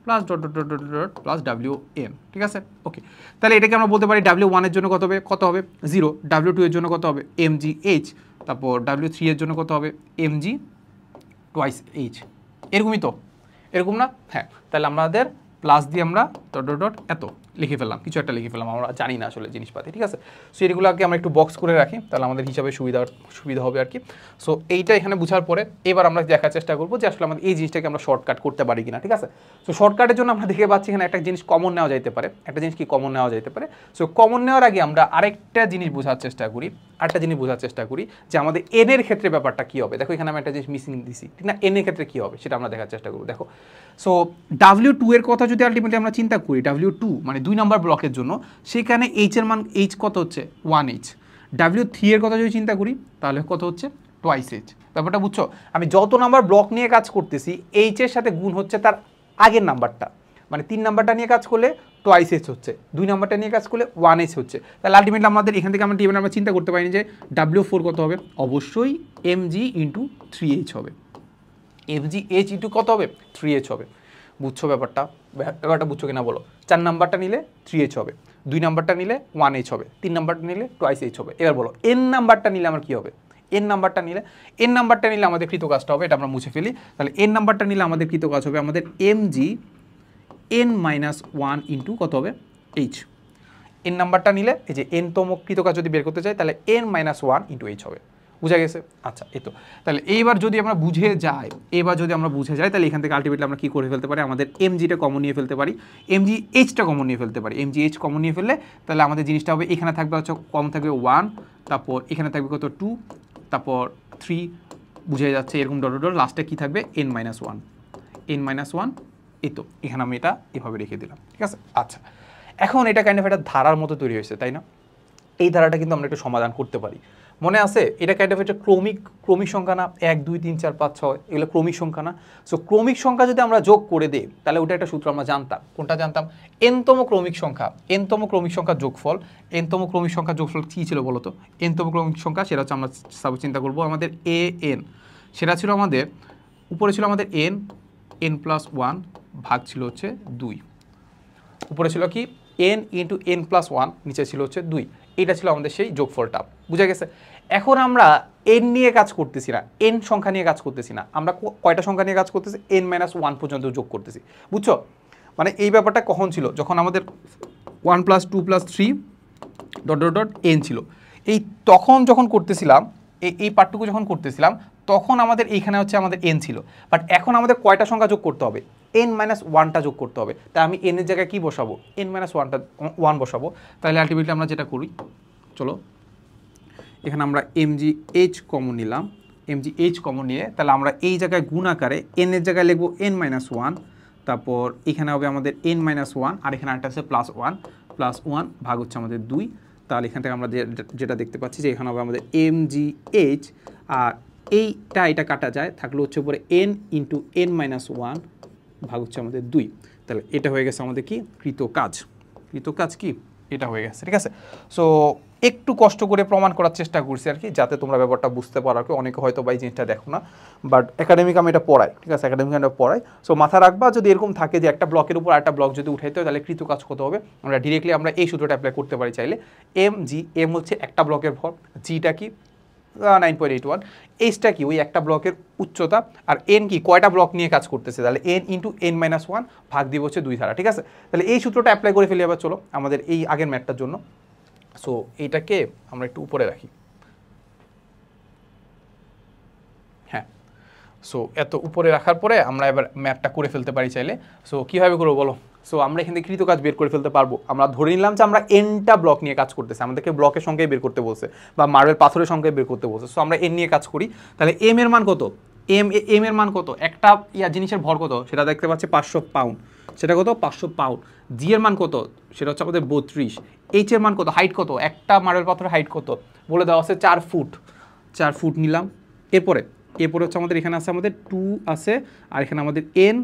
plus dot dot dot dot dot plus WN, ঠিক আছে। ওকে, তাহলে এটাকে আমরা বলতে পারি W1 এর জন্য কত হবে 0, W2 এর জন্য কত হবে mgh, তারপর W3 এর জন্য কত হবে mg টুয়াইস h। এরকমই তো, এরকম না, হ্যাঁ। তাহলে আমাদের প্লাস দিয়ে আমরা ডট ডট ডট এত লিখে ফেললাম, কিছু একটা লিখে ফেললাম, আমরা জানি না আসলে জিনিসপাতি, ঠিক আছে। সো এগুলোকে আমরা একটু বক্স করে রাখি, তাহলে আমাদের হিসাবে সুবিধা হবে আর কি। সো এইটা এখানে বোঝার পরে এবার আমরা দেখার চেষ্টা করবো যে আসলে আমাদের এই জিনিসটাকে আমরা শর্টকাট করতে পারি কিনা, ঠিক আছে। সো শর্টকাটের জন্য আমরা দেখে পাচ্ছি এখানে একটা জিনিস কমন নেওয়া যাইতে পারে, একটা জিনিস কি কমন নেওয়া যাইতে পারে। সো কমন নেওয়ার আগে আমরা আরেকটা জিনিস বোঝার চেষ্টা করি, যে আমাদের এন এর ক্ষেত্রে ব্যাপারটা কি হবে। দেখো এখানে আমি একটা জিনিস মিসিং দিছি, ঠিক না, এন এর ক্ষেত্রে কি হবে সেটা আমরা দেখার চেষ্টা করবো। দেখো সো W2 এর কথা যদি আলটিমেটলি আমরা চিন্তা করি, W2 মানে 2 নম্বর ব্লকের জন্য, সেখানে h এর মান h কত হচ্ছে 1h। W3 এর কথা যদি চিন্তা করি তাহলে কত হচ্ছে টুয়াইস h। ব্যাপারটা বুঝছো, আমি যত নাম্বার ব্লক নিয়ে কাজ করতেছি h এর সাথে গুণ হচ্ছে তার আগের নাম্বারটা, মানে 3 নাম্বারটা নিয়ে কাজ করলে টুয়াইস h হচ্ছে, 2 নাম্বারটা নিয়ে কাজ করলে 1h হচ্ছে। তাহলে আলটিমেটলি আমাদের এখান থেকে আমরা চিন্তা করতে পারি যে W4 কত হবে, অবশ্যই mg ইন্টু 3h হবে, mgh ইন্টু কত হবে 3h হবে। বুঝছো ব্যাপারটা বুঝছো কিনা বলো। 4 নাম্বারটা নিলে 3h হবে, 2 নাম্বারটা নিলে 1h হবে, 3 নাম্বারটা নিলে টুয়াইস h হবে। এবার বলো n নাম্বারটা নিলে আমার কি হবে, n নাম্বারটা নিলে আমাদের কৃত কাজটা হবে, এটা আমরা মুছে ফেলি। তাহলে n নাম্বারটা নিলে আমাদের কৃত কাজ হবে আমাদের mg n-1 ইন্টু কত হবে h। n নাম্বারটা নিলে এই যে n তম কৃত কাজ যদি বের করতে চাই তাহলে n-1 ইন্টু h হবে। বুঝা গেছে? আচ্ছা, এই তো। তাহলে এইবার যদি আমরা বুঝে যাই তাহলে এখান থেকে আলটিমেটলি আমরা কি করে ফেলতে পারি, আমাদের mgটা কমন নিয়ে ফেলতে পারি, mgh-টা কমন নিয়ে ফেলতে পারি। mgh কমন নিয়ে ফেললে তাহলে আমাদের জিনিসটা হবে, এখানে থাকবে হচ্ছে কম থাকবে 1, তারপর এখানে থাকবে কত 2, তারপর 3, বুঝে যাচ্ছে এরকম ডট ডট লাস্টে কি থাকবে n-1। এই তো, এখানে আমি এটা এভাবে রেখে দিলাম, ঠিক আছে। আচ্ছা, এখন এটা কাইন্ড অফ একটা ধারার মতো তৈরি হয়েছে, তাই না? এই ধারাটা কিন্তু আমরা একটু সমাধান করতে পারি। মনে আছে এটা কাইন্ড অফ একটা ক্রমিক সংখ্যা না, 1 2 3 4 5 6 এগুলো ক্রমিক সংখ্যা না। সো ক্রমিক সংখ্যা যদি আমরা যোগ করে দিই তাহলে ওটা একটা সূত্র আমরা জানতাম, কোনটা জানতাম, এনতম ক্রমিক সংখ্যা যোগফল। এনতম ক্রমিক সংখ্যা যোগফল কী ছিল বলতো? এনতম ক্রমিক সংখ্যা সেটা হচ্ছে আমরা সাপোজ চিন্তা করবো আমাদের এন, সেটা ছিল আমাদের উপরে ছিল আমাদের n+1 ভাগ ছিল হচ্ছে 2, উপরে ছিল কি n ইন্টু n+1, নিচে ছিল হচ্ছে 2, এটা ছিল আমাদের সেই যোগফলটা, বুঝা গেছে? এখন আমরা n নিয়ে কাজ করতেছি না, n সংখ্যা নিয়ে কাজ করতেছি না, আমরা কয়টা সংখ্যা নিয়ে কাজ করতেছি? n-1 পর্যন্ত যোগ করতেছি, বুঝছো? মানে এই ব্যাপারটা কখন ছিল? যখন আমাদের 1 + 2 + 3 ... n ছিল, এই তখন যখন করতেছিলাম, এই পার্টটুকু যখন করতেছিলাম তখন আমাদের এইখানে হচ্ছে আমাদের n ছিল, বাট এখন আমাদের কয়টা সংখ্যা যোগ করতে হবে? n-1টা যোগ করতে হবে। তাই আমি n এর জায়গায় কি বসাবো? n-1 বসাবো। তাহলে আলটিমেটলি আমরা যেটা করি, চলো এখানে আমরা mgh কমন নিলাম, mgh কমন নিয়ে তাহলে আমরা এই জায়গায় গুণ আকারে n এর জায়গায় লিখবো n-1, তারপর এখানে হবে আমাদের n-1 আর এখানে একটা আছে +1 ভাগ হচ্ছে আমাদের 2। তাহলে এখান থেকে আমরা যেটা দেখতে পাচ্ছি যে এখানে হবে আমাদের mgh, আর এটা কাটা যায়, থাকলে হচ্ছে উপরে n ইন্টু n-1 ভাগ হচ্ছে আমাদের 2। তাহলে এটা হয়ে গেছে আমাদের কি কৃতকাজ কি এটা হয়ে গেছে, ঠিক আছে? সো একটু কষ্ট করে প্রমাণ করার চেষ্টা করছি আর কি, যাতে তোমরা ব্যাপারটা বুঝতে পারো আর কি। অনেকে হয়তো বা এই জিনিসটা দেখো না, বাট একাডেমিক আমি এটা পড়াই, ঠিক আছে? একাডেমিক আমি পড়াই। সো মাথা রাখবা, যদি এরকম থাকে যে একটা ব্লকের উপর আরেকটা ব্লক যদি উঠাইতে হয় তাহলে কৃতকাজ কত হবে, আমরা ডিরেক্টলি আমরা এই সূত্রটা অ্যাপ্লাই করতে পারি চাইলে। এম হচ্ছে একটা ব্লকের ভর, জিটা কি 9.81, এইচটা কি ওই একটা ব্লকের উচ্চতা, আর এন কি কয়টা ব্লক নিয়ে কাজ করতেছে, তাহলে n ইন্টু n-1 ভাগ দিব হচ্ছে 2 দ্বারা, ঠিক আছে? তাহলে এই সূত্রটা অ্যাপ্লাই করে ফেলি আবার, চলো আমাদের এই আগের ম্যাথটার জন্য। সো এইটাকে আমরা একটু উপরে রাখি, হ্যাঁ। সো এত উপরে রাখার পরে আমরা এবার ম্যাথটা করে ফেলতে পারি চাইলে। সো কীভাবে করবো বলো? সো আমরা এখান থেকে কৃতকাজ বের করে ফেলতে পারবো। আমরা ধরে নিলাম যে আমরা এনটা ব্লক নিয়ে কাজ করতেছি, আমাদেরকে ব্লকের সংখ্যায় বের করতে বলছে বা মার্বেল পাথরের সংখ্যায় বের করতে বলছে। সো আমরা এন নিয়ে কাজ করি। তাহলে এম এর মান কত? এম এর মান কত? একটা জিনিসের ভর কত সেটা দেখতে পাচ্ছি 500 পাউন্ড, সেটা কত? 500 পাউন্ড। জি এর মান কত? সেটা হচ্ছে আমাদের 32। এইচ এর মান কত? হাইট কত? একটা মার্বেল পাথরের হাইট কত বলে দেওয়া আছে? 4 ফুট। 4 ফুট নিলাম। এরপরে হচ্ছে আমাদের এখানে আছে আমাদের 2 আছে, আর এখানে আমাদের n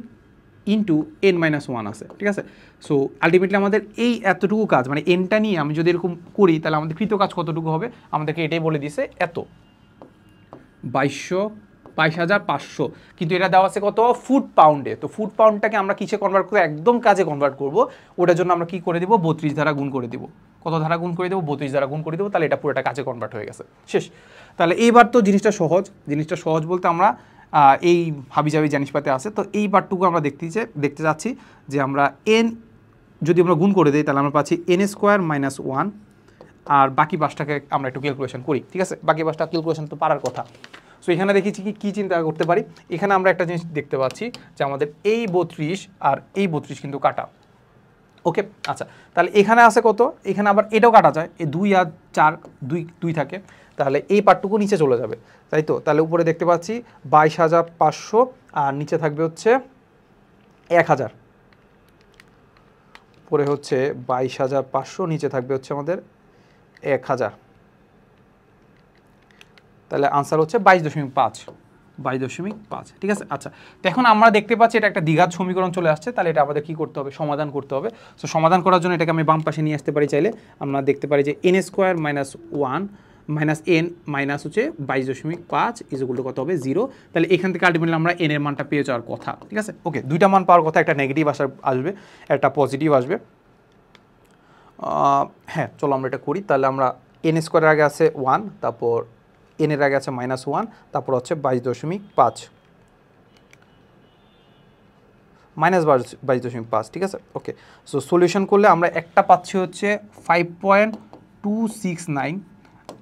ইন্টু n-1 আছে, ঠিক আছে? সো আলটিমেটলি আমাদের এই এতটুকু কাজ, মানে এনটা নিয়ে আমি যদি এরকম করি তাহলে আমাদের কৃত কাজ কতটুকু হবে? আমাদেরকে এটাই বলে দিছে, এত 22,500, কিন্তু এটা দেওয়া আছে কত? ফুট পাউন্ডে। তো ফুট পাউন্ডটাকে আমরা কিসে কনভার্ট করবো? একদম কাজে কনভার্ট করবো। ওটার জন্য আমরা কি করে দিব? 32 দ্বারা গুণ করে দিব। কত দ্বারা গুণ করে দেবো? 32 দ্বারা গুণ করে দেবো। তাহলে এটা পুরোটা কাজে কনভার্ট হয়ে গেছে, শেষ। তাহলে এইবার তো জিনিসটা সহজ বলতে আমরা এই হাবিজাবি জিনিসপাতি আছে, তো এই পার্টটুকু আমরা দেখতে যাচ্ছি যে আমরা n যদি আমরা গুণ করে দিই তাহলে আমরা পাচ্ছি n² - 1, আর বাকি পাঁচটাকে আমরা একটু ক্যালকুলেশন করি, ঠিক আছে? বাকি পাঁচটা ক্যালকুলেশন তো পারার কথা। সো এখানে দেখেছি কি চিন্তা করতে পারি, এখানে আমরা একটা জিনিস দেখতে পাচ্ছি যে আমাদের এই 32 আর এই 32 কিন্তু কাটা, ওকে? আচ্ছা, তাহলে এখানে আছে কত? এখানে আবার এটাও কাটা যায়, এই 2 আর 4 দুই থাকে, তাহলে এই পার্টটুকু নিচে চলে যাবে, তাই তো? তাহলে উপরে দেখতে পাচ্ছি 22,500 আর নিচে থাকবে হচ্ছে 1000, উপরে হচ্ছে 22,500, নিচে থাকবে হচ্ছে আমাদের 1000। তাহলে আনসার হচ্ছে 22.5, ঠিক আছে? আচ্ছা, তো এখন আমরা দেখতে পাচ্ছি এটা একটা দ্বিঘাত সমীকরণ চলে আসছে, তাহলে এটা আমাদের কি করতে হবে? সমাধান করতে হবে। সো সমাধান করার জন্য এটাকে আমি বাম পাশে নিয়ে আসতে পারি চাইলে। আমরা দেখতে পারি যে n² - 1 মাইনাস n মাইনাস হচ্ছে 22.5 ইজ ইকুয়াল টু কত হবে? 0। তাহলে এখান থেকে আলটিমেটলি আমরা n এর মানটা পেয়ে যাওয়ার কথা, ঠিক আছে? ওকে, দুইটা মান পাওয়ার কথা, একটা নেগেটিভ আসবে, একটা পজিটিভ আসবে। হ্যাঁ, চলো আমরা এটা করি। তাহলে আমরা n² এর আগে আছে 1, তারপর n এর আগে আছে -1, তারপর হচ্ছে 22.5 -22.5, ঠিক আছে? ওকে, সো সলিউশন করলে আমরা একটা পাচ্ছি হচ্ছে 5.269,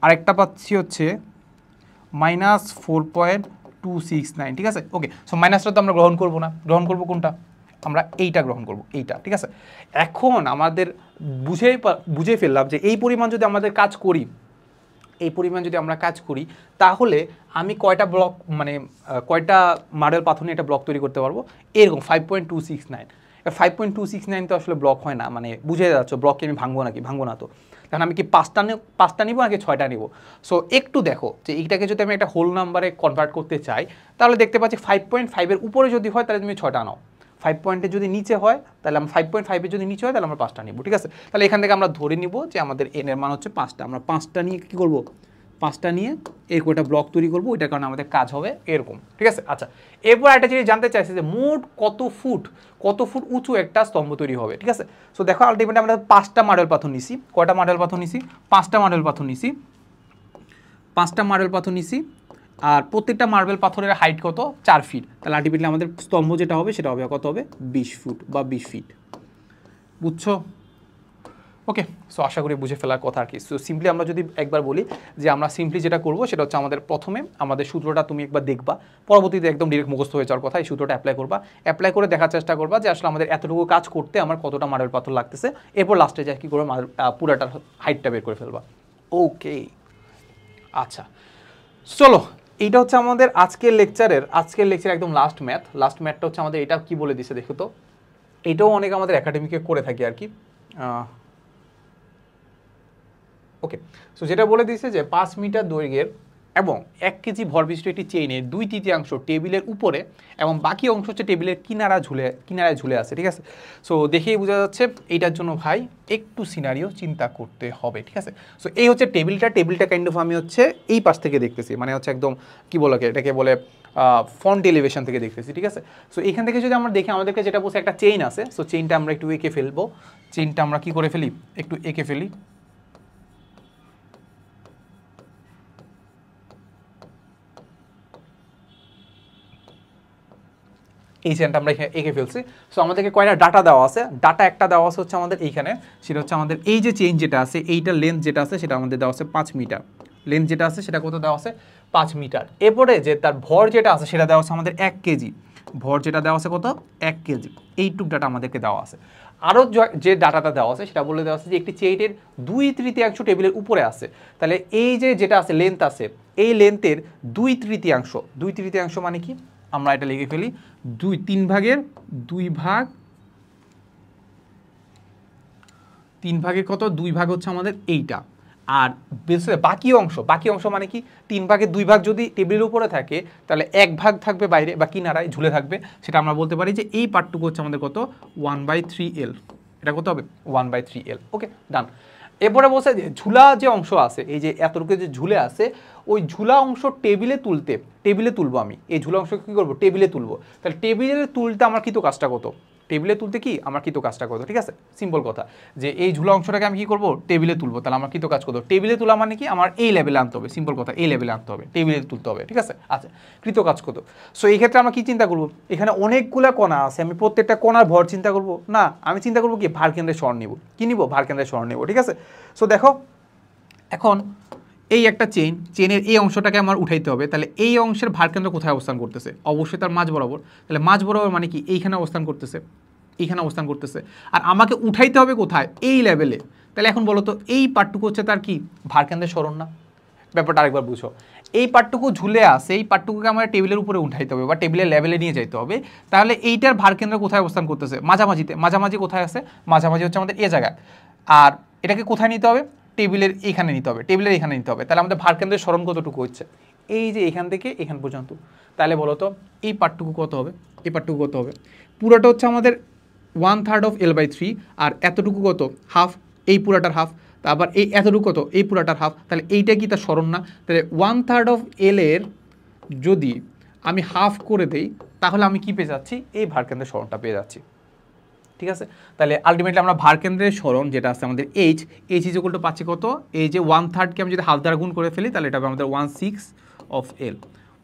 আরেকটা পাচ্ছি হচ্ছে -4.269, ঠিক আছে? ওকে, সো মাইনাসটা তো আমরা গ্রহণ করবো না, গ্রহণ করবো কোনটা? আমরা এইটা গ্রহণ করব, এইটা, ঠিক আছে? এখন আমাদের বুঝে ফেললাম যে এই পরিমাণ যদি আমাদের কাজ করি, তাহলে আমি কয়টা ব্লক, মানে কয়টা মার্বেল পাথর নিয়ে একটা ব্লক তৈরি করতে পারবো? এরকম 5.269। 5.269 তো আসলে ব্লক হয় না, মানে বুঝে যাচ্ছ ব্লককে আমি ভাঙবো নাকি? ভাঙবো না। তো তখন আমি কি পাঁচটা নিব নাকি 6টা নিব? সো একটু দেখো যে এইটাকে যদি আমি একটা হোল নাম্বারে কনভার্ট করতে চাই তাহলে দেখতে পাচ্ছি 5.5-এর উপরে যদি হয় তাহলে তুমি 6টা নাও, 5 পয়েন্টের যদি নিচে হয় তাহলে আমরা 5.5-এর যদি নিচে হয় তাহলে আমরা 5টা নিব, ঠিক আছে? তাহলে এখান থেকে আমরা ধরে নিব যে আমাদের এন এর মান হচ্ছে 5টা, আমরা 5টা নিয়ে কী করবো, 5টা নিয়ে এরকম একটা ব্লক তৈরি করবো, ওইটার কারণে আমাদের কাজ হবে এরকম, ঠিক আছে? আচ্ছা, এরপর একটা জিনিস জানতে চাইছি যে মোট কত ফুট উঁচু একটা স্তম্ভ তৈরি হবে, ঠিক আছে? সো দেখো আলটিমেটলি আমরা 5টা মার্বেল পাথর নিছি, কয়টা মার্বেল পাথর নিছি, 5টা মার্বেল পাথর নিছি, 5টা মার্বেল পাথর নিছি, আর প্রত্যেকটা মার্বেল পাথরের হাইট কত, 4 ফিট, তাহলে আলটিমেটলি আমাদের স্তম্ভ যেটা হবে সেটা হবে কত হবে, 20 ফুট বা 20 ফিট, বুঝছো? ওকে, সো আশা করি বুঝে ফেলার কথা আর কি। সো সিম্পলি আমরা যদি একবার বলি যে আমরা সিম্পলি যেটা করবো সেটা হচ্ছে আমাদের প্রথমে আমাদের সূত্রটা তুমি একবার দেখবা, পরবর্তীতে একদম ডিরেক্ট মুখস্থ হয়ে যাওয়ার কথা, এই সূত্রটা অ্যাপ্লাই করবা, অ্যাপ্লাই করে দেখার চেষ্টা করবা যে আসলে আমাদের এতটুকু কাজ করতে আমার কতটা মার্বেল পাথর লাগতেছে, এরপর লাস্টে যা কী করবো পুরাটার হাইটটা বের করে ফেলবা। ওকে, আচ্ছা চলো, এইটা হচ্ছে আমাদের আজকের লেকচার একদম লাস্ট ম্যাথটা হচ্ছে আমাদের এটা কি বলে দিছে দেখো তো, এটাও অনেক আমাদের একাডেমিকে করে থাকি আর কি। ওকে, সো যেটা বলে দিয়েছে যে 5 মিটার দৈর্ঘ্যের এবং 1 কেজি ভরবিশিষ্ট একটি চেইনের 2/3 টেবিলের উপরে এবং বাকি অংশ হচ্ছে টেবিলের কিনারায় ঝুলে আছে, ঠিক আছে? সো দেখেই বোঝা যাচ্ছে এইটার জন্য ভাই একটু সিনারিও চিন্তা করতে হবে, ঠিক আছে? সো এই হচ্ছে টেবিলটা কাইন্ড অফ আমি হচ্ছে এই পাশ থেকে দেখতেছি, মানে হচ্ছে একদম কি বলে এটাকে বলে ফ্রন্ট এলিভেশন থেকে দেখতেছি, ঠিক আছে? সো এখান থেকে যদি আমরা দেখি আমাদেরকে যেটা বলছে একটা চেইন আছে, সো চেইনটা আমরা একটু এঁকে ফেলবো, চেইনটা আমরা কি করে ফেলি, একটু এঁকে ফেলি। এই চেনটা আমরা এঁকে ফেলছি। সো আমাদেরকে কয়টা ডাটা দেওয়া আছে, ডাটা একটা দেওয়া আছে হচ্ছে আমাদের এইখানে, সেটা হচ্ছে আমাদের এই যে চেইন যেটা আছে এইটার লেন্থ যেটা আছে সেটা আমাদের দেওয়া আছে 5 মিটার, লেন্থ যেটা আছে সেটা কত দেওয়া আছে, 5 মিটার। এরপরে যে তার ভর যেটা আছে সেটা দেওয়া আছে আমাদের 1 কেজি, ভর যেটা দেওয়া আছে কত, 1 কেজি, এইটুক ডাটা আমাদেরকে দেওয়া আছে। আরও যে ডাটাটা দেওয়া আছে সেটা বলে দেওয়া আছে যে একটি চেইনের 2/3 টেবিলের উপরে আছে, তাহলে এই যে যেটা আছে লেন্থ আছে এই লেন্থের 2/3 মানে কি, আমরা এটা লিখে ফেলি 3 ভাগের 2 ভাগ, 3 ভাগের কত, 2 ভাগ হচ্ছে আমাদের এইটা, আর বাকি অংশ মানে কি 3 ভাগের 2 ভাগ যদি টেবিলের উপরে থাকে তাহলে 1 ভাগ থাকবে বাইরে বা কিনারায় ঝুলে থাকবে, সেটা আমরা বলতে পারি যে এই পার্টটুকু হচ্ছে আমাদের কত 1/3L, এটা কত হবে 1/3L। ওকে, ডান। এরপরে বলছে যে ঝুলা যে অংশ আছে, এই যে এতটুকু যে ঝুলে আছে ওই ঝুলা অংশ টেবিলে তুলবো আমি, এই ঝুলা অংশ কী করবো, টেবিলে তুলবো, তাহলে টেবিলে তুলতে আমার কিন্তু কাজটা কত, টেবিলে তুলতে কি আমার কৃত কাজটা কত, ঠিক আছে? সিম্পল কথা যে এই ঝুলা অংশটাকে আমি কি করবো, টেবিলে তুলবো, তাহলে আমার কৃত কাজ কত, টেবিলে তোলা মানে কি আমার এই লেভেলে আনতে হবে, সিম্পল কথা এই লেভেলে আনতে হবে, টেবিলে তুলতে হবে, ঠিক আছে? আচ্ছা, কৃত কাজ কত? সো এই ক্ষেত্রে আমরা কি চিন্তা করবো, এখানে অনেকগুলো কণা আছে, আমি প্রত্যেকটা কণার ভর চিন্তা করবো না, আমি চিন্তা করবো কি ভার কেন্দ্রের স্মরণ নিব, কি নিব, ভার কেন্দ্রের স্মরণ নিব, ঠিক আছে? সো দেখো এখন এই একটা চেনের এই অংশটাকে আমার উঠাইতে হবে, তাহলে এই অংশের ভারকেন্দ্র কোথায় অবস্থান করতেছে, অবশ্যই তার মাঝ বরাবর, তাহলে মাঝ বরাবর মানে কি এইখানে অবস্থান করতেছে, আর আমাকে উঠাইতে হবে কোথায়, এই লেভেলে, তাহলে এখন বলো তো এই পার্টটুকু হচ্ছে তার কি ভারকেন্দ্রের স্মরণ না, ব্যাপারটা আরেকবার বুঝো, এই পার্টটুকু ঝুলে আসে, এই পার্টটুকুকে আমার টেবিলের উপরে উঠাইতে হবে বা টেবিলের লেভেলে নিয়ে যাইতে হবে, তাহলে এইটার ভারকেন্দ্র কোথায় অবস্থান করতেছে, মাঝামাঝি কোথায় আছে, মাঝামাঝি হচ্ছে আমাদের এ জায়গায়, আর এটাকে কোথায় নিতে হবে, টেবিলের এখানে নিতে হবে, তাহলে আমাদের ভারকেন্দ্রের স্মরণ কতটুকু হচ্ছে, এই যে এখান থেকে এখান পর্যন্ত, তাহলে বলো তো এই পার্টটুকু কত হবে, পুরোটা হচ্ছে আমাদের 1/3 আর এতটুকু কত, হাফ, এই পুরাটার হাফ, তারপর এই এতটুকু কত, এই পুরাটার হাফ, তাহলে এইটা কি তার স্মরণ না, তাহলে 1/3 এর যদি আমি হাফ করে দেই তাহলে আমি কি পেয়ে যাচ্ছি, এই ভারকেন্দ্রের স্মরণটা পেয়ে যাচ্ছি, ঠিক আছে? তাহলে আলটিমেটলি আমরা ভারকেন্দ্রের স্মরণ যেটা আছে আমাদের এইচ ইজ ইকুয়াল টু পাচ্ছি কত, এই যে 1/3কে আমি যদি হাফ দ্বারা গুণ করে ফেলি তাহলে এটা হবে আমাদের 1/6 অফ এল,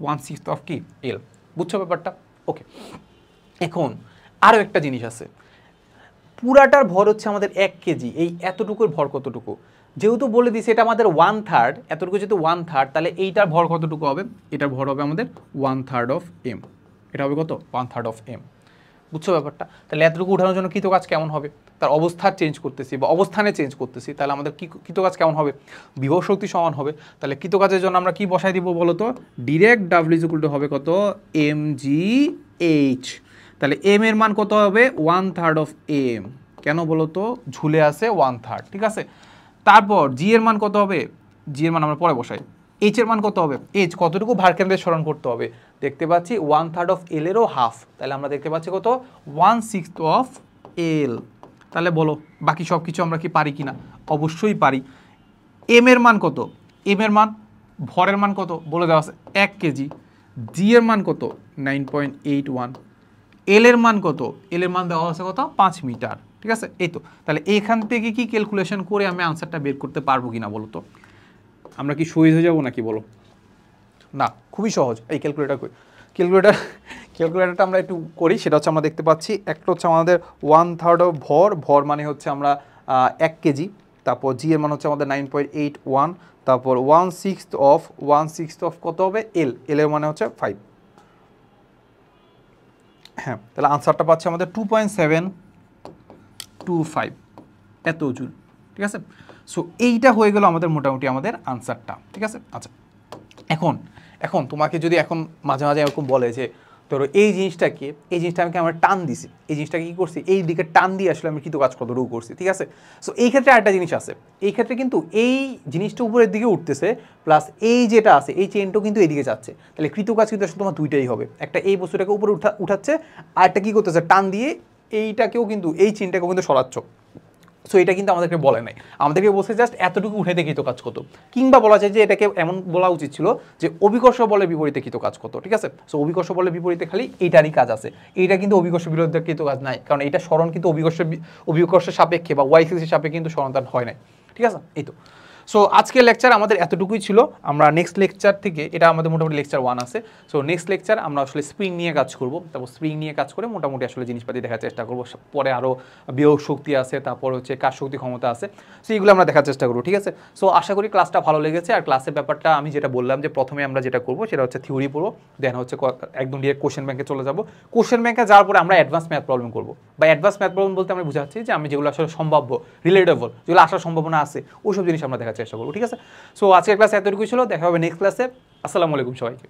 1/6 অফ কি এল, বুঝছো ব্যাপারটা? ওকে, এখন আরও একটা জিনিস আছে, পুরাটার ভর হচ্ছে আমাদের 1 কেজি, এই এতটুকুর ভর কতটুকু, যেহেতু বলে দিছি এটা আমাদের 1/3, এতটুকু যেহেতু 1/3 তাহলে এইটার ভর কতটুকু হবে, এটার ভর হবে আমাদের 1/3 অফ এম, এটা হবে কত 1/3 অফ এম, বুঝছো ব্যাপারটা? তাহলে এতটুকু উঠানোর জন্য কৃত কাজ কেমন হবে, তার অবস্থানে চেঞ্জ করতেছি, তাহলে আমাদের কৃত কাজ কেমন হবে, বিভব শক্তি সমান হবে, তাহলে কৃত কাজের জন্য আমরা কি বসাই দিব বলো তো, direct W is equal two হবে কত mgh, তাহলে এম এর মান কত হবে 1/3 অফ এম, কেন বলো তো ঝুলে আছে 1/3, ঠিক আছে? তারপর জি এর মান কত হবে, জি এর মান আমরা পরে বসাই। এইচ এর মান কত হবে, এইচ কতটুকু ভার কেন্দ্রের স্মরণ করতে হবে, দেখতে পাচ্ছি 1/3 অফ এল এরও হাফ, তাহলে আমরা দেখতে পাচ্ছি কত 1/6 অফ এল। তাহলে বলো বাকি সব কিছু আমরা কি পারি কিনা, অবশ্যই পারি। এম এর মান কত, এম এর মান ভরের মান কত বলে দেওয়া আছে 1 কেজি, জি এর মান কত 9.81, এল এর মান কত, এল এর মান দেওয়া আছে কত 5 মিটার, ঠিক আছে। এই তো তাহলে এইখান থেকে কি ক্যালকুলেশন করে আমি আনসারটা বের করতে পারবো কিনা বলো তো, আমরা কি শহীদ হয়ে যাবো নাকি বলো, না খুবই সহজ। এই ক্যালকুলেটারটা আমরা একটু করি, সেটা হচ্ছে আমরা দেখতে পাচ্ছি একটা হচ্ছে আমাদের 1/3 অফ ভর মানে হচ্ছে আমরা 1 কেজি, তারপর জি এর মান হচ্ছে আমাদের 9.81, তারপর 1/6 অফ কত হবে এল, এল এর মানে হচ্ছে 5। হ্যাঁ তাহলে আনসারটা পাচ্ছে আমাদের 2.725 এত জুল, ঠিক আছে। সো এইটা হয়ে গেল আমাদের মোটামুটি আমাদের আনসারটা, ঠিক আছে। আচ্ছা এখন তোমাকে যদি এখন মাঝে মাঝে এরকম বলে যে ধরো এই জিনিসটা আমি আমরা টান দিছি, এই জিনিসটাকে কী করছি, এই দিকে টান দিয়ে আসলে আমি কিন্তু কাজ কতটুকু করছি, ঠিক আছে। সো এই ক্ষেত্রে আরেকটা জিনিস আছে, এই ক্ষেত্রে কিন্তু এই জিনিসটা উপরের দিকে উঠতেছে প্লাস এই যেটা আছে এই চেনটাও কিন্তু এইদিকে যাচ্ছে, তাহলে কৃতকাজ কিন্তু আসলে তোমার দুইটাই হবে, একটা এই বস্তুটাকে উপরে উঠাচ্ছে আর একটা কী করতেছে টান দিয়ে এইটাকেও কিন্তু এই চেনটাকেও কিন্তু সরাচ্ছ। সো এটা কিন্তু আমাদেরকে বলে নাই, আমাদেরকে বলছে জাস্ট এতটুকু উঠাইতে কৃতকাজ কত, কিংবা বলা যায় যে এটাকে এমন বলা উচিত ছিল যে অভিকর্ষ বলের বিপরীতে কৃতকাজ কত, ঠিক আছে। সো অভিকর্ষ বলের বিপরীতে খালি এইটারই কাজ আছে, এইটা কিন্তু অভিকর্ষ বিরুদ্ধে কৃতকাজ নাই, কারণ এটা স্মরণ কিন্তু অভিকর্ষের সাপেক্ষে বা ওয়াই এক্সিসের সাপেক্ষে কিন্তু স্মরণদান হয় নাই, ঠিক আছে। এই তো সো আজকের লেকচার আমাদের এতটুকুই ছিল। আমরা নেক্সট লেকচার থেকে, এটা আমাদের মোটামুটি লেকচার 1 আছে, সো নেক্সট লেকচার আমরা আসলে স্প্রিং নিয়ে কাজ করব, তারপর স্প্রিং নিয়ে কাজ করে মোটামুটি আসলে জিনিসপাতি দেখার চেষ্টা করব, পরে আরও বিয়োগ শক্তি আছে, তারপর হচ্ছে কাজ শক্তি ক্ষমতা আছে, সো এইগুলো আমরা দেখার চেষ্টা করবো, ঠিক আছে। সো আশা করি ক্লাসটা ভালো লেগেছে। আর ক্লাসের ব্যাপারটা আমি যেটা বললাম যে প্রথমে আমরা যেটা করবো সেটা হচ্ছে থিওরি পড়বো, দেন হচ্ছে একদম ডিরেক্ট কোশ্চেন ব্যাংকে চলে যাবো, কোশ্চেন ব্যাংকে যাওয়ার পরে আমরা অ্যাডভান্স ম্যাথ প্রবলেম করবো, বা অ্যাডভান্স ম্যাথ প্রবলেম বলতে আমরা বুঝাচ্ছি যে আমি যেগুলো আসলে সম্ভাব্য, রিলেটেবল, যেগুলো আসার সম্ভাবনা আছে ওইসব জিনিস আমরা দেখার চেষ্টা করবো, ঠিক আছে। সো আজকের ক্লাস এতটুকুই ছিল, দেখা হবে নেক্সট ক্লাসে। আসসালামু আলাইকুম সবাইকে।